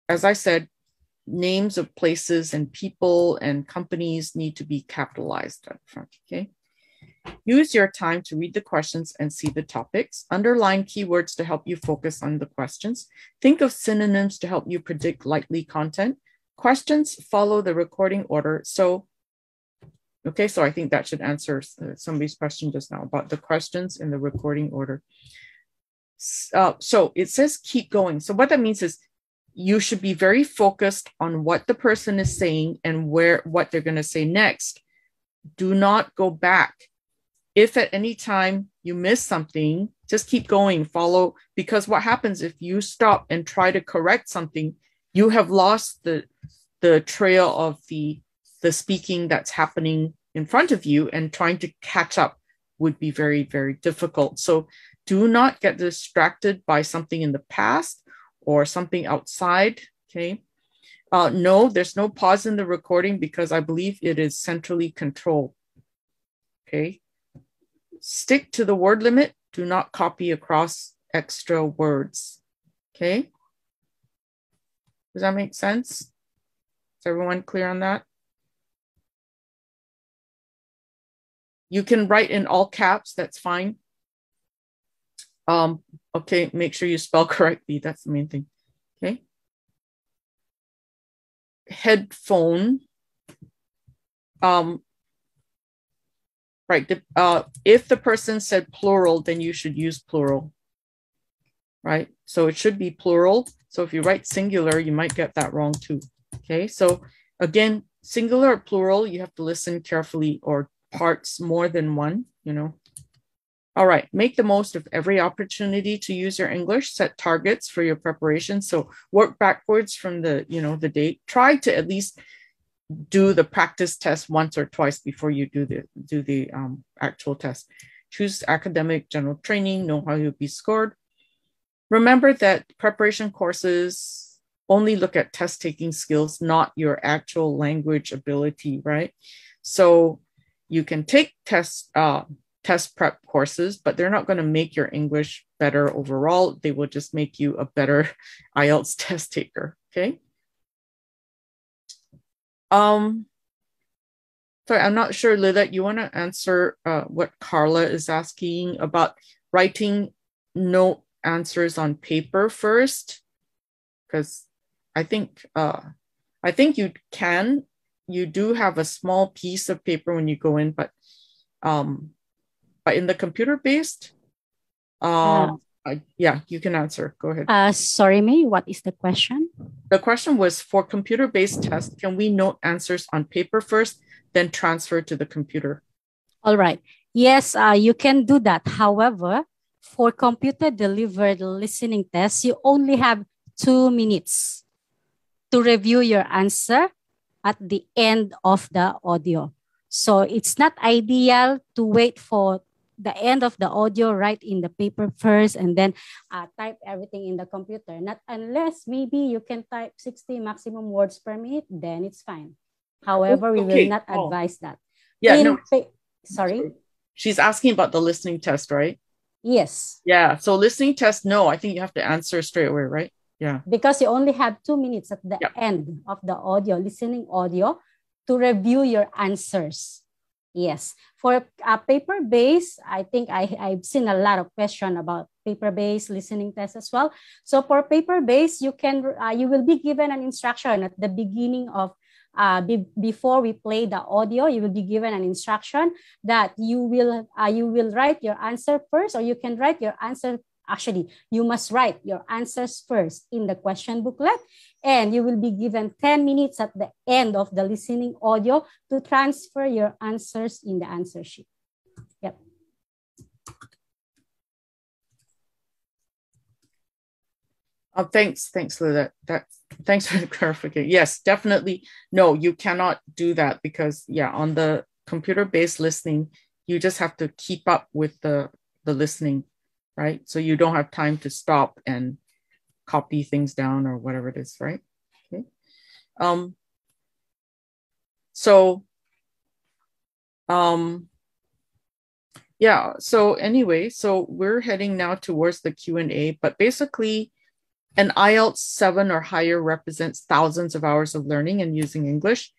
As I said, names of places and people and companies need to be capitalized up front, okay? Use your time to read the questions and see the topics. Underline keywords to help you focus on the questions. Think of synonyms to help you predict likely content. Questions follow the recording order. So, okay, so I think that should answer somebody's question just now about the questions in the recording order. So it says keep going. So what that means is you should be very focused on what the person is saying and what they're going to say next. Do not go back. If at any time you miss something, just keep going, follow, because what happens if you stop and try to correct something, you have lost the trail of the speaking that's happening in front of you, and trying to catch up would be very, very difficult. So do not get distracted by something in the past or something outside, okay? No, there's no pause in the recording because I believe it is centrally controlled, okay? Stick to the word limit. Do not copy across extra words, okay? Does that make sense? Is everyone clear on that? You can write in all caps, that's fine. Okay, make sure you spell correctly. That's the main thing, okay? Headphone. Right, if the person said plural, then you should use plural, right? So it should be plural. So if you write singular, you might get that wrong too, okay? So again, singular or plural, you have to listen carefully, or parts more than one, you know? All right, make the most of every opportunity to use your English, set targets for your preparation. So work backwards from the, the date. Try to at least do the practice test once or twice before you do the actual test. Choose academic general training, know how you'll be scored. Remember that preparation courses only look at test taking skills, not your actual language ability, right? So you can take test prep courses, but they're not going to make your English better overall. They will just make you a better IELTS test taker, okay? Sorry, I'm not sure, Lilith, you want to answer what Carla is asking about writing note answers on paper first? Because I think you can. You do have a small piece of paper when you go in, but in the computer-based, yeah, you can answer. Go ahead. Sorry, Mei, what is the question? The question was, for computer-based tests, can we note answers on paper first, then transfer to the computer? All right. Yes, you can do that. However, for computer-delivered listening tests, you only have 2 minutes to review your answer at the end of the audio. So it's not ideal to wait for the end of the audio, write in the paper first, and then type everything in the computer. Not unless maybe you can type 60 maximum words per minute, then it's fine. However, we will Okay. not advise that. Yeah, no. Sorry? She's asking about the listening test, right? Yes. Yeah. So listening test, no, I think you have to answer straight away, right? Yeah. Because you only have 2 minutes at the Yep. end of the audio, listening audio, to review your answers. Yes. For paper-based, I think I've seen a lot of questions about paper-based listening test as well. So for paper-based, you will be given an instruction at the beginning of before we play the audio. You will be given an instruction that you will write your answer first, or you can write your answer. Actually, you must write your answers first in the question booklet, and you will be given 10 minutes at the end of the listening audio to transfer your answers in the answer sheet. Yep. Thanks, Lynette. Thanks for the clarification. Yes, definitely. No, you cannot do that because, yeah, on the computer-based listening, you just have to keep up with the listening, right? So you don't have time to stop and copy things down or whatever it is, right? Okay. Yeah, so anyway, so we're heading now towards the Q&A, but basically an IELTS 7 or higher represents thousands of hours of learning and using English.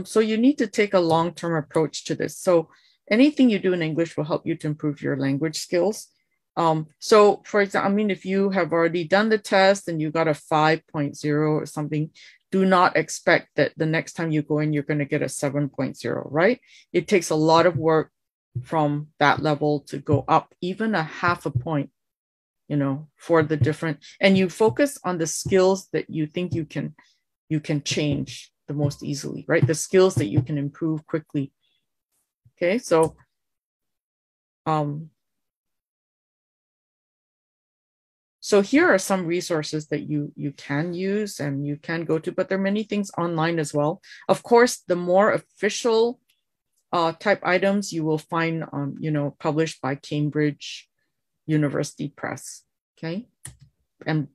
So you need to take a long-term approach to this. So anything you do in English will help you to improve your language skills. So for example, I mean, if you have already done the test and you got a 5.0 or something, do not expect that the next time you go in, you're going to get a 7.0, right? It takes a lot of work from that level to go up even a half a point, you know, for the different, and you focus on the skills that you think you can change the most easily, right? The skills that you can improve quickly. Okay, so so here are some resources that you can use and you can go to, but there are many things online as well. Of course, the more official type items you will find, you know, published by Cambridge University Press. Okay, and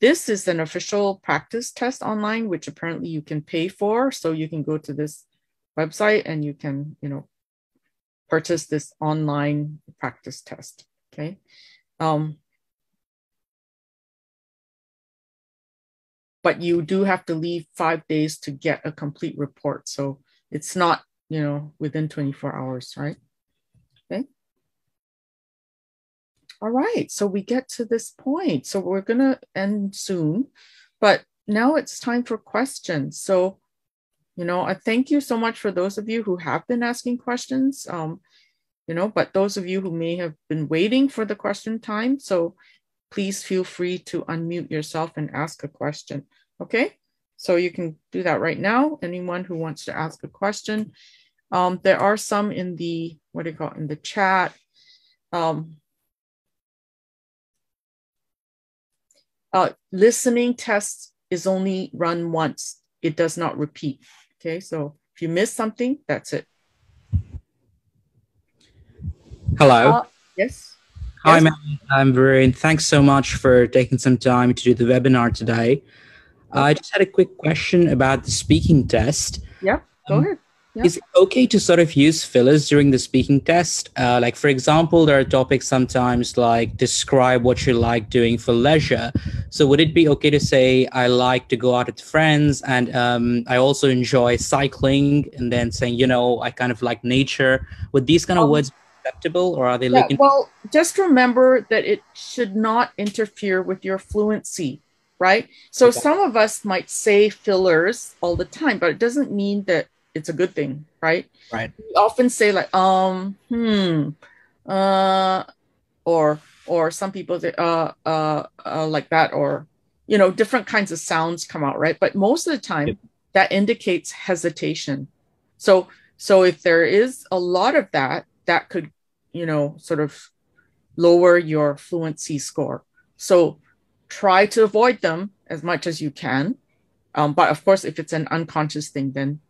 this is an official practice test online, which apparently you can pay for. So you can go to this website and you can, you know, purchase this online practice test. Okay. But you do have to leave 5 days to get a complete report. So it's not, you know, within 24 hours, right? Okay. All right. So we get to this point. So we're going to end soon, but now it's time for questions. So, you know, I thank you so much for those of you who have been asking questions, you know, but those of you who may have been waiting for the question time. So please feel free to unmute yourself and ask a question. Okay. So you can do that right now. Anyone who wants to ask a question. There are some in the, what do you call it, in the chat. Listening test is only run once. It does not repeat. Okay, so if you miss something, that's it. Hello. Yes. Hi, yes. Mei. I'm Varun. Thanks so much for taking some time to do the webinar today. Okay. I just had a quick question about the speaking test. Yeah, go ahead. Yeah. Is it okay to sort of use fillers during the speaking test? Like, for example, there are topics sometimes like describe what you like doing for leisure. So would it be okay to say, I like to go out with friends and I also enjoy cycling, and then saying, you know, I kind of like nature? Would these kind of words be acceptable, or are they looking? Well, just remember that it should not interfere with your fluency, right? So Okay. some of us might say fillers all the time, but it doesn't mean that it's a good thing, right? Right. We often say like, or some people say, like that, or, you know, different kinds of sounds come out, right? But most of the time, Yep. that indicates hesitation. So if there is a lot of that, that could, you know, sort of lower your fluency score. So try to avoid them as much as you can. But of course, if it's an unconscious thing, then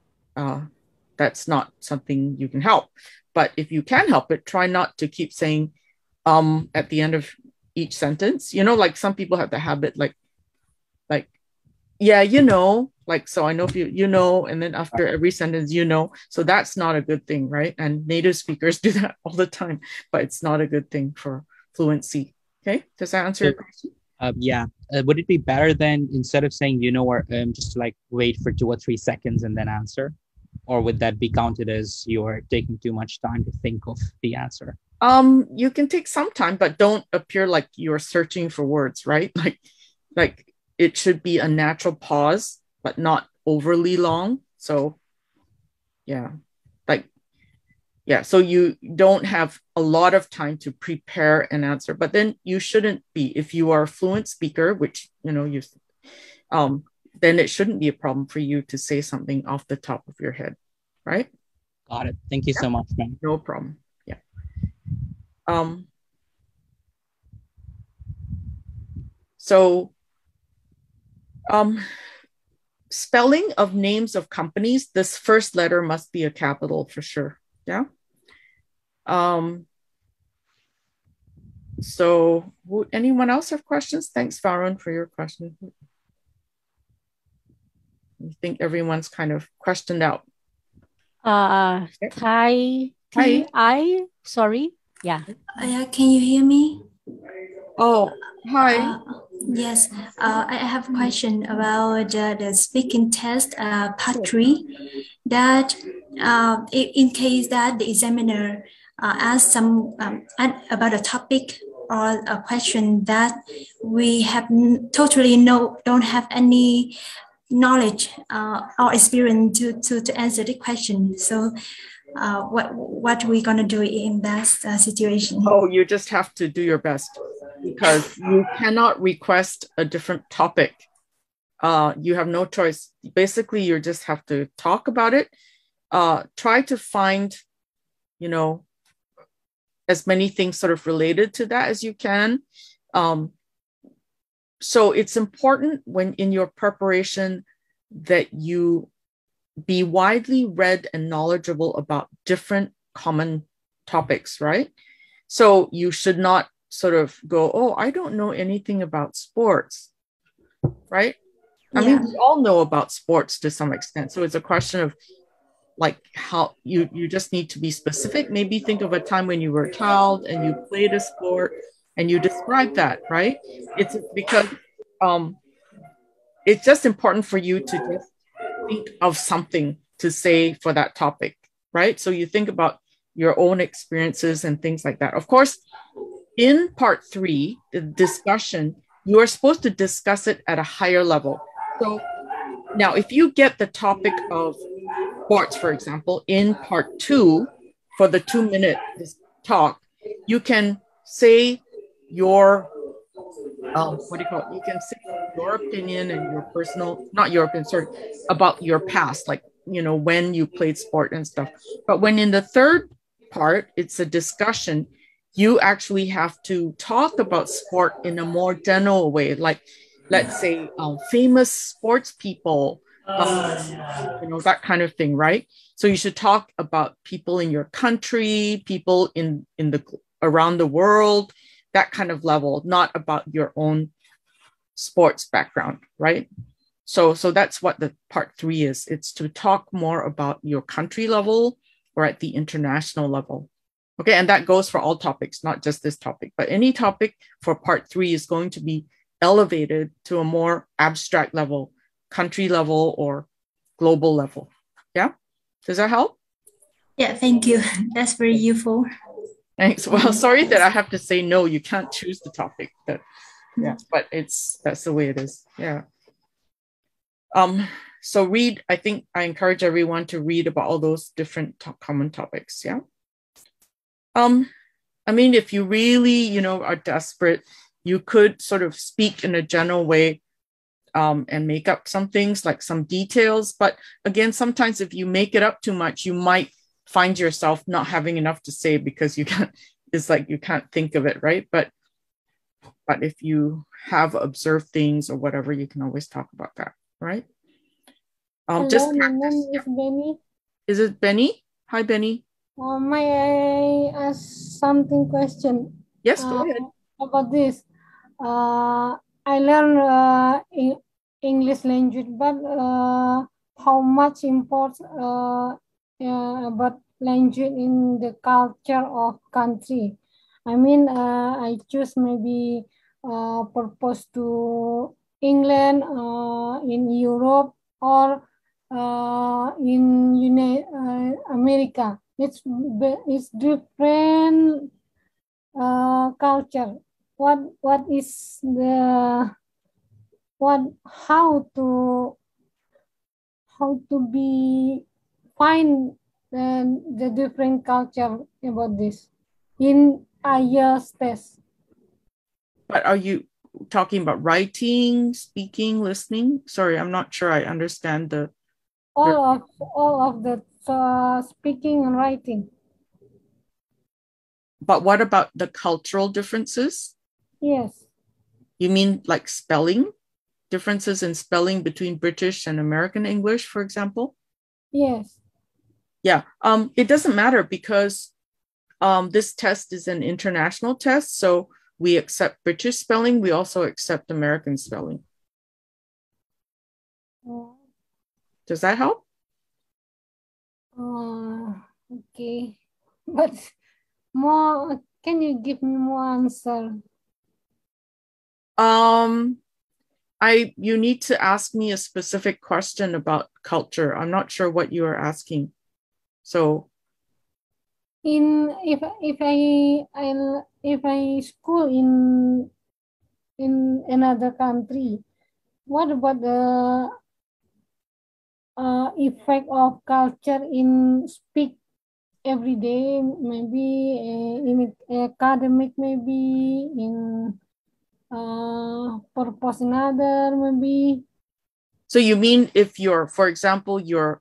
that's not something you can help. But if you can help it, try not to keep saying at the end of each sentence. You know, like some people have the habit, like yeah, you know, like, so I know if you know, and then after every sentence, you know, so that's not a good thing, right? And native speakers do that all the time, but it's not a good thing for fluency. Okay, does that answer your question? Yeah. Would it be better then, instead of saying you know, or just to like wait for 2 or 3 seconds and then answer? Or would that be counted as you're taking too much time to think of the answer? You can take some time, but don't appear like you're searching for words, right? Like it should be a natural pause, but not overly long. So yeah, like, yeah, so you don't have a lot of time to prepare an answer, but then you shouldn't be, if you are a fluent speaker, which, you know, then it shouldn't be a problem for you to say something off the top of your head, right? Got it. Thank you so much, man. No problem. Yeah. So, spelling of names of companies, this first letter must be a capital for sure. Yeah. So would anyone else have questions? Thanks, Varun, for your question. I think everyone's kind of questioned out. Thai, T-I, sorry. Yeah. Can you hear me? Oh, hi. Yes, I have a question about the speaking test part 3. That in case that the examiner asks some about a topic or a question that we have totally don't have any knowledge or experience to answer the question. So what we gonna do in that situation? Oh, you just have to do your best, because you cannot request a different topic. You have no choice. Basically, you just have to talk about it. Try to find, you know, as many things sort of related to that as you can. So it's important when in your preparation that you be widely read and knowledgeable about different common topics, right? So you should not sort of go, oh, I don't know anything about sports, right? I mean, we all know about sports to some extent. So it's a question of like how you just need to be specific. Maybe think of a time when you were a child and you played a sport and you describe that, right? It's because it's just important for you to just think of something to say for that topic, right? So you think about your own experiences and things like that. Of course, in part 3, the discussion, you are supposed to discuss it at a higher level. So now if you get the topic of sports, for example, in part 2, for the 2-minute talk, you can say your, what do you call it? You can say your opinion and your personal, not your opinion, sorry, about your past, like, you know, when you played sport and stuff. But when in the third part, it's a discussion, you actually have to talk about sport in a more general way. Like, let's say famous sports people, you know, that kind of thing, right? So you should talk about people in your country, people in the around the world, that kind of level, not about your own sports background, right? So that's what the part 3 is. It's to talk more about your country level or at the international level. Okay, and that goes for all topics, not just this topic, but any topic for part 3 is going to be elevated to a more abstract level, country level or global level. Yeah, does that help? Yeah, thank you. That's very useful. Thanks. Well, sorry that I have to say no, you can't choose the topic. But that's the way it is. Yeah. So read, I think I encourage everyone to read about all those different common topics. Yeah. I mean, if you really, you know, are desperate, you could sort of speak in a general way and make up some things, like some details. But again, sometimes if you make it up too much, you might find yourself not having enough to say because you can't, it's like you can't think of it, right? But if you have observed things or whatever, you can always talk about that, right? Hello, just my practice. name is Benny. Is it Benny? Hi, Benny. May I ask something question? Yes, go ahead. About this. I learned English language, but how much imports about language in the culture of country. I mean, I choose maybe purpose to England, in Europe, or in America. It's different culture. What is the how to be find the different culture about this in IELTS test. But are you talking about writing, speaking, listening? Sorry, I'm not sure I understand the... All of the speaking and writing. But what about the cultural differences? Yes. You mean like spelling? Differences in spelling between British and American English, for example? Yes. Yeah, it doesn't matter because this test is an international test, so we accept British spelling. We also accept American spelling. Does that help? Okay, but more. Can you give me more answer? You need to ask me a specific question about culture. I'm not sure what you are asking. So, if I school in another country, what about the effect of culture in speak every day? Maybe in academic, maybe in purpose another, maybe. So you mean if for example, your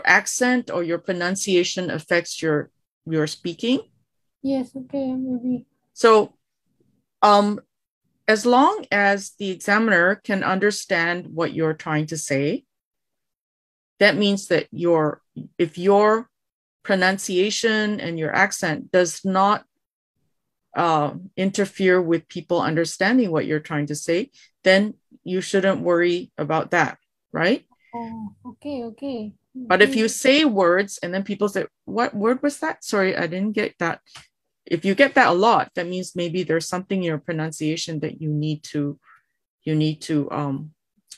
accent or your pronunciation affects your speaking? Yes, okay, maybe. So as long as the examiner can understand what you're trying to say, that means that if your pronunciation and your accent does not interfere with people understanding what you're trying to say, then you shouldn't worry about that, right? Oh, okay. But if you say words and then people say, what word was that? Sorry, I didn't get that. If you get that a lot, that means maybe there's something in your pronunciation that you need to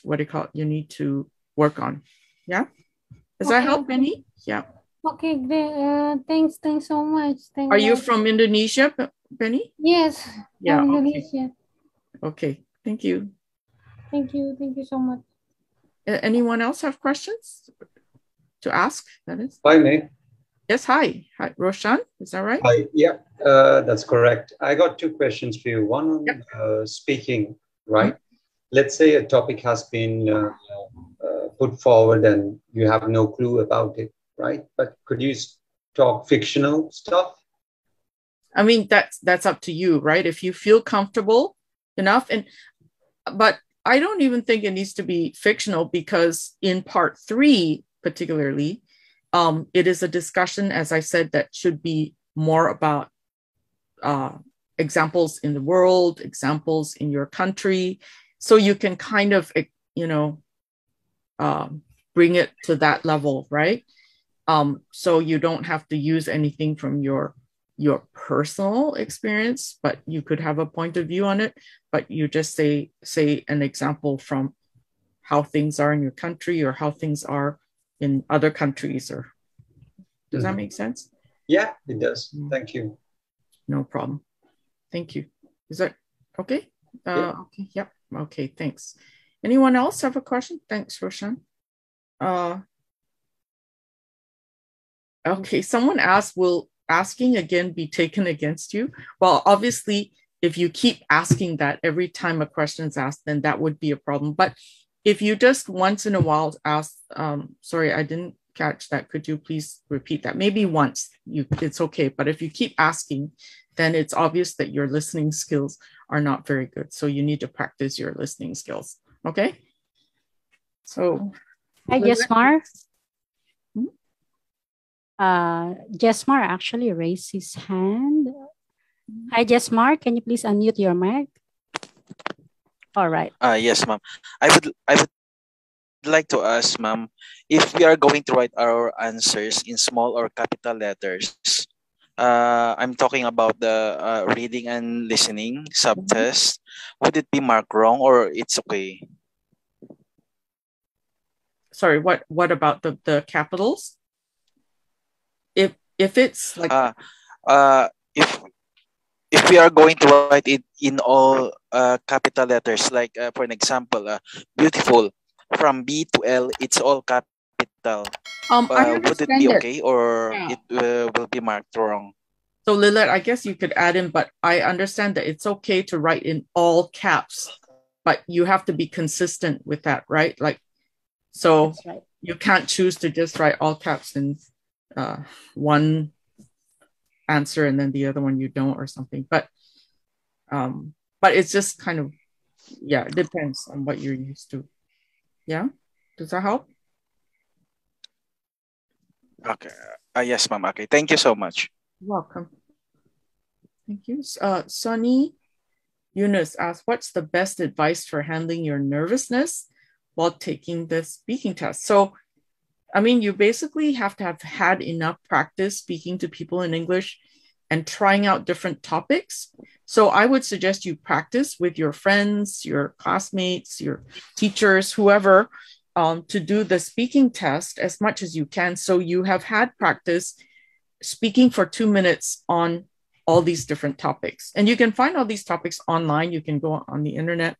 what do you call it? You need to work on. Yeah. Does that help, Benny? Yeah. Okay, great. Thanks so much. Are you from Indonesia, Benny? Yes. Yeah. From Indonesia. Okay. Thank you. Thank you so much. Anyone else have questions to ask? That is. Hi, Mei. Yes, hi. Hi, Roshan. Is that right? Hi. Yeah, that's correct. I got two questions for you. One on speaking, right? Let's say a topic has been put forward and you have no clue about it, right? But could you talk fictional stuff? I mean, that's up to you, right? If you feel comfortable enough, but I don't even think it needs to be fictional, because in part 3, particularly, it is a discussion, as I said, that should be more about examples in the world, examples in your country. So you can kind of, bring it to that level, right? So you don't have to use anything from your personal experience, but you could have a point of view on it, but you just say an example from how things are in your country or how things are in other countries. Or does that make sense? Yeah, it does. Thank you. No problem. Thank you. Is that okay? Yeah. Okay. Yep. Okay. Thanks. Anyone else have a question? Thanks, Roshan. Okay. Someone asked, will asking again be taken against you? Well, obviously, if you keep asking that every time a question is asked, then that would be a problem. But if you just once in a while ask, sorry, I didn't catch that. Could you please repeat that? Maybe once, it's okay. But if you keep asking, then it's obvious that your listening skills are not very good. So you need to practice your listening skills. Okay. So. Hi, Jesmar. Jesmar actually raised his hand. Hi, Jesmar. Can you please unmute your mic? All right. Yes, ma'am. I would like to ask, ma'am, if we are going to write our answers in small or capital letters. I'm talking about the reading and listening subtest. Would it be marked wrong or it's okay? Sorry, what about the capitals? If it's like if we are going to write it in all capital letters, like for an example, beautiful, from B to L, it's all capital. Would it be okay or it will be marked wrong? So Lilith, I guess you could add in, but I understand that it's okay to write in all caps, but you have to be consistent with that, right? Like, so you can't choose to just write all caps in one answer and then the other one you don't or something. But it's just kind of, yeah, it depends on what you're used to. Yeah, does that help? Okay. Yes, ma'am. Okay. Thank you so much. You're welcome. Thank you. Sonny Yunus asked, what's the best advice for handling your nervousness while taking the speaking test? So, I mean, you basically have to have had enough practice speaking to people in English and trying out different topics. So I would suggest you practice with your friends, your classmates, your teachers, whoever, to do the speaking test as much as you can. So you have had practice speaking for 2 minutes on all these different topics. And you can find all these topics online. You can go on the internet,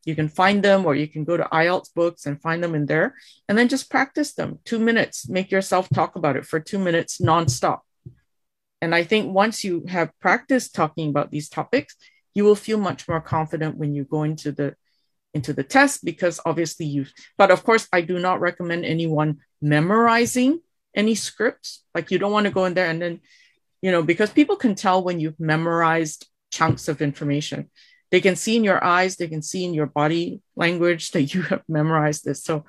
you can find them, or you can go to IELTS books and find them in there, and then just practice them. 2 minutes, make yourself talk about it for 2 minutes nonstop. And I think once you have practiced talking about these topics, you will feel much more confident when you go into the test, because obviously but of course, I do not recommend anyone memorizing any scripts. Like, you don't want to go in there and then, because people can tell when you've memorized chunks of information. They can see in your eyes, they can see in your body language that you have memorized this. So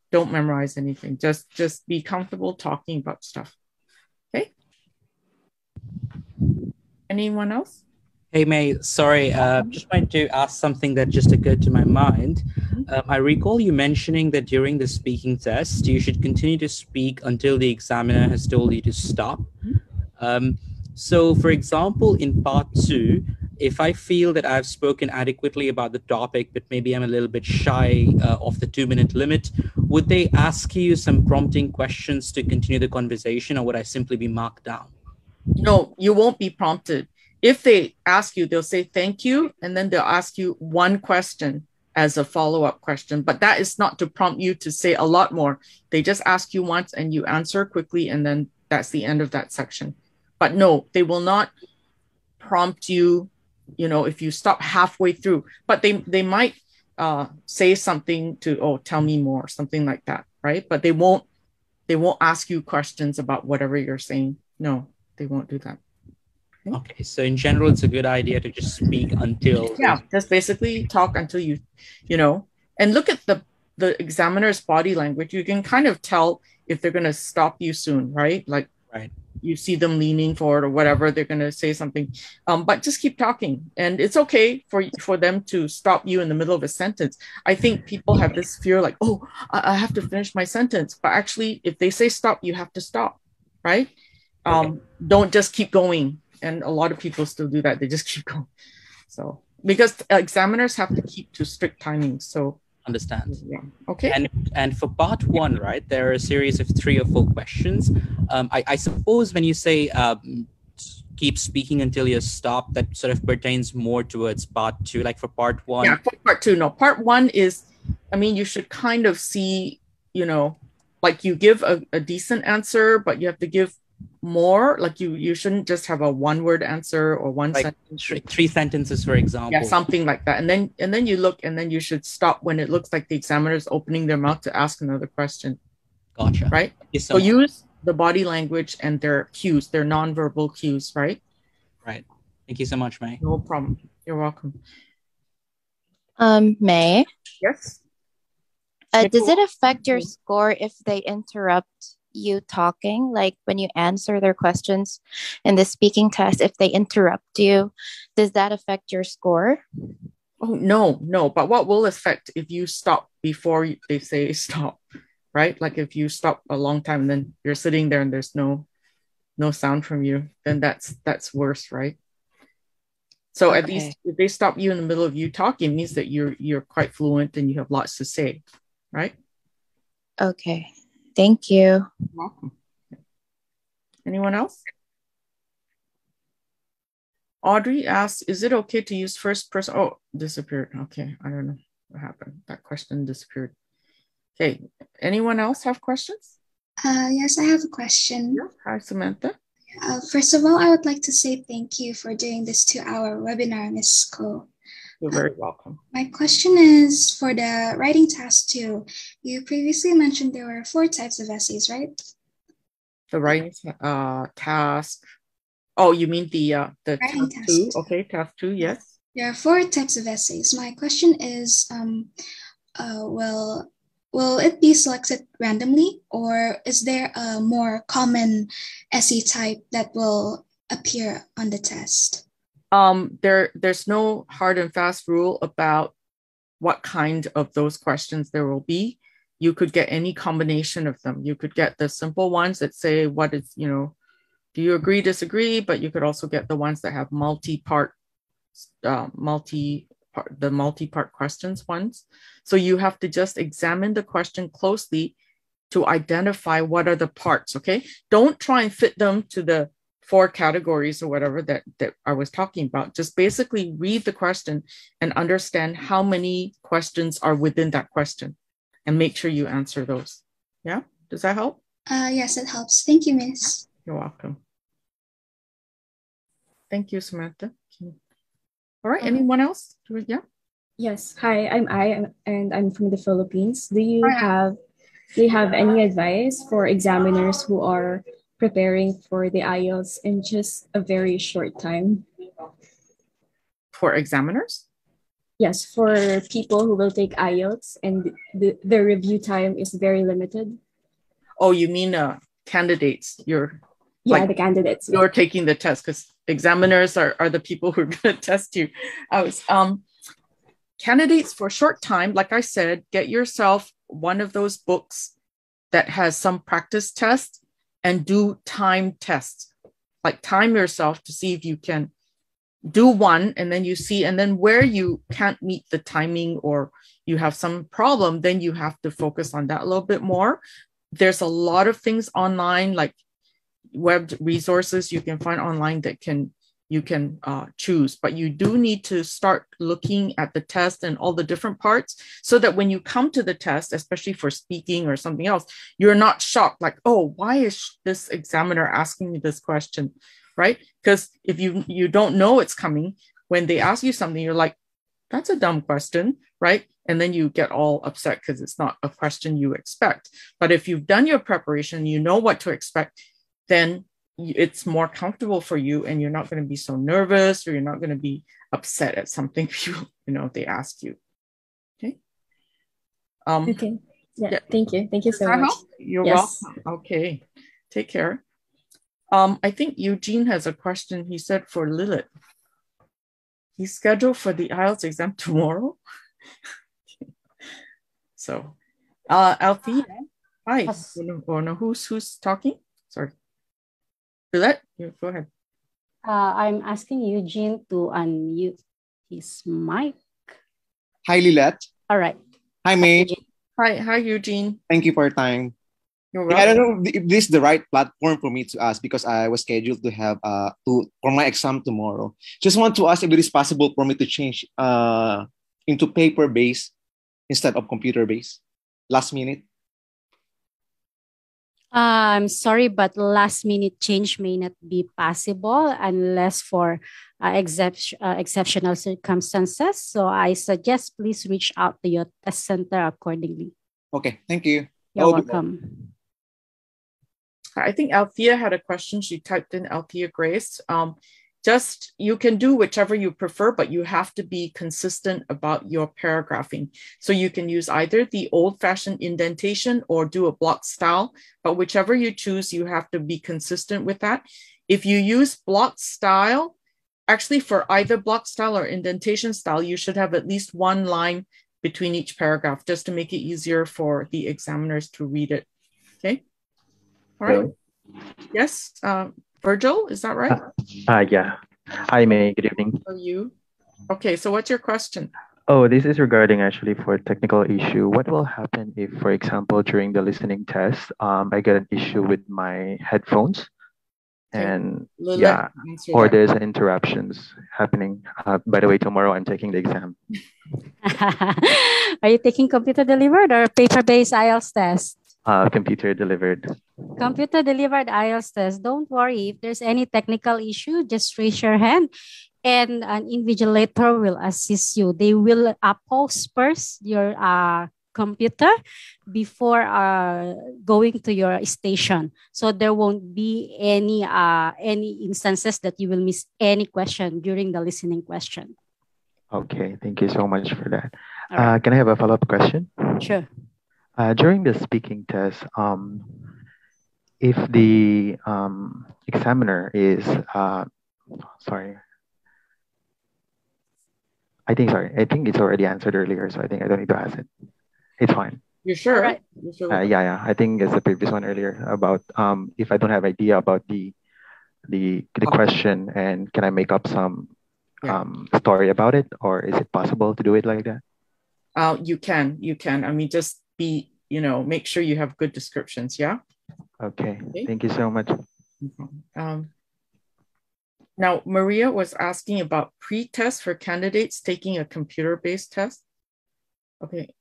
don't memorize anything. Just be comfortable talking about stuff. Okay. Anyone else? Hey, Mei, sorry, just wanted to ask something that just occurred to my mind. I recall you mentioning that during the speaking test, you should continue to speak until the examiner has told you to stop. So, for example, in part 2, if I feel that I've spoken adequately about the topic, but maybe I'm a little bit shy of the 2-minute limit, would they ask you some prompting questions to continue the conversation, or would I simply be marked down? No, you won't be prompted. If they ask you, they'll say thank you, and then they'll ask you one question as a follow-up question. But that is not to prompt you to say a lot more. They just ask you once and you answer quickly, and then that's the end of that section. But no, they will not prompt you, if you stop halfway through. But they might say something to, oh, tell me more, something like that, right? But they won't ask you questions about whatever you're saying. No, they won't do that. Okay, so in general, it's a good idea to just speak until... Yeah, just basically talk until you and look at the examiner's body language. You can kind of tell if they're going to stop you soon, right? Like, right. You see them leaning forward or whatever, they're going to say something. But just keep talking. And it's okay for them to stop you in the middle of a sentence. I think people have this fear like, oh, I have to finish my sentence. But actually, if they say stop, you have to stop, right? Don't just keep going. And a lot of people still do that. They just keep going. So, because examiners have to keep to strict timings. So, understand. Yeah. Okay. And for part 1, right, there are a series of 3 or 4 questions. I suppose when you say keep speaking until you stop, that sort of pertains more towards part 2. Like for part 1. Yeah, for part 2. No, part 1 is, you should kind of see, like you give a decent answer, but you have to give more. Like you shouldn't just have a 1-word answer or one sentence. 3 sentences, for example. Yeah, something like that. And then you look, and then you should stop when it looks like the examiner is opening their mouth to ask another question. Gotcha. Right? So use the body language and their cues, their nonverbal cues, right? Right. Thank you so much, Mei. No problem. You're welcome. Mei? Yes? Does it affect your score if they interrupt you talking, like when you answer their questions in the speaking test? If they interrupt you, does that affect your score? Oh, no. But what will affect if you stop before they say stop, right? Like if you stop a long time and then you're sitting there and there's no sound from you, then that's worse, right? So at least if they stop you in the middle of you talking, it means that you're quite fluent and you have lots to say, right? Okay. Thank you. You're welcome. Anyone else? Audrey asks, is it okay to use first person? Oh, disappeared. Okay, I don't know what happened. That question disappeared. Okay, anyone else have questions? Yes, I have a question. Yeah. Hi, Samantha. First of all, I would like to say thank you for doing this 2-hour webinar, Ms. Koh. You're very welcome. My question is for the writing task 2. You previously mentioned there were 4 types of essays, right? The writing task. Oh, you mean the writing task 2? Okay, task 2, yes. There are 4 types of essays. My question is, will it be selected randomly, or is there a more common essay type that will appear on the test? There's no hard and fast rule about what kind of those questions there will be. You could get any combination of them. You could get the simple ones that say, what is, do you agree, disagree? But you could also get the ones that have multi-part questions ones. So you have to just examine the question closely to identify what are the parts, okay? Don't try and fit them to the 4 categories or whatever that I was talking about. Just basically read the question and understand how many questions are within that question and make sure you answer those. Yeah, does that help? Yes, it helps. Thank you, Miss. You're welcome. Thank you, Samantha. All right, anyone else? Yeah. Yes. Hi, I'm and I'm from the Philippines. Do you have any advice for examiners who are preparing for the IELTS in just a very short time? For examiners? Yes, for people who will take IELTS and the review time is very limited. Oh, you mean candidates? The candidates. You're taking the test, because examiners are the people who are going to test you. Candidates for short time, like I said, get yourself one of those books that has some practice tests and do time tests. Like time yourself to see if you can do one, and then you see, and then where you can't meet the timing or you have some problem, then you have to focus on that a little bit more. There's a lot of things online, like web resources you can find online that you can choose, but you do need to start looking at the test and all the different parts so that when you come to the test, especially for speaking or something else, you're not shocked like, oh, why is this examiner asking me this question, right? Because if you don't know it's coming, when they ask you something, you're like, that's a dumb question, right? And then you get all upset because it's not a question you expect. But if you've done your preparation, you know what to expect, then it's more comfortable for you and you're not going to be so nervous, or you're not going to be upset at something they ask you. Okay. Okay. Yeah. Thank you so much. You're welcome. Okay. Take care. I think Eugene has a question. He said for Lilith. He's scheduled for the IELTS exam tomorrow. So, Althea, hi. Yes. Oh, no, who's talking? Sorry. Lilith, go ahead. I'm asking Eugene to unmute his mic. Hi, Lilith. All right. Hi, Mei. Hi, Eugene. Thank you for your time. You're welcome. I don't know if this is the right platform for me to ask, because I was scheduled to have for my exam tomorrow. Just want to ask if it is possible for me to change into paper-based instead of computer-based. Last minute. I'm sorry, but last minute change may not be possible unless for exceptional circumstances. So I suggest please reach out to your test center accordingly. Okay, thank you. You're welcome. I think Althea had a question. She typed in Althea Grace. Just you can do whichever you prefer, but you have to be consistent about your paragraphing. So you can use either the old-fashioned indentation or do a block style, but whichever you choose, you have to be consistent with that. If you use block style, actually for either block style or indentation style, you should have at least one line between each paragraph just to make it easier for the examiners to read it. Okay. All right. Yes. Virgil, is that right? Yeah. Hi, May. Good evening. How are you? Okay. So what's your question? Oh, this is regarding actually for a technical issue. What will happen if, for example, during the listening test, I get an issue with my headphones, and yeah, or there's an interruptions happening. By the way, tomorrow I'm taking the exam. Are you taking computer delivered or paper-based IELTS test? Computer delivered. Computer delivered IELTS test. Don't worry. If there's any technical issue, just raise your hand and an invigilator will assist you. They will pause first your computer before going to your station. So there won't be any instances that you will miss any question during the listening question. Okay, thank you so much for that. Right. Can I have a follow-up question? Sure. During the speaking test, if the examiner is, sorry, I think it's already answered earlier, so I think I don't need to ask it. It's fine. You sure? Right. Yeah. I think it's the previous one earlier about if I don't have idea about the question, and can I make up some story about it, or is it possible to do it like that? You can. I mean, just make sure you have good descriptions. Yeah. Okay. Thank you so much. Now, Maria was asking about pre-test for candidates taking a computer-based test. Okay.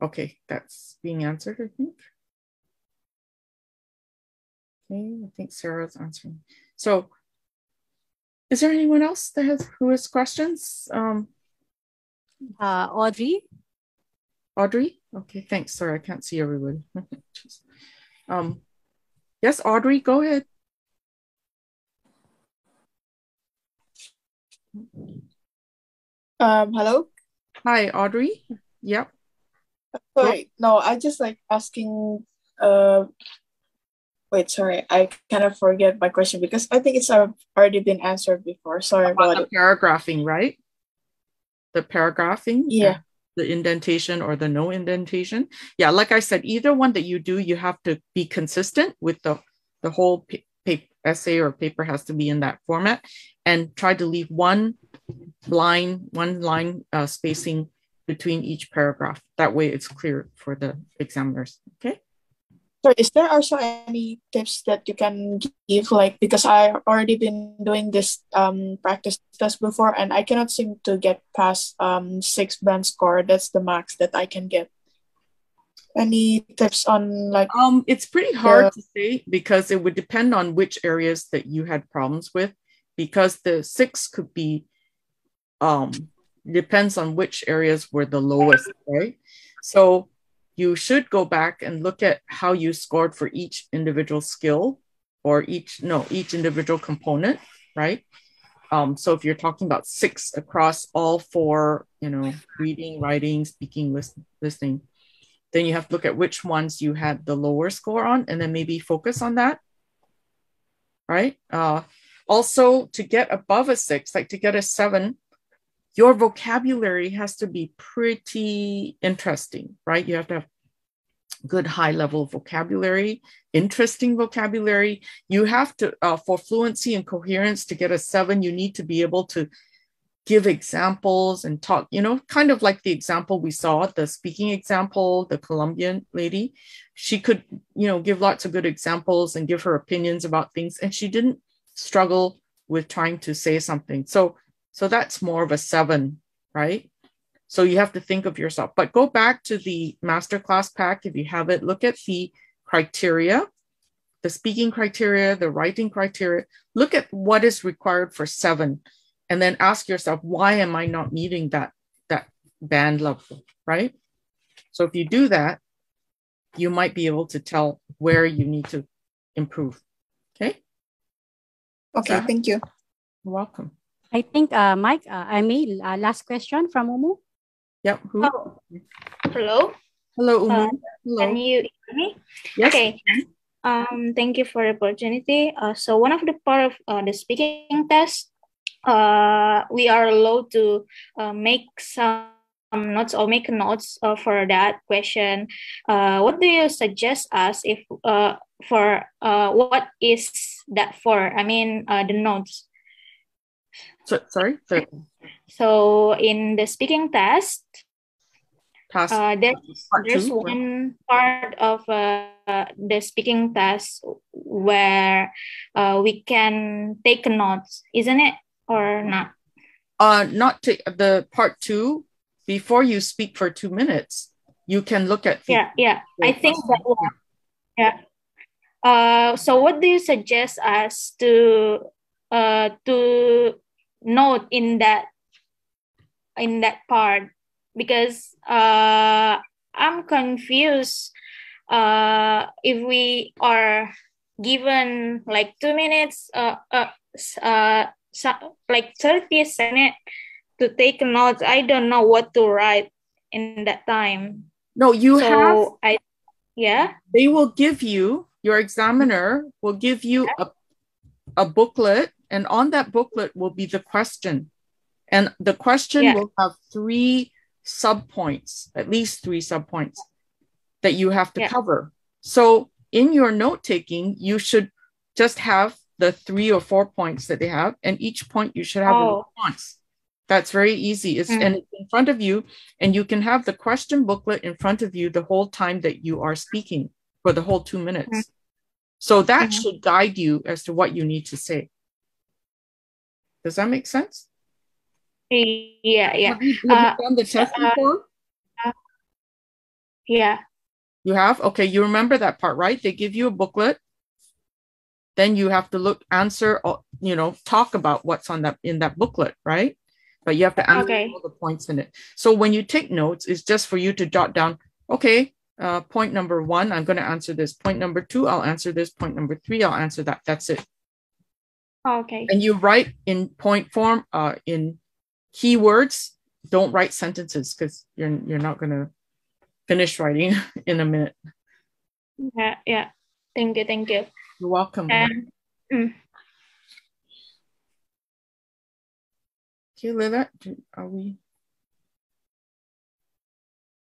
Okay, that's being answered, I think. Okay, I think Sarah's answering. So, is there anyone else who has questions? Audrey. Audrey? Okay, thanks. Sorry, I can't see everybody. Yes, Audrey, go ahead. Hello. Hi, Audrey. Yep. Sorry, no, I just asking. Wait, sorry, I kind of forget my question because I think it's already been answered before. Sorry about the it. Paragraphing, right? The paragraphing. Yeah. The indentation or the no indentation. Yeah, like I said, either one that you do, you have to be consistent with the whole essay or paper has to be in that format, and try to leave one line spacing between each paragraph. That way it's clear for the examiners. Okay. So is there also any tips that you can give, because I already been doing this practice test before and I cannot seem to get past 6 band score. That's the max that I can get. Any tips on it's pretty hard to say because it would depend on which areas that you had problems with, because the 6 could be depends on which areas were the lowest, right? So you should go back and look at how you scored for each individual skill or each individual component, right? So if you're talking about 6 across all 4, reading, writing, speaking, listening, then you have to look at which ones you had the lower score on and then maybe focus on that, right? Also, to get above a 6, like to get a 7, your vocabulary has to be pretty interesting, right? You have to have good high level vocabulary, interesting vocabulary. You have to, for fluency and coherence, to get a 7, you need to be able to give examples and talk, kind of like the example we saw, the speaking example, the Colombian lady. She could, give lots of good examples and give her opinions about things, and she didn't struggle with trying to say something. So that's more of a 7, right? So you have to think of yourself. But go back to the masterclass pack if you have it. Look at the criteria, the speaking criteria, the writing criteria. Look at what is required for 7, and then ask yourself, why am I not meeting that band level, right? So if you do that, you might be able to tell where you need to improve. Okay. Okay. Thank you. You're welcome. I think, Mike, last question from Umu. Yep. Who? Oh. Hello. Hello, Umu. Hello. Can you hear me? Yes. Okay. Thank you for the opportunity. So one of the part of the speaking test, we are allowed to make some notes or make notes for that question. What do you suggest us if for what is that for? I mean the notes. Sorry. So in the speaking test, there's one part of the speaking test where we can take notes, isn't it, or not? Not the part 2. Before you speak for 2 minutes, you can look at. I think that one. Yeah. So what do you suggest us to note in that part? Because I'm confused if we are given like 2 minutes, like 30 seconds to take notes. I don't know what to write in that time. No, you have. They will give you, your examiner will give you a booklet, and on that booklet will be the question. And the question will have 3 subpoints, at least 3 subpoints that you have to cover. So in your note taking, you should just have the 3 or 4 points that they have, and each point you should have a response. That's very easy. And it's in front of you, and you can have the question booklet in front of you the whole time that you are speaking for the whole 2 minutes. So that should guide you as to what you need to say. Does that make sense? Yeah. Have you done the test before? Yeah. You have? Okay, you remember that part, right? They give you a booklet. Then you have to talk about what's in that booklet, right? But you have to answer all the points in it. So when you take notes, it's just for you to jot down, okay, point number 1, I'm going to answer this. Point number 2, I'll answer this. Point number 3, I'll answer that. That's it. Okay. And you write in point form, in keywords. Don't write sentences because you're not going to finish writing in a minute. Yeah. Thank you. You're welcome. Okay, Lila, are we?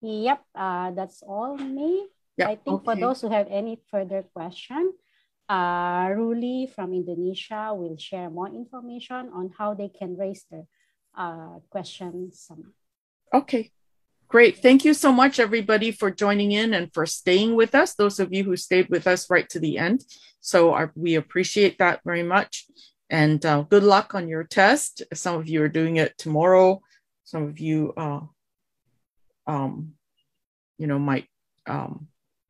Yep, that's all, Mei. I think for those who have any further question, Ruli from Indonesia will share more information on how they can raise their questions. Okay, great. Thank you so much, everybody, for joining in and for staying with us. Those of you who stayed with us right to the end. So we appreciate that very much. And good luck on your test. Some of you are doing it tomorrow. Some of you, might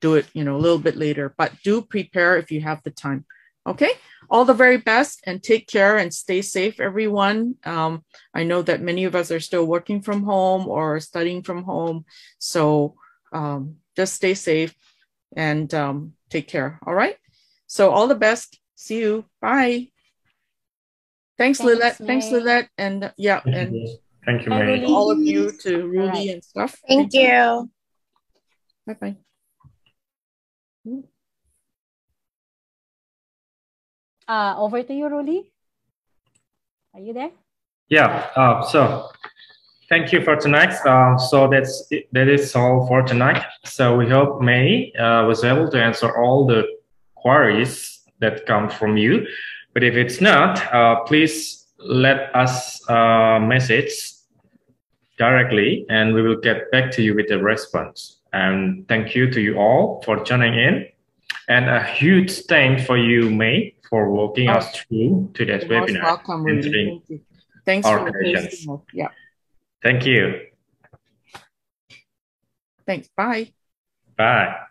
do it, a little bit later. But do prepare if you have the time. Okay. All the very best, and take care and stay safe, everyone. I know that many of us are still working from home or studying from home. So just stay safe and take care. All right. So all the best. See you. Bye. Thanks, Lilette. Thanks, Lilette. And thank you, Mei. all of you to Rudy and stuff. Thank you. Bye-bye. Over to you, Rudy. Are you there? Yeah. So thank you for tonight. So that is all for tonight. So we hope Mei was able to answer all the queries that come from you. But if it's not, please let us message directly, and we will get back to you with a response. And thank you to you all for joining in. And a huge thanks for you, Mei, for walking us through today's webinar. Welcome, Rudy. Thank you. Thanks for the Yeah. Thank you. Thanks. Bye. Bye.